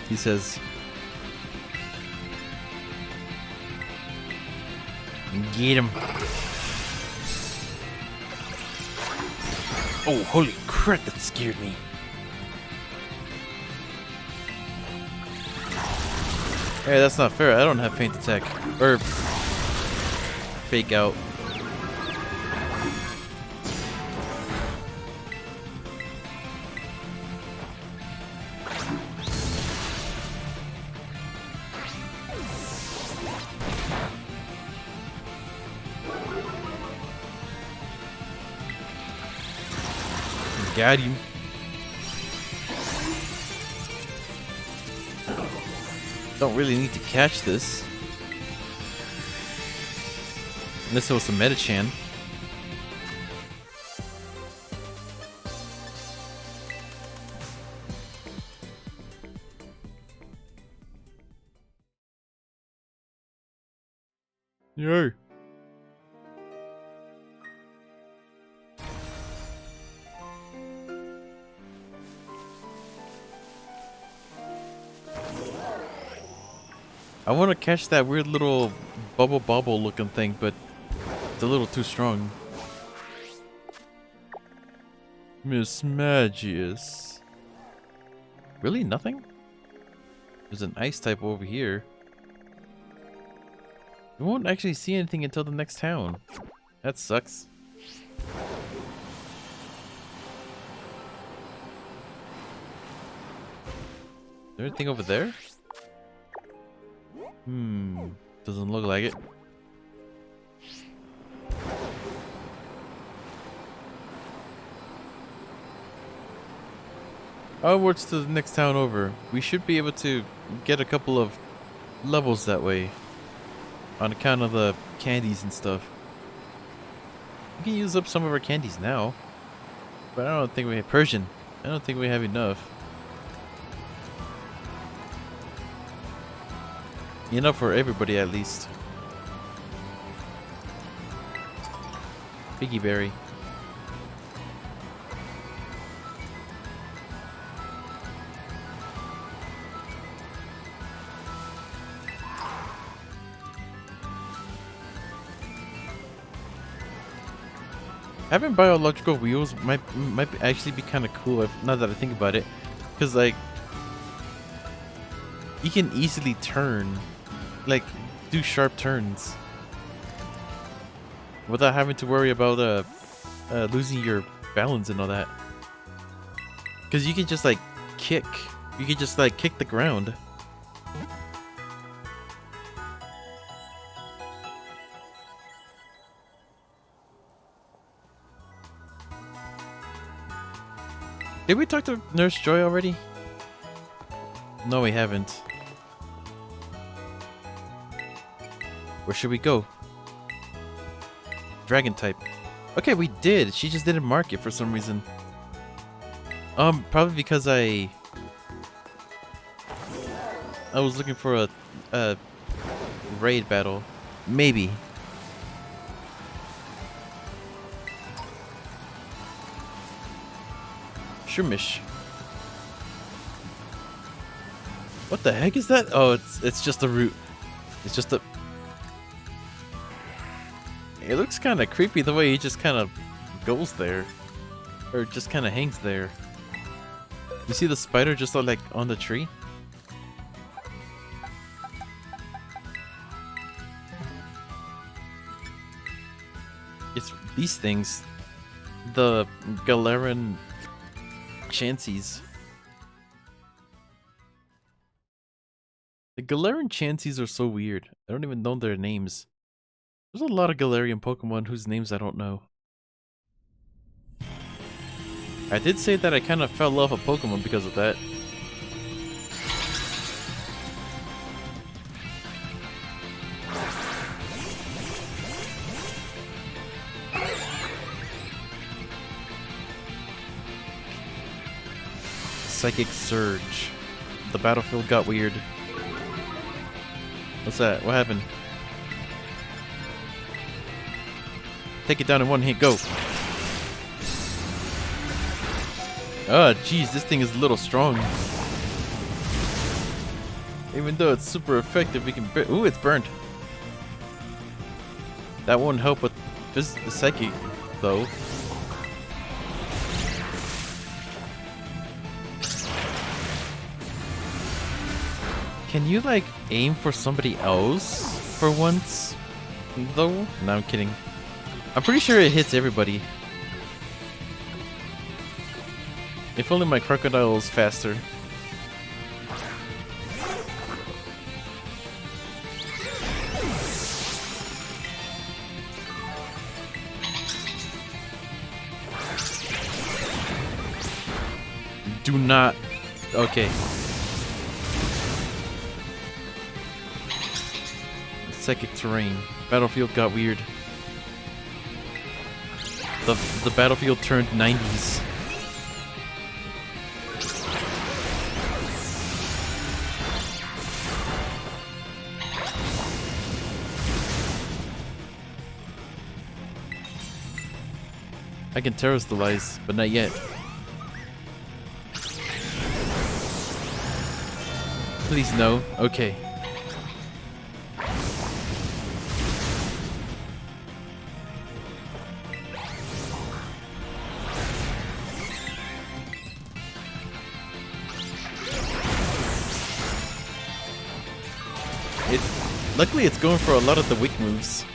He says, get him. Oh, holy crap, that scared me. Hey, that's not fair. I don't have feint attack. Or fake out. Got him. Don't really need to catch this. Unless it was a Metachan. Yo. I want to catch that weird little bubble looking thing, but it's a little too strong. Miss Magius. Really? Nothing? There's an ice type over here. We won't actually see anything until the next town. That sucks. Is there anything over there? Doesn't look like it. Onwards to the next town over. We should be able to get a couple of levels that way. On account of the candies and stuff. We can use up some of our candies now. But I don't think we have Persian. I don't think we have enough. Enough for everybody at least. Piggy berry. Having biological wheels might actually be kind of cool if, now that I think about it, because like you can easily turn, like do sharp turns without having to worry about losing your balance and all that. Because you can just like kick, you can just like kick the ground. Did we talk to Nurse Joy already? No, we haven't. Where should we go? Dragon type. Okay, we did. She just didn't mark it for some reason. Probably because I was looking for a raid battle. Maybe. Shumish. What the heck is that? Oh, it's just a root. It's just a... It looks kind of creepy the way he just kind of goes there. Or just kind of hangs there. You see the spider just like on the tree? It's these things. The Galeran Chanseys. The Galarian Chanseys are so weird. I don't even know their names. There's a lot of Galarian Pokemon whose names I don't know. I did say that I kind of fell off of Pokemon because of that. Psychic Surge. The battlefield got weird. What's that? What happened? Take it down in one hit. Go. Oh, jeez. This thing is a little strong. Even though it's super effective, we can... Ooh, it's burned. That won't help with the Psychic, though. Can you, like, aim for somebody else for once, though? No, I'm kidding. I'm pretty sure it hits everybody. If only my crocodile is faster. Do not... Okay. Psychic terrain. Battlefield got weird. The battlefield turned 90s. I can terrestrialize, but not yet. Please no. Okay. Luckily, it's going for a lot of the weak moves.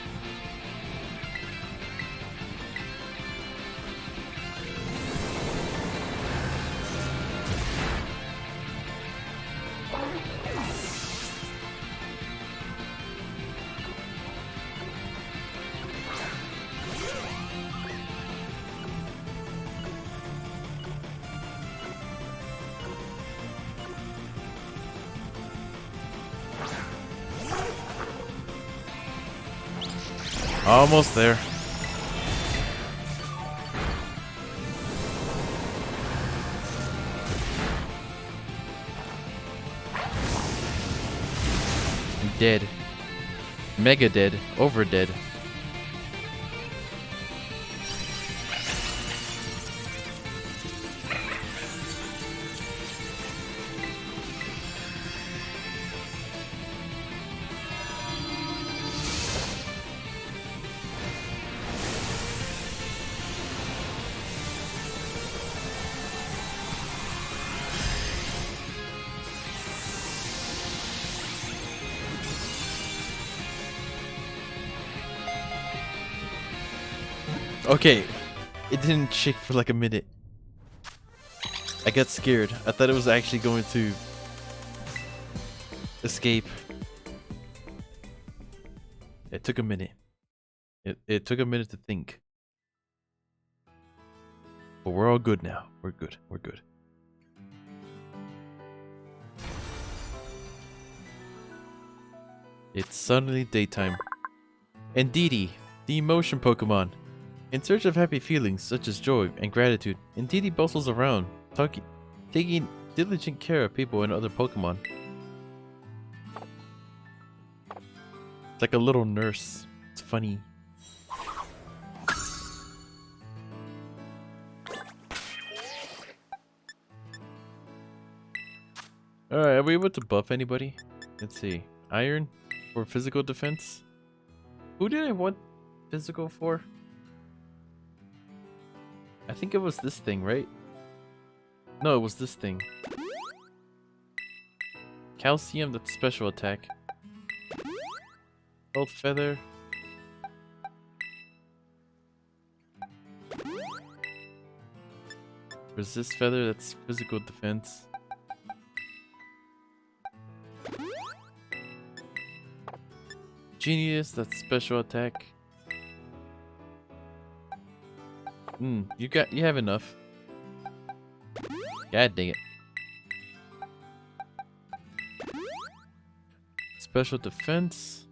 Almost there. I'm dead. Mega dead. Over dead. Okay, it didn't shake for like a minute. I got scared. I thought it was actually going to escape. It took a minute. It took a minute to think. But we're all good now. We're good. We're good. It's suddenly daytime. And Didi, the emotion Pokemon. In search of happy feelings such as joy and gratitude, Indeedee bustles around, taking diligent care of people and other Pokemon. It's like a little nurse. It's funny. Alright, are we able to buff anybody? Let's see. Iron for physical defense? Who did I want physical for? I think it was this thing, right? No, it was this thing. Calcium, that's special attack. Health feather. Resist feather, that's physical defense. Genius, that's special attack. You have enough. God dang it. Special defense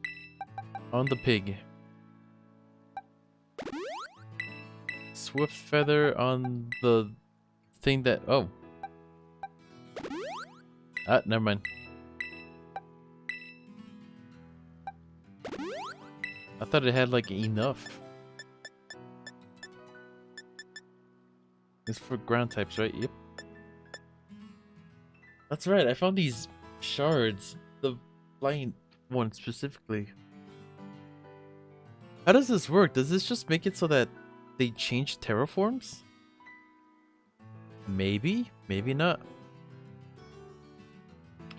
on the pig. Swift feather on the thing that never mind. I thought it had like enough. It's for ground types, right? Yep. That's right, I found these shards. The flying one specifically. How does this work? Does this just make it so that they change terraforms? Maybe? Maybe not.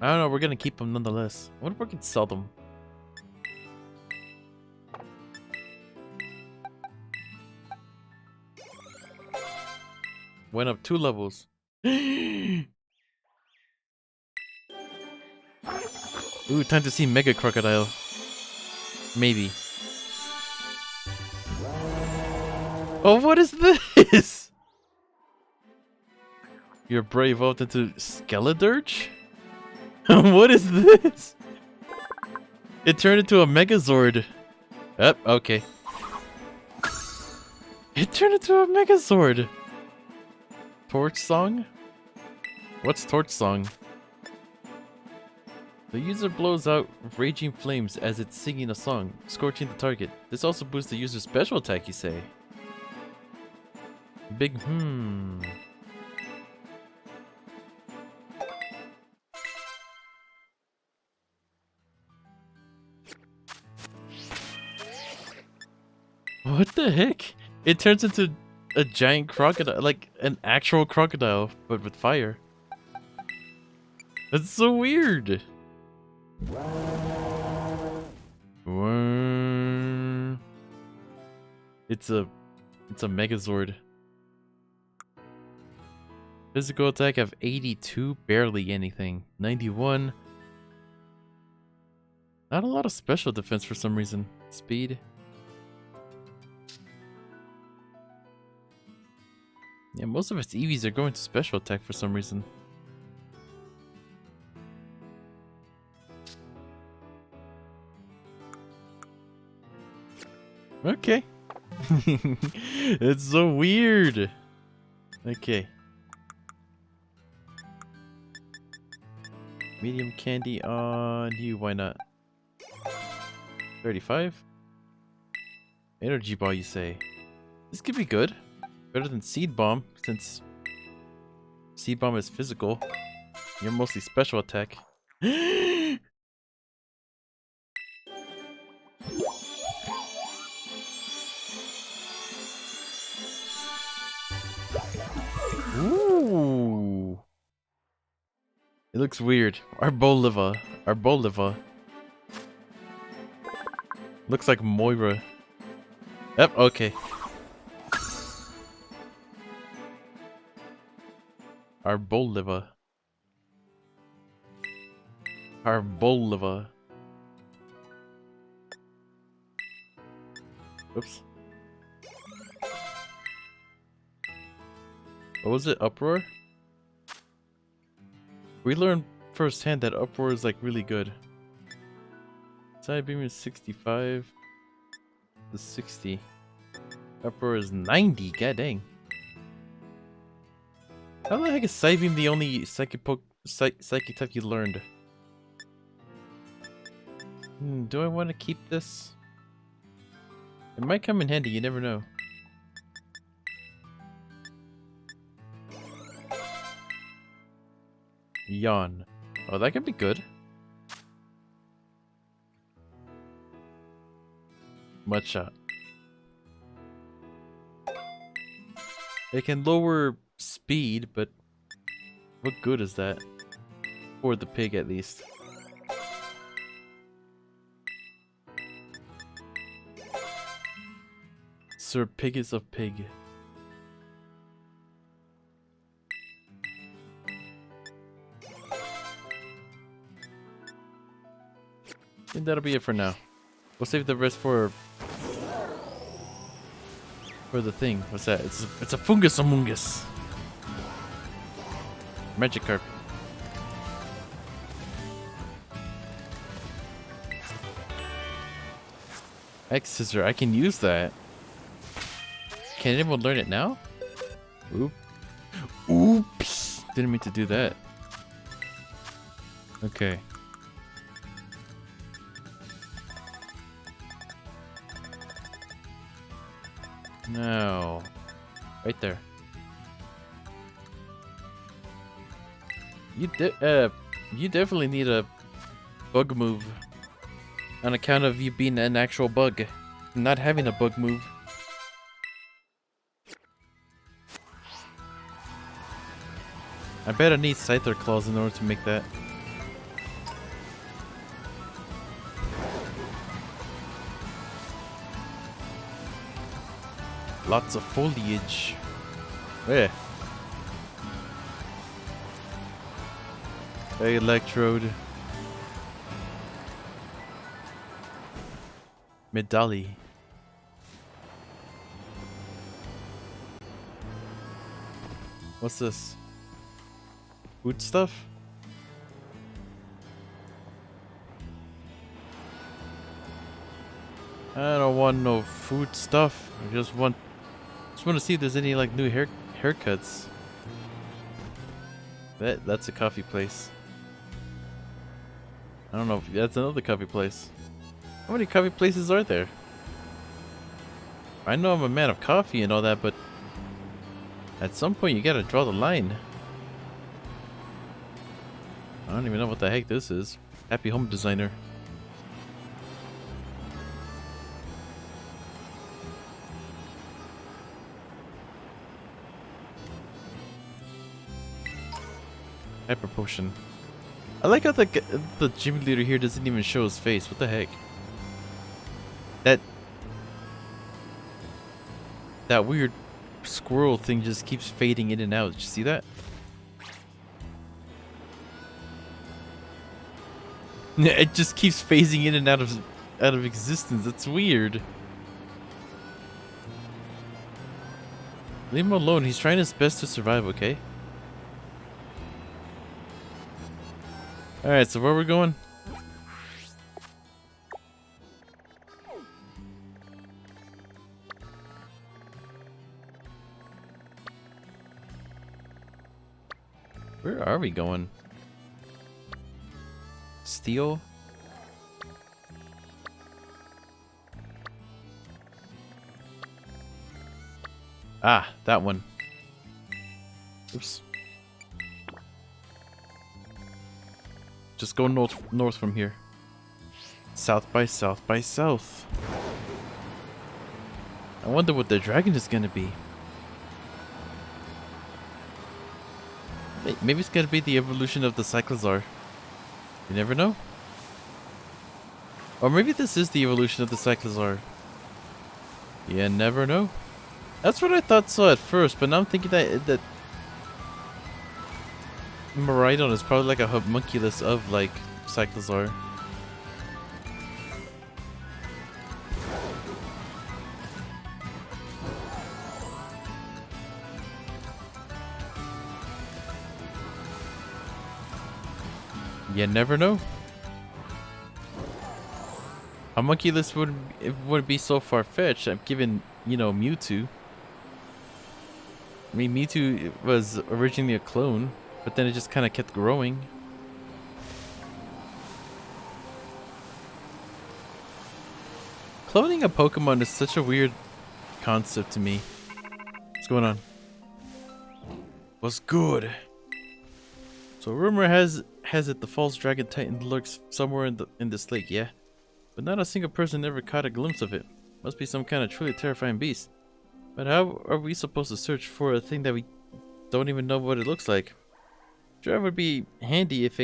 I don't know, we're gonna keep them nonetheless. I wonder if we can sell them. Went up 2 levels. Ooh, time to see Mega Crocodile. Maybe. Oh, what is this? Your bra evolved into Skeledirge? What is this? It turned into a Megazord. Yep, okay. It turned into a Megazord. Torch Song? What's Torch Song? The user blows out raging flames as it's singing a song, scorching the target. This also boosts the user's special attack, you say? Big What the heck? It turns into a giant crocodile, like an actual crocodile, but with fire. That's so weird. It's a Megazord. Physical attack of 82, barely anything. 91. Not a lot of special defense for some reason. Speed. Yeah, most of its EVs are going to special attack for some reason. Okay. It's so weird. Okay. Medium candy on you, why not? 35? Energy ball, you say? This could be good. Better than seed bomb, since seed bomb is physical. You're mostly special attack. Ooh. It looks weird. Arboliva. Looks like Moira. Yep, okay. Arboliva. Oops. What was it? Uproar? We learned firsthand that Uproar is like really good. Side beam is 65 to 60. Uproar is 90. God dang. How the heck is Side beam the only psychic type you learned? Do I want to keep this? It might come in handy. You never know. Yawn. Oh, that could be good. Mud shot. It can lower speed, but what good is that? For the pig, at least. Sir Piggis of Pig. And that'll be it for now. We'll save the rest for the thing. What's that? It's a fungus among us. Magikarp. X scissor. I can use that. Can anyone learn it now? Oops. Didn't mean to do that. Okay. No. Right there. You definitely need a bug move. On account of you being an actual bug. Not having a bug move. I bet I need Scyther Claws in order to make that. Lots of foliage. Where? Electrode. Medali. What's this? Food stuff? I don't want no food stuff. I just want to see if there's any like new haircuts. That's a coffee place. I don't know if that's another coffee place. How many coffee places are there? I know I'm a man of coffee and all that, but At some point, you gotta draw the line. I don't even know what the heck this is. Happy home designer. Hyper potion. I like how the gym leader here doesn't even show his face. What the heck? That weird squirrel thing just keeps fading in and out. Did you see that? It just keeps phasing in and out of existence. That's weird. Leave him alone. He's trying his best to survive, okay? Alright, so where are we going? Where are we going? Steel? Ah, that one. Oops. Just go north from here. South by south. I wonder what the dragon is gonna be. Maybe it's gonna be the evolution of the Cyclozar. You never know. Or maybe this is the evolution of the Cyclozar. You never know. That's what I thought so at first, but now I'm thinking that Miraidon is probably like a homunculus of like Cyclozar. You never know. Homunculus wouldn't be so far-fetched. I'm given, you know, Mewtwo. I mean, Mewtwo was originally a clone, but then it just kind of kept growing. Cloning a Pokemon is such a weird concept to me. What's going on? What's good? So rumor has it the false dragon titan lurks somewhere in this lake, yeah? But not a single person ever caught a glimpse of it. Must be some kind of truly terrifying beast. But how are we supposed to search for a thing that we don't even know what it looks like? Sure, it would be handy if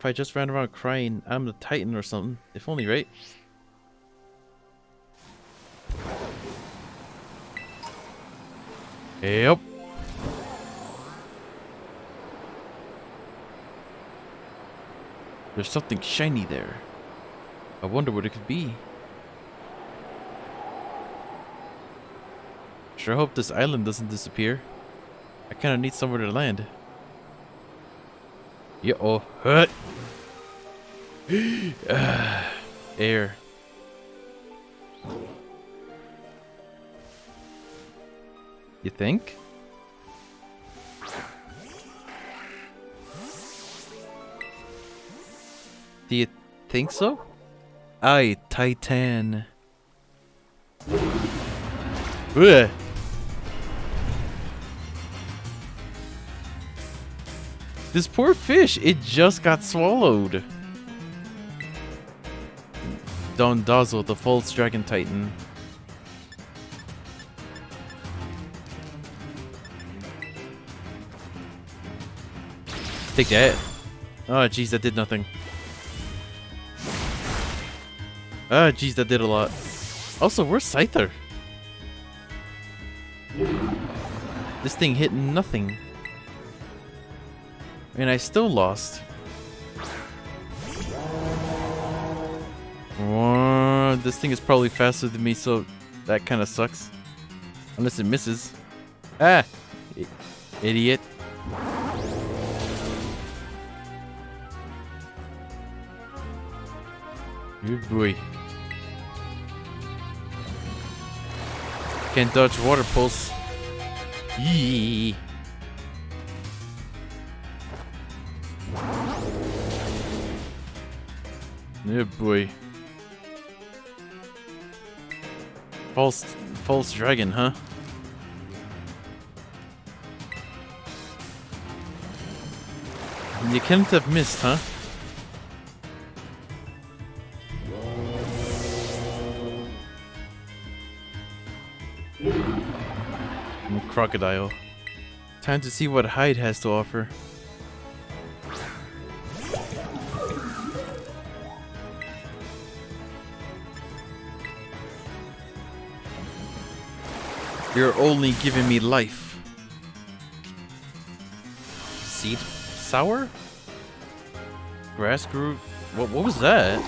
I just ran around crying I'm the titan or something. If only, right? Yep. There's something shiny there. I wonder what it could be. Sure hope this island doesn't disappear. I kind of need somewhere to land. Yeah-oh. Hut. Air. You think? Do you think so? Aye, Titan. Ugh. This poor fish, it just got swallowed. Dondozo, the false dragon titan. Take that. Oh, jeez, that did nothing. Ah, jeez, that did a lot. Also, where's Scyther? This thing hit nothing. And I still lost. This thing is probably faster than me, so that kind of sucks. Unless it misses. Ah! Idiot. Good boy. Can't dodge water pulse. Yee. Oh boy. False dragon, huh? You couldn't have missed, huh? I'm a crocodile. Time to see what Hyde has to offer. You're only giving me life. Seed sour? Grass grew. What was that?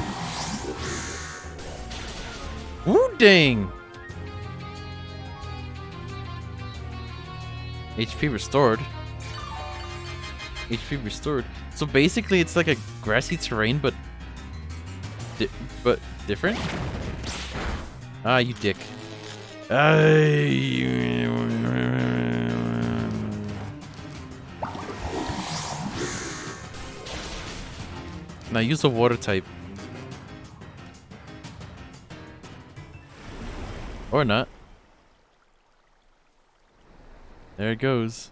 Ooh, dang! HP restored. HP restored. So basically, it's like a grassy terrain, but different. Ah, you dick. Now use the water type. Or not. There it goes.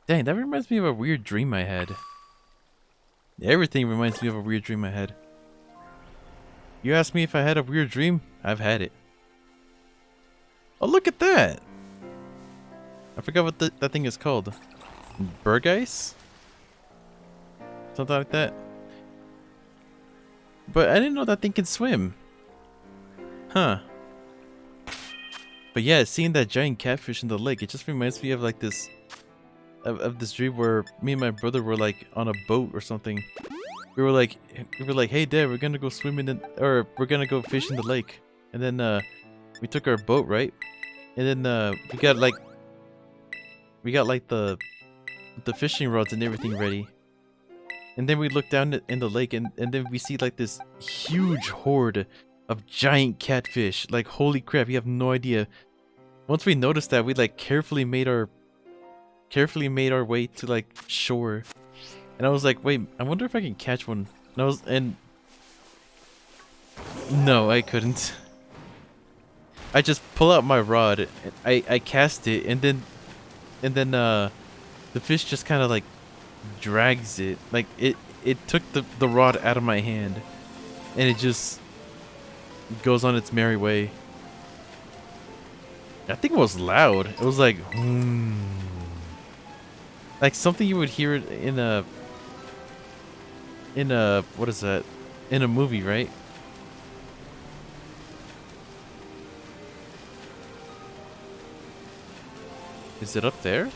Dang, that reminds me of a weird dream I had. Everything reminds me of a weird dream I had. You asked me if I had a weird dream? I've had it. Oh, look at that! I forgot what that thing is called. Burgeis? Something like that. But I didn't know that thing can swim. Huh. But yeah, seeing that giant catfish in the lake, it just reminds me of like this... Of this dream where me and my brother were like on a boat or something. We were like, hey Dad, we're gonna go swimming in... Or we're gonna go fish in the lake. And then we took our boat, right? And then we got like the fishing rods and everything ready. And then we look down in the lake and then we see like this huge horde of giant catfish. Like, holy crap, you have no idea. Once we noticed that, we like carefully made our way to like shore. And I was like, wait, I wonder if I can catch one. And no, I couldn't. I just pull out my rod, I cast it, and then the fish just kind of like drags it. Like it took the rod out of my hand, and it just goes on its merry way. I think it was loud. It was like, like something you would hear in a what is that? In a movie, right? Is it up there?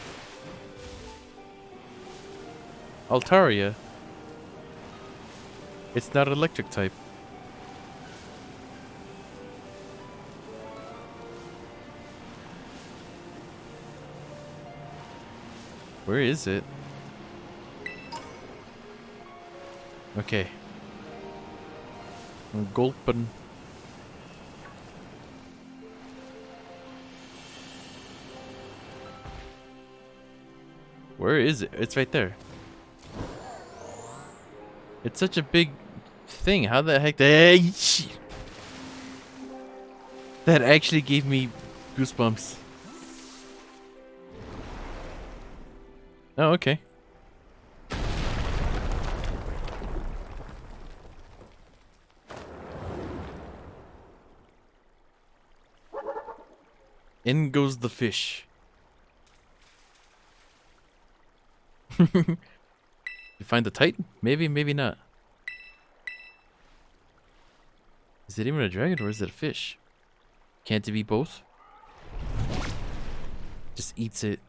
Altaria. It's not electric type. Where is it? Okay. I'm gulping. Where is it? It's right there. It's such a big thing. How the heck? That actually gave me goosebumps. Oh, okay. In goes the fish. You find the Titan? Maybe, maybe not. Is it even a dragon or is it a fish? Can't it be both? Just eats it.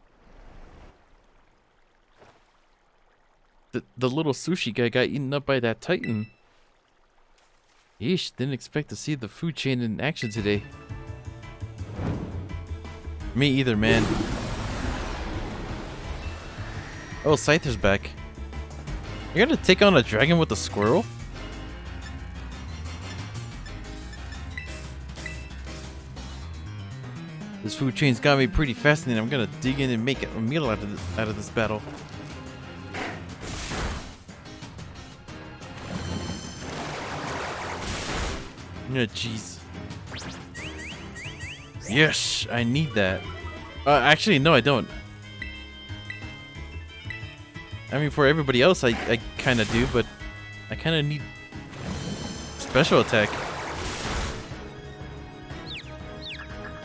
The little sushi guy got eaten up by that Titan. Yeesh, didn't expect to see the food chain in action today. Me either, man. Oh, Scyther's back. You're gonna take on a dragon with a squirrel? This food chain's got me pretty fascinated. I'm gonna dig in and make a meal out of this battle. Yeah, jeez. Yes, I need that. Actually, no, I don't. I mean, for everybody else, I kind of do, but I kind of need special attack.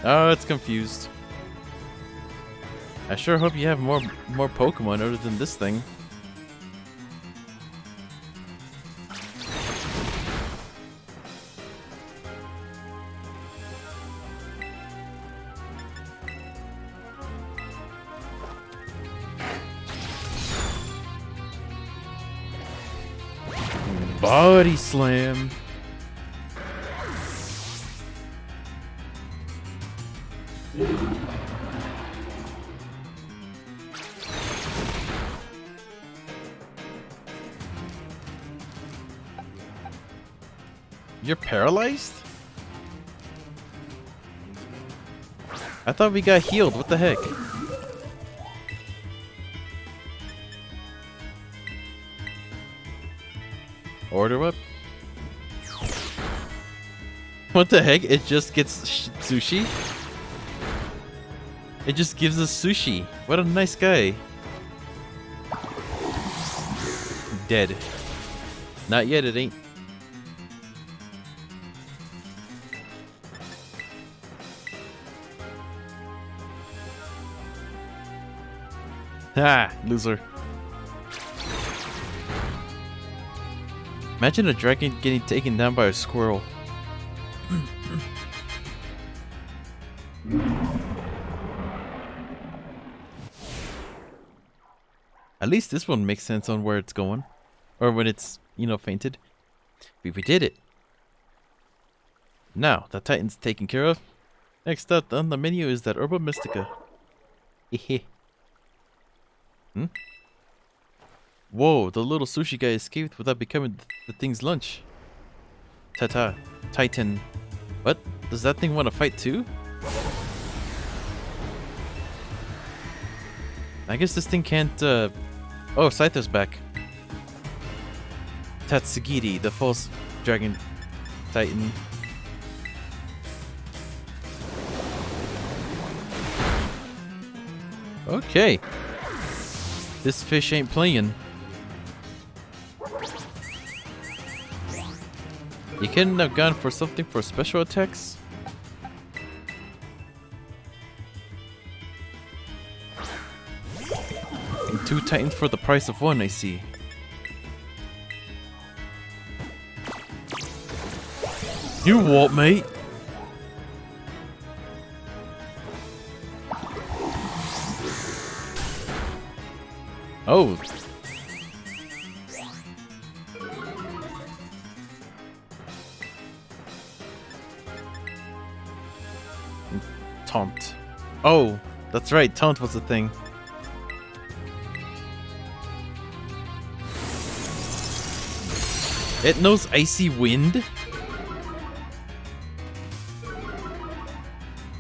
Oh, it's confused. I sure hope you have more Pokemon other than this thing. Body slam. You're paralyzed? I thought we got healed. What the heck? Order up. What the heck? It just gets sushi? It just gives us sushi. What a nice guy. Dead. Not yet, it ain't. Ha! Loser. Imagine a dragon getting taken down by a squirrel. At least this one makes sense on where it's going. Or when it's, you know, fainted. But we did it. Now, the Titan's taken care of. Next up on the menu is that Herba Mystica. Hehe. Hmm? Whoa, the little sushi guy escaped without becoming the thing's lunch. Ta-ta. Titan. What? Does that thing want to fight too? I guess this thing can't, Oh, Scyther's back. Tatsugiri, the false dragon titan. Okay. This fish ain't playing. You couldn't have gone for something for special attacks? And 2 titans for the price of 1, I see. You what, mate? Oh. Taunt. Oh, that's right. Taunt was the thing. It knows Icy Wind?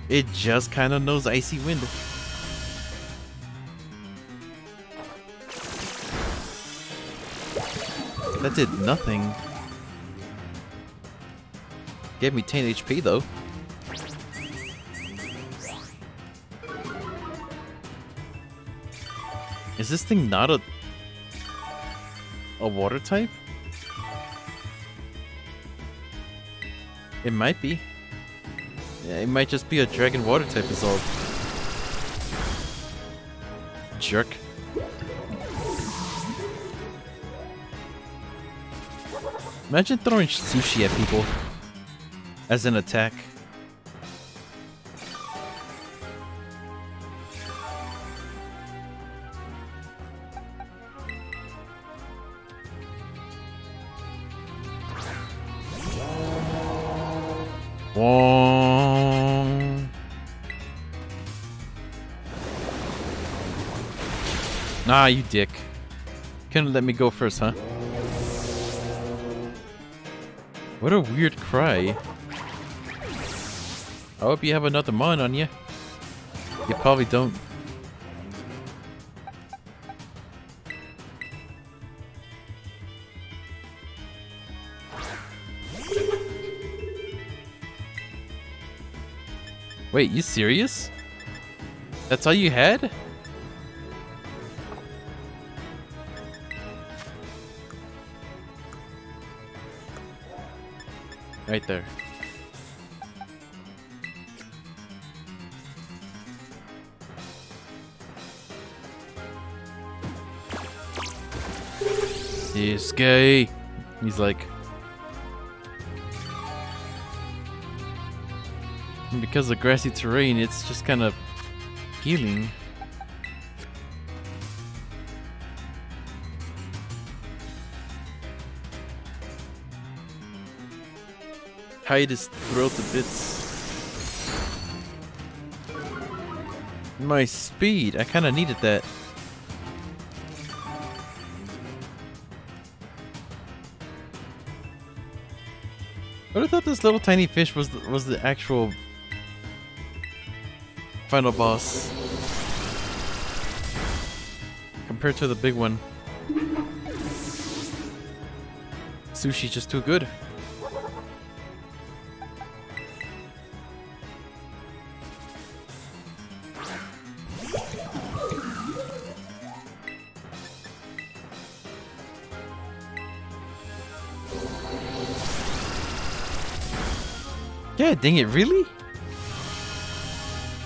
It just kind of knows Icy Wind. That did nothing. Gave me 10 HP though. Is this thing not a water type? It might be. Yeah, it might just be a dragon water type is all. Jerk. Imagine throwing sushi at people as an attack. Wong. Nah, you dick. Couldn't let me go first, huh? What a weird cry. I hope you have another mon on you. You probably don't. Wait, you serious? That's all you had? Right there. This guy. He's like... And because of grassy terrain, it's just kind of healing. Hide his throat to bits. My speed, I kind of needed that. But I thought this little tiny fish was the actual final boss compared to the big one. Sushi's just too good. Yeah, dang it, really?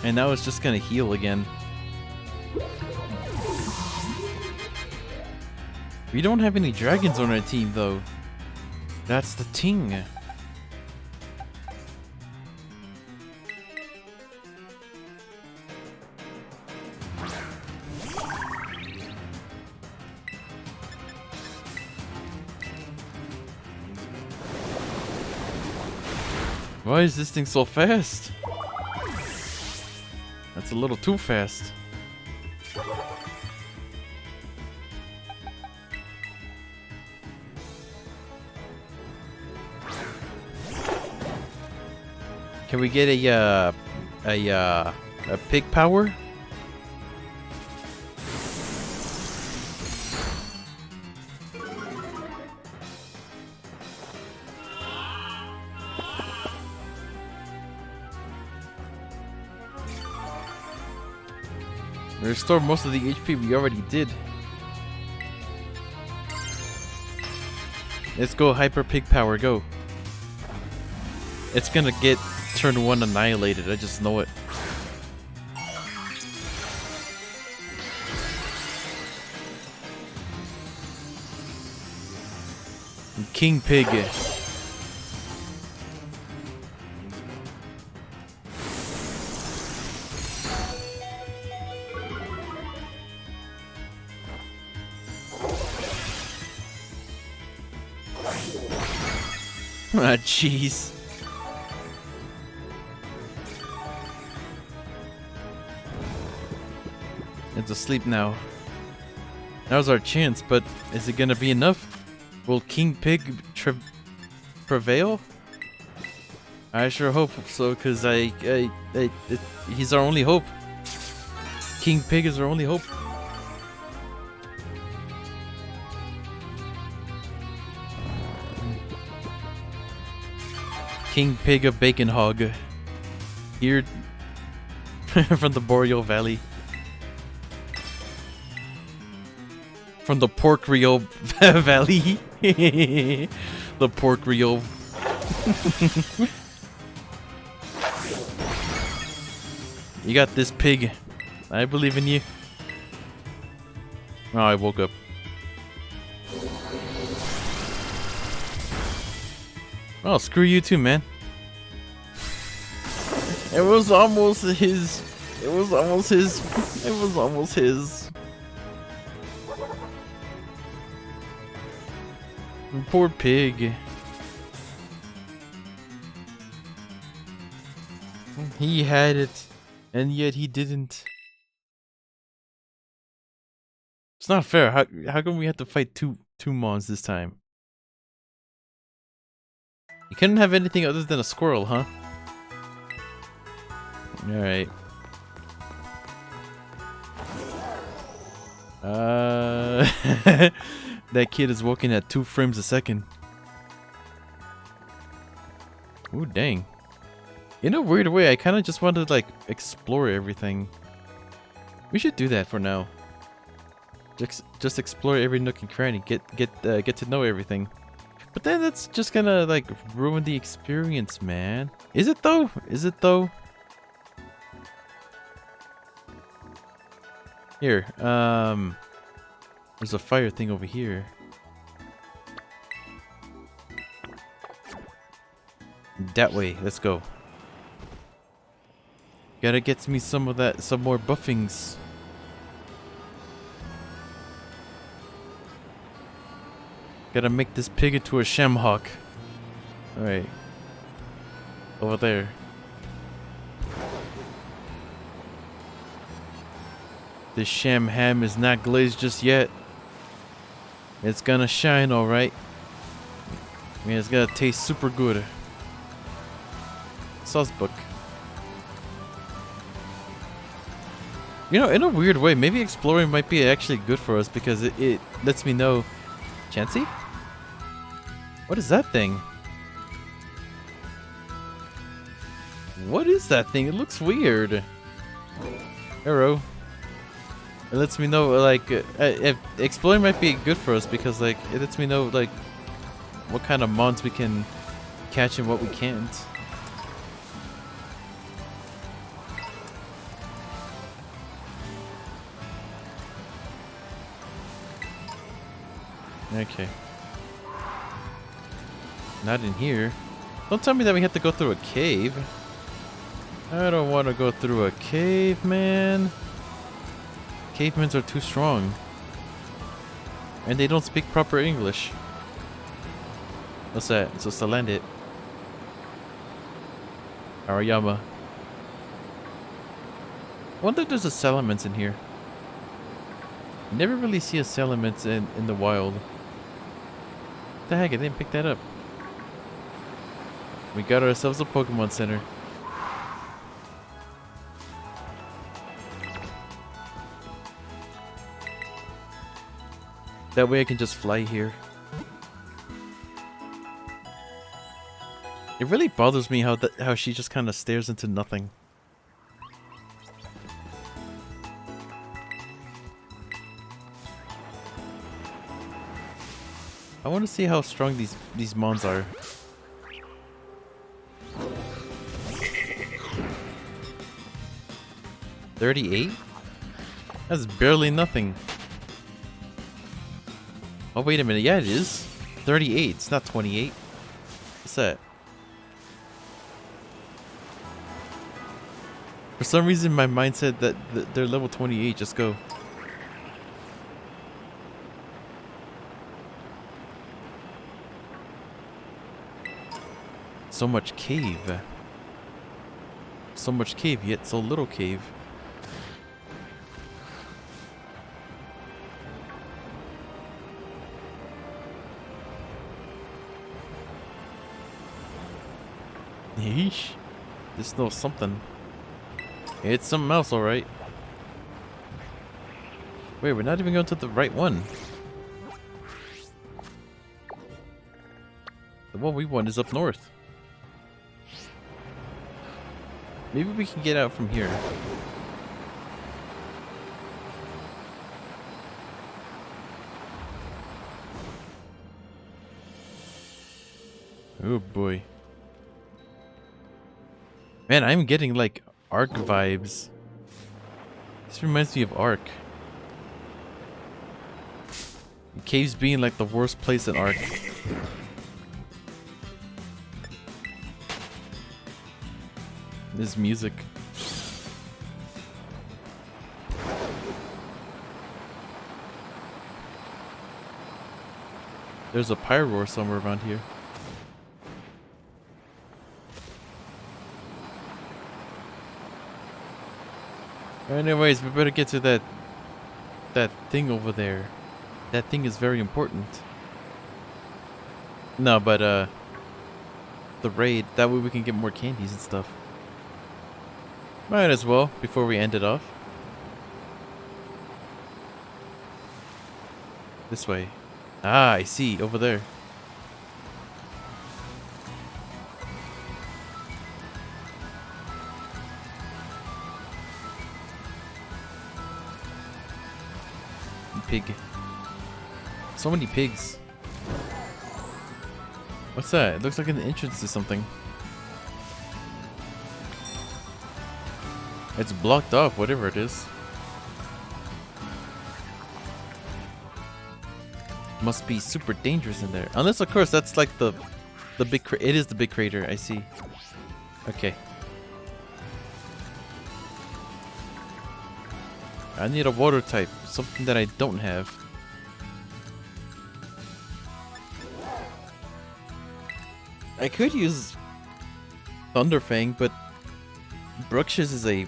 And now it's just gonna heal again. We don't have any dragons on our team, though. That's the thing. Why is this thing so fast? That's a little too fast. Can we get a pig power? Restore most of the HP we already did. Let's go hyper pig power, go. It's gonna get turn 1 annihilated, I just know it. King Pig. Ah, jeez. It's asleep now. Now's our chance, but is it gonna be enough? Will King Pig prevail? I sure hope so, cause he's our only hope. King Pig is our only hope. King Pig of Bacon Hog. Here from the Boreal Valley. From the Pork Rio Valley. The Pork Rio. You got this, pig. I believe in you. Oh, I woke up. Oh, screw you too, man. It was almost his. It was almost his. It was almost his. Poor pig. He had it, and yet he didn't. It's not fair. How come we have to fight two mons this time? You couldn't have anything other than a squirrel, huh? Alright. That kid is walking at 2 frames a second. Ooh, dang. In a weird way, I kind of just want to, like, explore everything. We should do that for now. Just explore every nook and cranny. Get to know everything. But then that's just gonna like ruin the experience, man. Is it though? Is it though? Here, there's a fire thing over here. That way, let's go. Gotta get me some of that, some more buffings. Gotta make this pig into a shamhawk. Alright. Over there. This sham ham is not glazed just yet. It's gonna shine alright. I mean, it's gonna taste super good. Sauce book. You know, in a weird way, maybe exploring might be actually good for us because it lets me know. Chansey? What is that thing? What is that thing? It looks weird. Arrow. It lets me know, like, exploring might be good for us because, like, it lets me know, like, what kind of mons we can catch and what we can't. Okay. Not in here. Don't tell me that we have to go through a cave. I don't want to go through a cave, man. Cavemans are too strong. And they don't speak proper English. What's that? It's supposed to land it. Arayama. I wonder if there's a salamence in here. You never really see a salamence in the wild. What the heck? I didn't pick that up. We got ourselves a Pokemon Center. That way I can just fly here. It really bothers me how she just kind of stares into nothing. I want to see how strong these mons are. $38? That's barely nothing. Oh, wait a minute. Yeah, it is. 38. It's not 28. What's that? For some reason, my mind said that they're level 28. Just go. So much cave. So much cave, yet so little cave. Yeesh. This knows something. It's something else, alright. Wait, we're not even going to the right one. The one we want is up north. Maybe we can get out from here. Oh boy. Man, I'm getting like Ark vibes. This reminds me of Ark. Caves being like the worst place in Ark. This music. There's a pyroar somewhere around here. Anyways, we better get to that thing over there. That thing is very important. No, but the raid, that way we can get more candies and stuff. Might as well before we end it off. This way. Ah, I see, over there. Pig. So many pigs. What's that? It looks like an entrance to something. It's blocked off, whatever it is. Must be super dangerous in there. Unless, of course, that's like the big. It is the big crater. I see. Okay. I need a water type, something that I don't have. I could use Thunderfang, but Bruxish is a...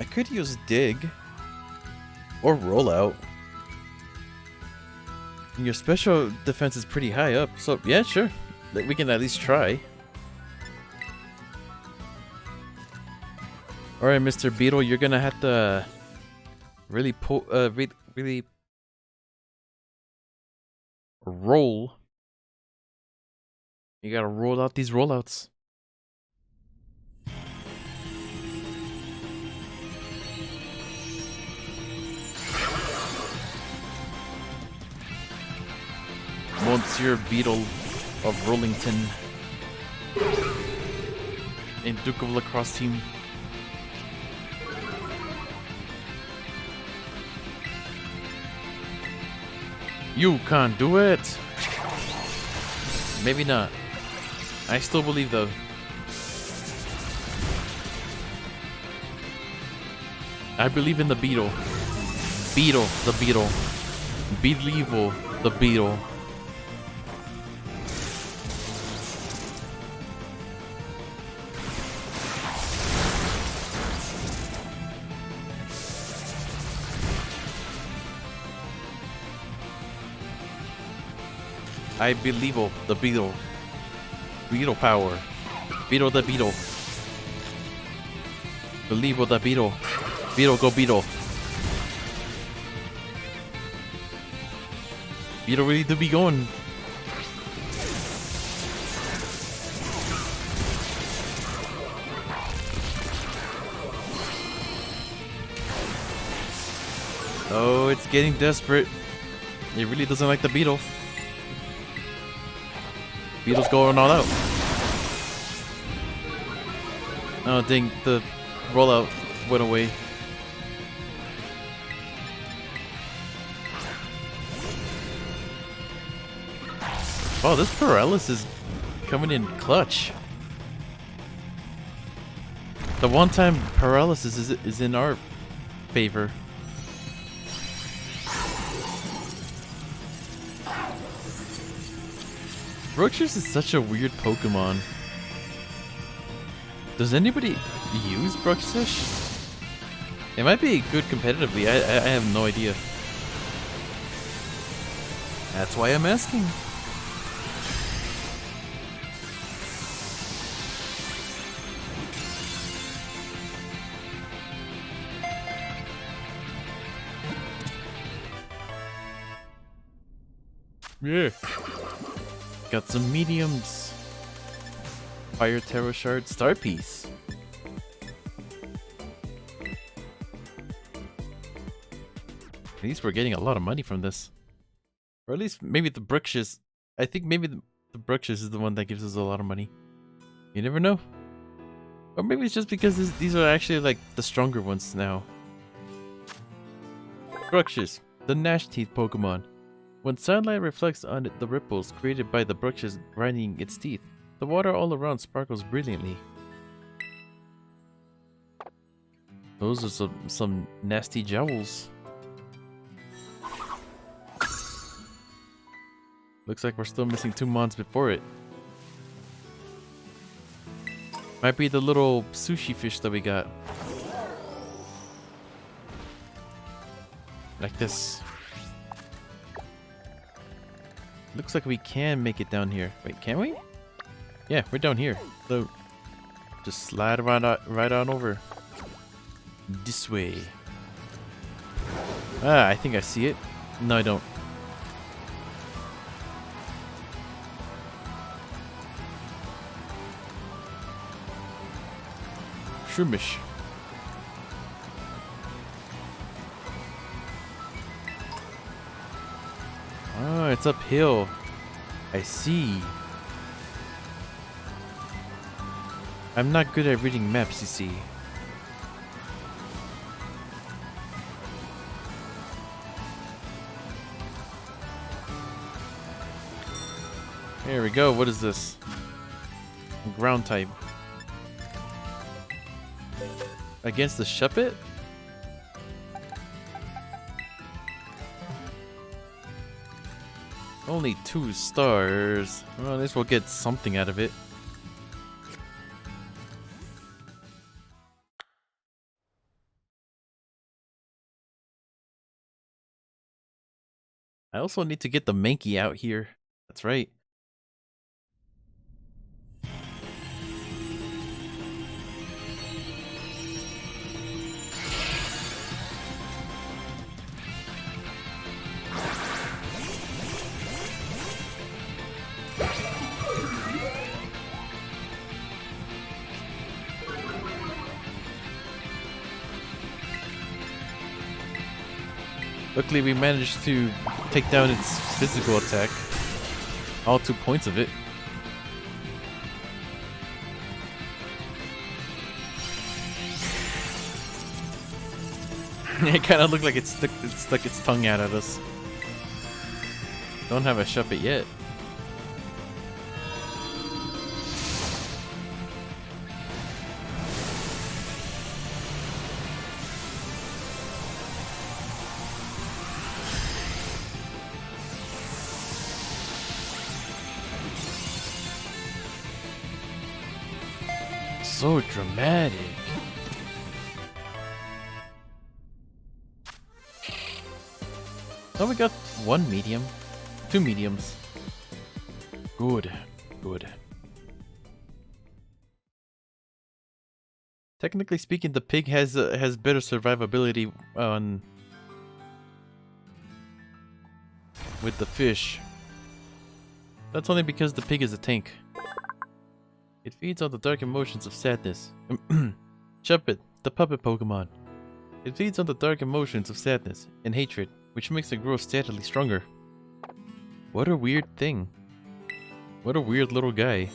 I could use Dig or Rollout. And your special defense is pretty high up, so yeah, sure. We can at least try. Alright, Mr. Beetle, you're gonna have to really really roll. You gotta roll out these rollouts. Monsieur Beetle of Rollington and Duke of Lacrosse team. You can't do it. Maybe not. I still believe though. I believe in the beetle. Beetle, the beetle. Believe-o, the beetle. I believe the beetle. Beetle power. Beetle the beetle. Believe the beetle. Beetle go beetle. Beetle really do be going. Oh, it's getting desperate. It really doesn't like the beetle. Beetle's going all out. Oh dang, the rollout went away. Oh, this paralysis is coming in clutch. The one-time paralysis is in our favor. Bruxish is such a weird Pokemon. Does anybody use Bruxish? It might be good competitively. I have no idea. That's why I'm asking. Yeah. Got some mediums. Fire Terror Shard, Star Piece. At least we're getting a lot of money from this. Or at least maybe the Bruxish. I think maybe the Bruxish is the one that gives us a lot of money. You never know. Or maybe it's just because these are actually like the stronger ones now. Bruxish, the Gnash Teeth Pokemon. When sunlight reflects on it, the ripples created by the Bruxish grinding its teeth, the water all around sparkles brilliantly. Those are some nasty jowls. Looks like we're still missing 2 mons before it. Might be the little sushi fish that we got. Like this. Looks like we can make it down here. Wait, can we? Yeah, we're down here. So, just slide right on over. This way. Ah, I think I see it. No, I don't. Shroomish. Oh, it's uphill. I see. I'm not good at reading maps, you see. Here we go. What is this? Ground type. Against the Shuppet? Only 2 stars. Well, at least we'll get something out of it. I also need to get the Mankey out here. That's right. Luckily, we managed to take down its physical attack. All 2 points of it. It kind of looked like it stuck its tongue out at us. Don't have a Shuppet yet. So dramatic. So we got 1 medium, 2 mediums. Good, good. Technically speaking, the pig has better survivability on with the fish. That's only because the pig is a tank. It feeds on the dark emotions of sadness. Shuppet, the puppet Pokemon. It feeds on the dark emotions of sadness and hatred, which makes it grow steadily stronger. What a weird thing. What a weird little guy.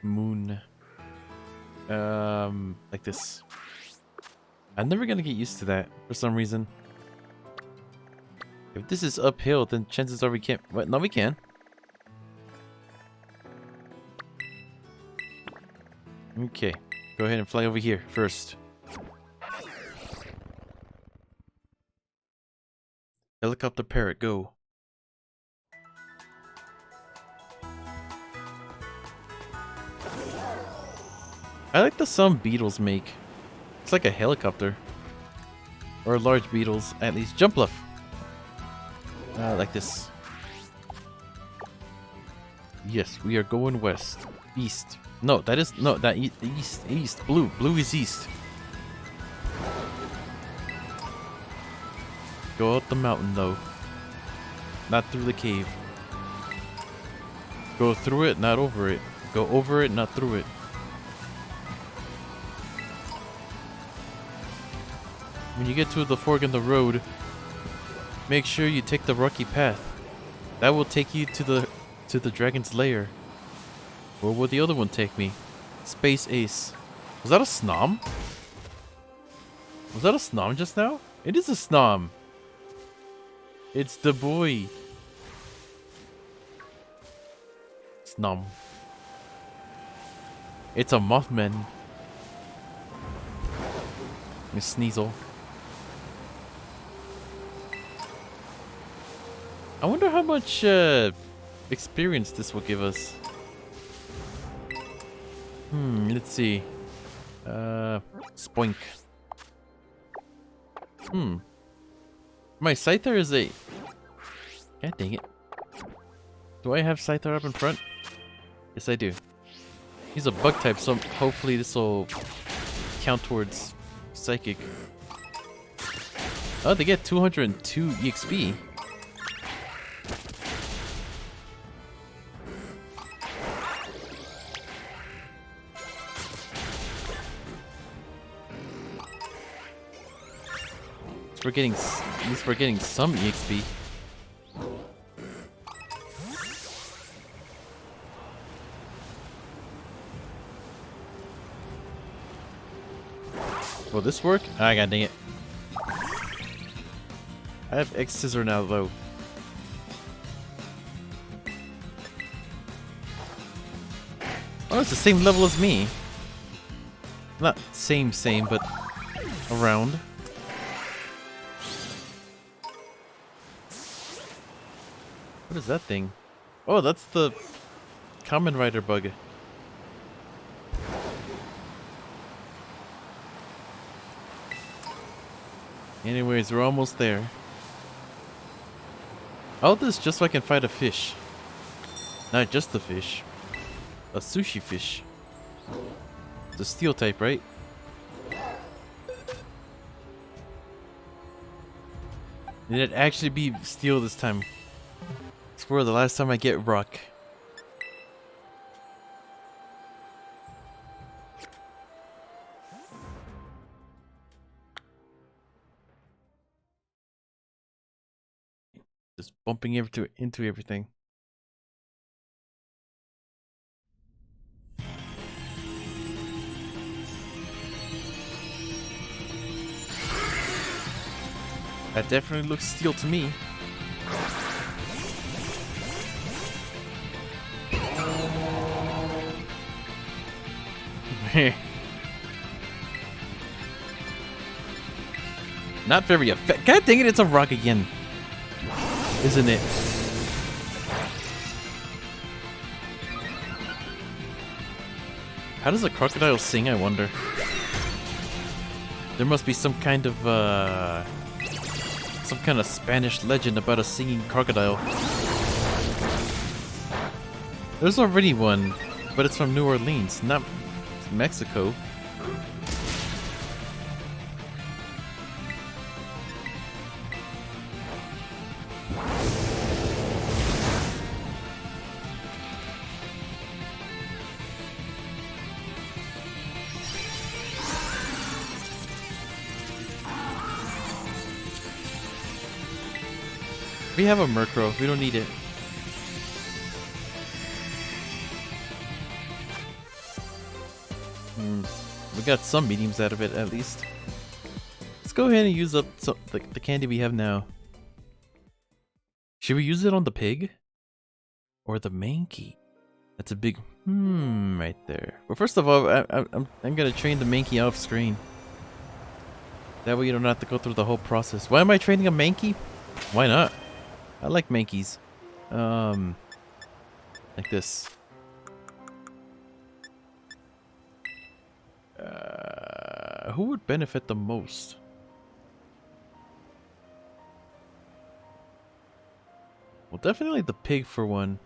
Moon. Like this. I'm never gonna get used to that for some reason. If this is uphill, then chances are we can't. What? No, we can. Okay, go ahead and fly over here first. Helicopter parrot, go. I like the sound beetles make. It's like a helicopter. Or large beetles, at least. Jump bluff. Like this. Yes, we are going west. East. No, that is... No, that east. East. Blue. Blue is east. Go up the mountain, though. Not through the cave. Go through it, not over it. Go over it, not through it. When you get to the fork in the road, make sure you take the rocky path. That will take you to the dragon's lair. Where will the other one take me? Space Ace. Was that a Snom? Was that a Snom just now? It is a Snom. It's the boy. Snom. It's a Mothman. Miss Sneasel. I wonder how much experience this will give us. Let's see. Spoink. My Scyther is a... God dang it. Do I have Scyther up in front? Yes, I do. He's a bug type, so hopefully this will count towards Psychic. Oh, they get 202 EXP. At least we're getting some EXP. Will this work? Ah, god dang it. I have X scissor now though. Oh, it's the same level as me. Not same, but around. What is that thing? Oh, that's the Kamen Rider bug. Anyways, we're almost there. All this just so I can fight a fish. Not just a fish. A sushi fish. It's a steel type, right? Did it actually be steel this time? I swear the last time I get rock. Just bumping into everything. That definitely looks steel to me. Not very effective. God dang it, it's a rock again. Isn't it? How does a crocodile sing, I wonder? There must be some kind of Spanish legend about a singing crocodile. There's already one, but it's from New Orleans, not Mexico. We have a Murkrow, we don't need it. We got some mediums out of it at least. Let's go ahead and use up the candy we have now. Should we use it on the pig? Or the Mankey? That's a big right there. Well, first of all, I'm gonna train the Mankey off screen. That way you don't have to go through the whole process. Why am I training a Mankey? Why not? I like Mankeys. Like this. Who would benefit the most? Well, definitely the pig for one.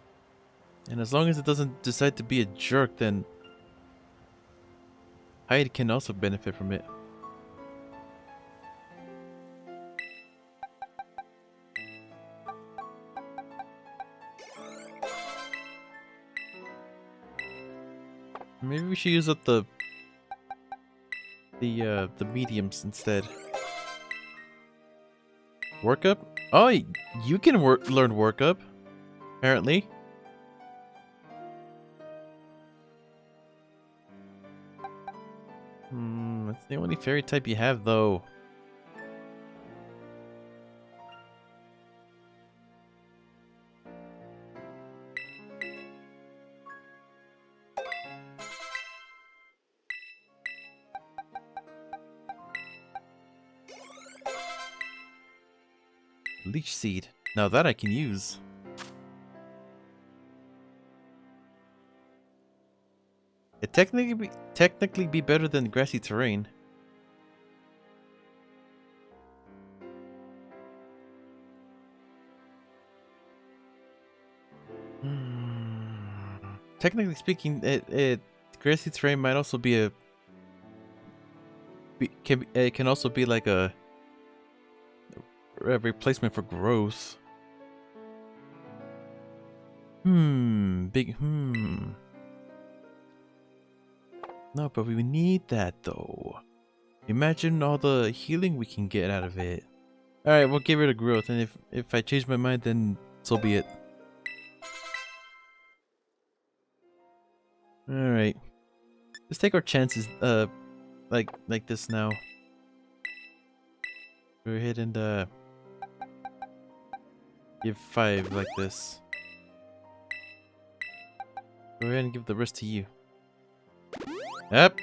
And as long as it doesn't decide to be a jerk, then Hyde can also benefit from it. Maybe we should use up the mediums instead. Work up? Oh, you can learn work up. Apparently. That's the only fairy type you have, though. Leech seed. Now that I can use. It technically be better than grassy terrain. Technically speaking, grassy terrain might also be it can also be like a replacement for growth. No, but we need that though. Imagine all the healing we can get out of it. Alright, we'll get rid of growth, and if I change my mind, then so be it. Alright. Let's take our chances, like this now. Go ahead and, give 5 like this. Go ahead and give the rest to you. Yep.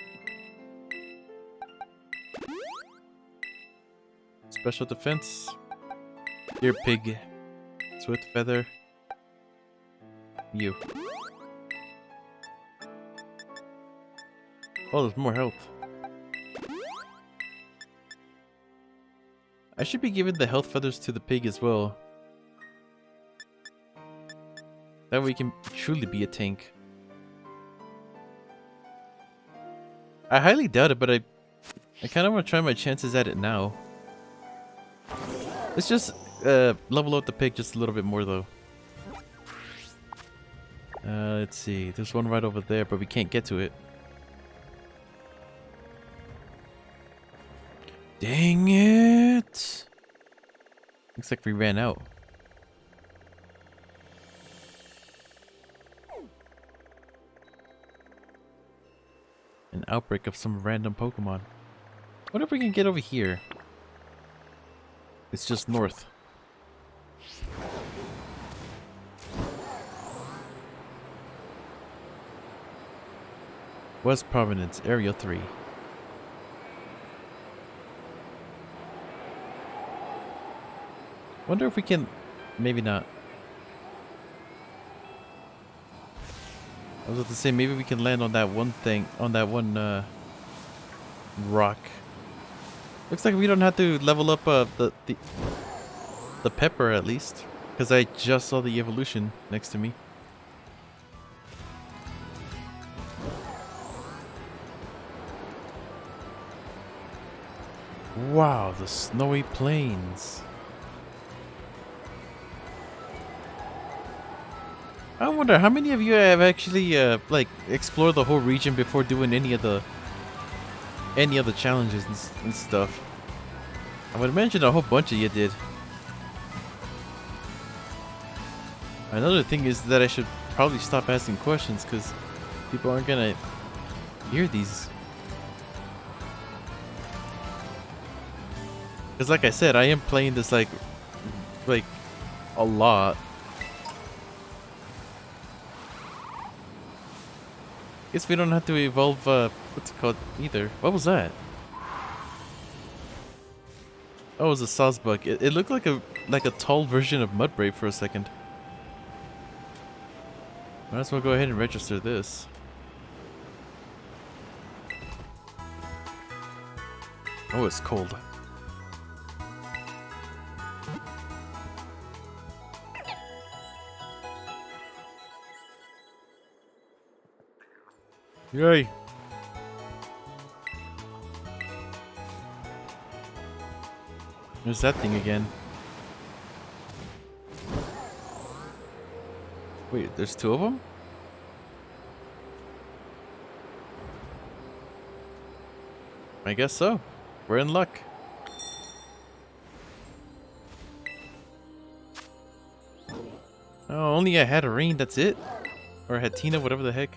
Special defense. Deer pig. Swift feather. You. Oh, there's more health. I should be giving the health feathers to the pig as well. That way he can truly be a tank. I highly doubt it, but I kind of want to try my chances at it now. Let's just level out the pig just a little bit more though. Let's see. There's one right over there, but we can't get to it. Dang it! Looks like we ran out. An outbreak of some random Pokemon. What if we can get over here? It's just north. West Providence, Area 3. Wonder if we can... Maybe not. I was about to say, maybe we can land on that one thing, on that one rock. Looks like we don't have to level up the pepper at least, because I just saw the evolution next to me. Wow, the snowy plains. I wonder how many of you have actually like explored the whole region before doing any other challenges and stuff. I would imagine a whole bunch of you did. Another thing is that I should probably stop asking questions because people aren't gonna hear these. Because like I said, I am playing this like a lot. Guess we don't have to evolve, what's it called either. What was that? Oh, it was a Sawsbuck. It looked like a tall version of Mudbrave for a second. Might as well go ahead and register this. Oh, it's cold. Yay! There's that thing again. Wait, there's 2 of them? I guess so. We're in luck. Oh, only I had a rain, that's it? Or had Tina, whatever the heck.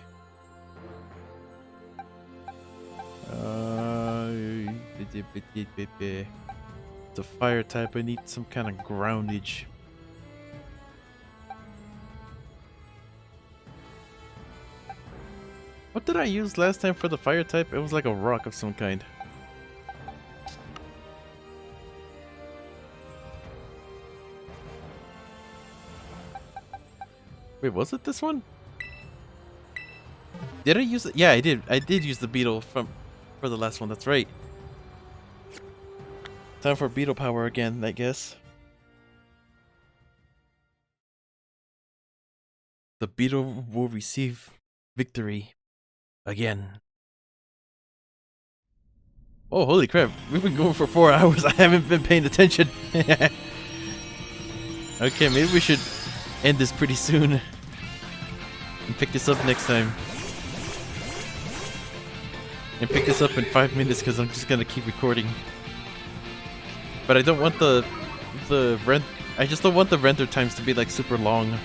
It's a fire type. I need some kind of groundage. What did I use last time for the fire type? It was like a rock of some kind. Wait, was it this one? Did I use it? Yeah, I did. I did use the beetle for the last one. That's right. Time for beetle power again, I guess. The beetle will receive victory again. Oh, holy crap. We've been going for 4 hours. I haven't been paying attention. Okay, maybe we should end this pretty soon and pick this up next time. And pick this up in 5 minutes because I'm just gonna keep recording. But I don't want the the I just don't want the render times to be like super long.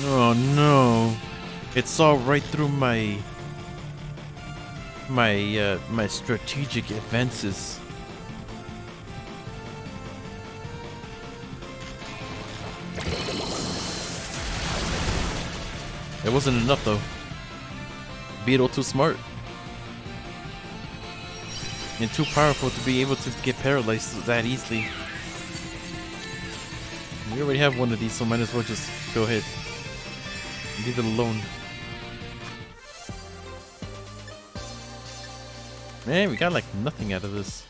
Oh no. It saw right through my strategic advances. It wasn't enough though. Beetle too smart. And too powerful to be able to get paralyzed that easily. We already have one of these, so might as well just go ahead. Leave it alone. Man, we got like nothing out of this.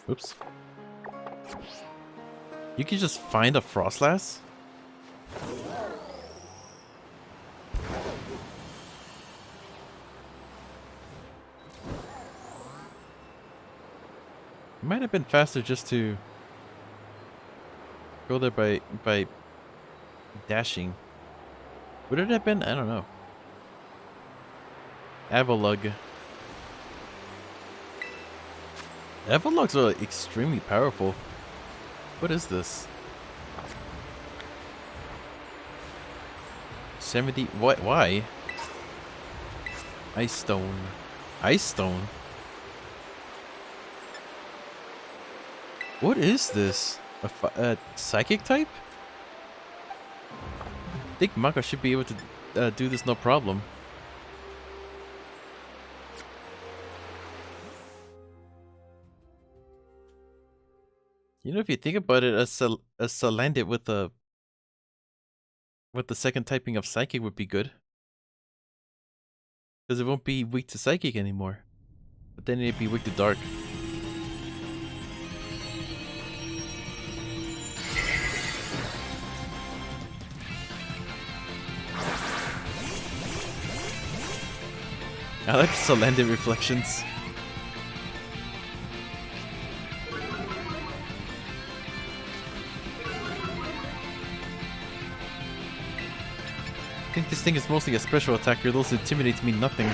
Oops. You can just find a Frostlass? It might have been faster just to go there by dashing. Would it have been? I don't know. Avalug. Avalugs are extremely powerful. What is this? 70. What? Why? Ice Stone. Ice Stone? What is this? A psychic type? I think Maka should be able to do this no problem. You know, if you think about it, a Salandit with the second typing of Psychic would be good. Because it won't be weak to Psychic anymore. But then it'd be weak to Dark. I like the Salandit reflections. I think this thing is mostly a special attacker, those intimidates mean nothing.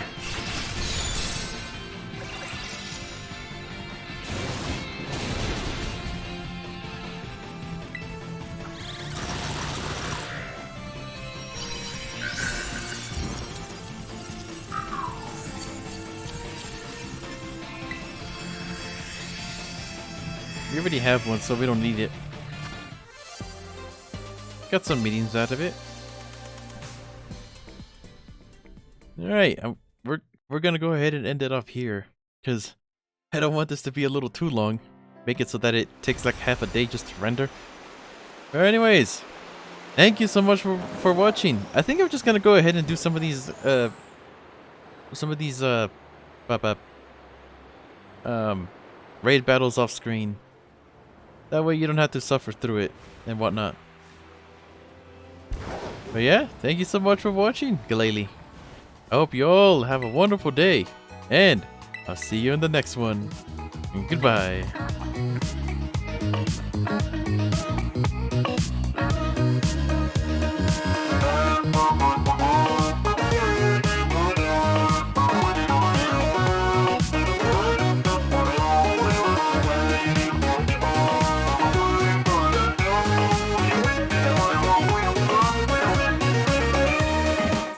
We already have one, so we don't need it. Got some meetings out of it. Alright, we're gonna go ahead and end it off here, because I don't want this to be a little too long. Make it so that it takes like half a day just to render. But anyways, thank you so much for watching. I think I'm just gonna go ahead and do some of these raid battles off screen. That way you don't have to suffer through it and whatnot. But yeah, thank you so much for watching, Galele. I hope you all have a wonderful day, and I'll see you in the next one. Goodbye.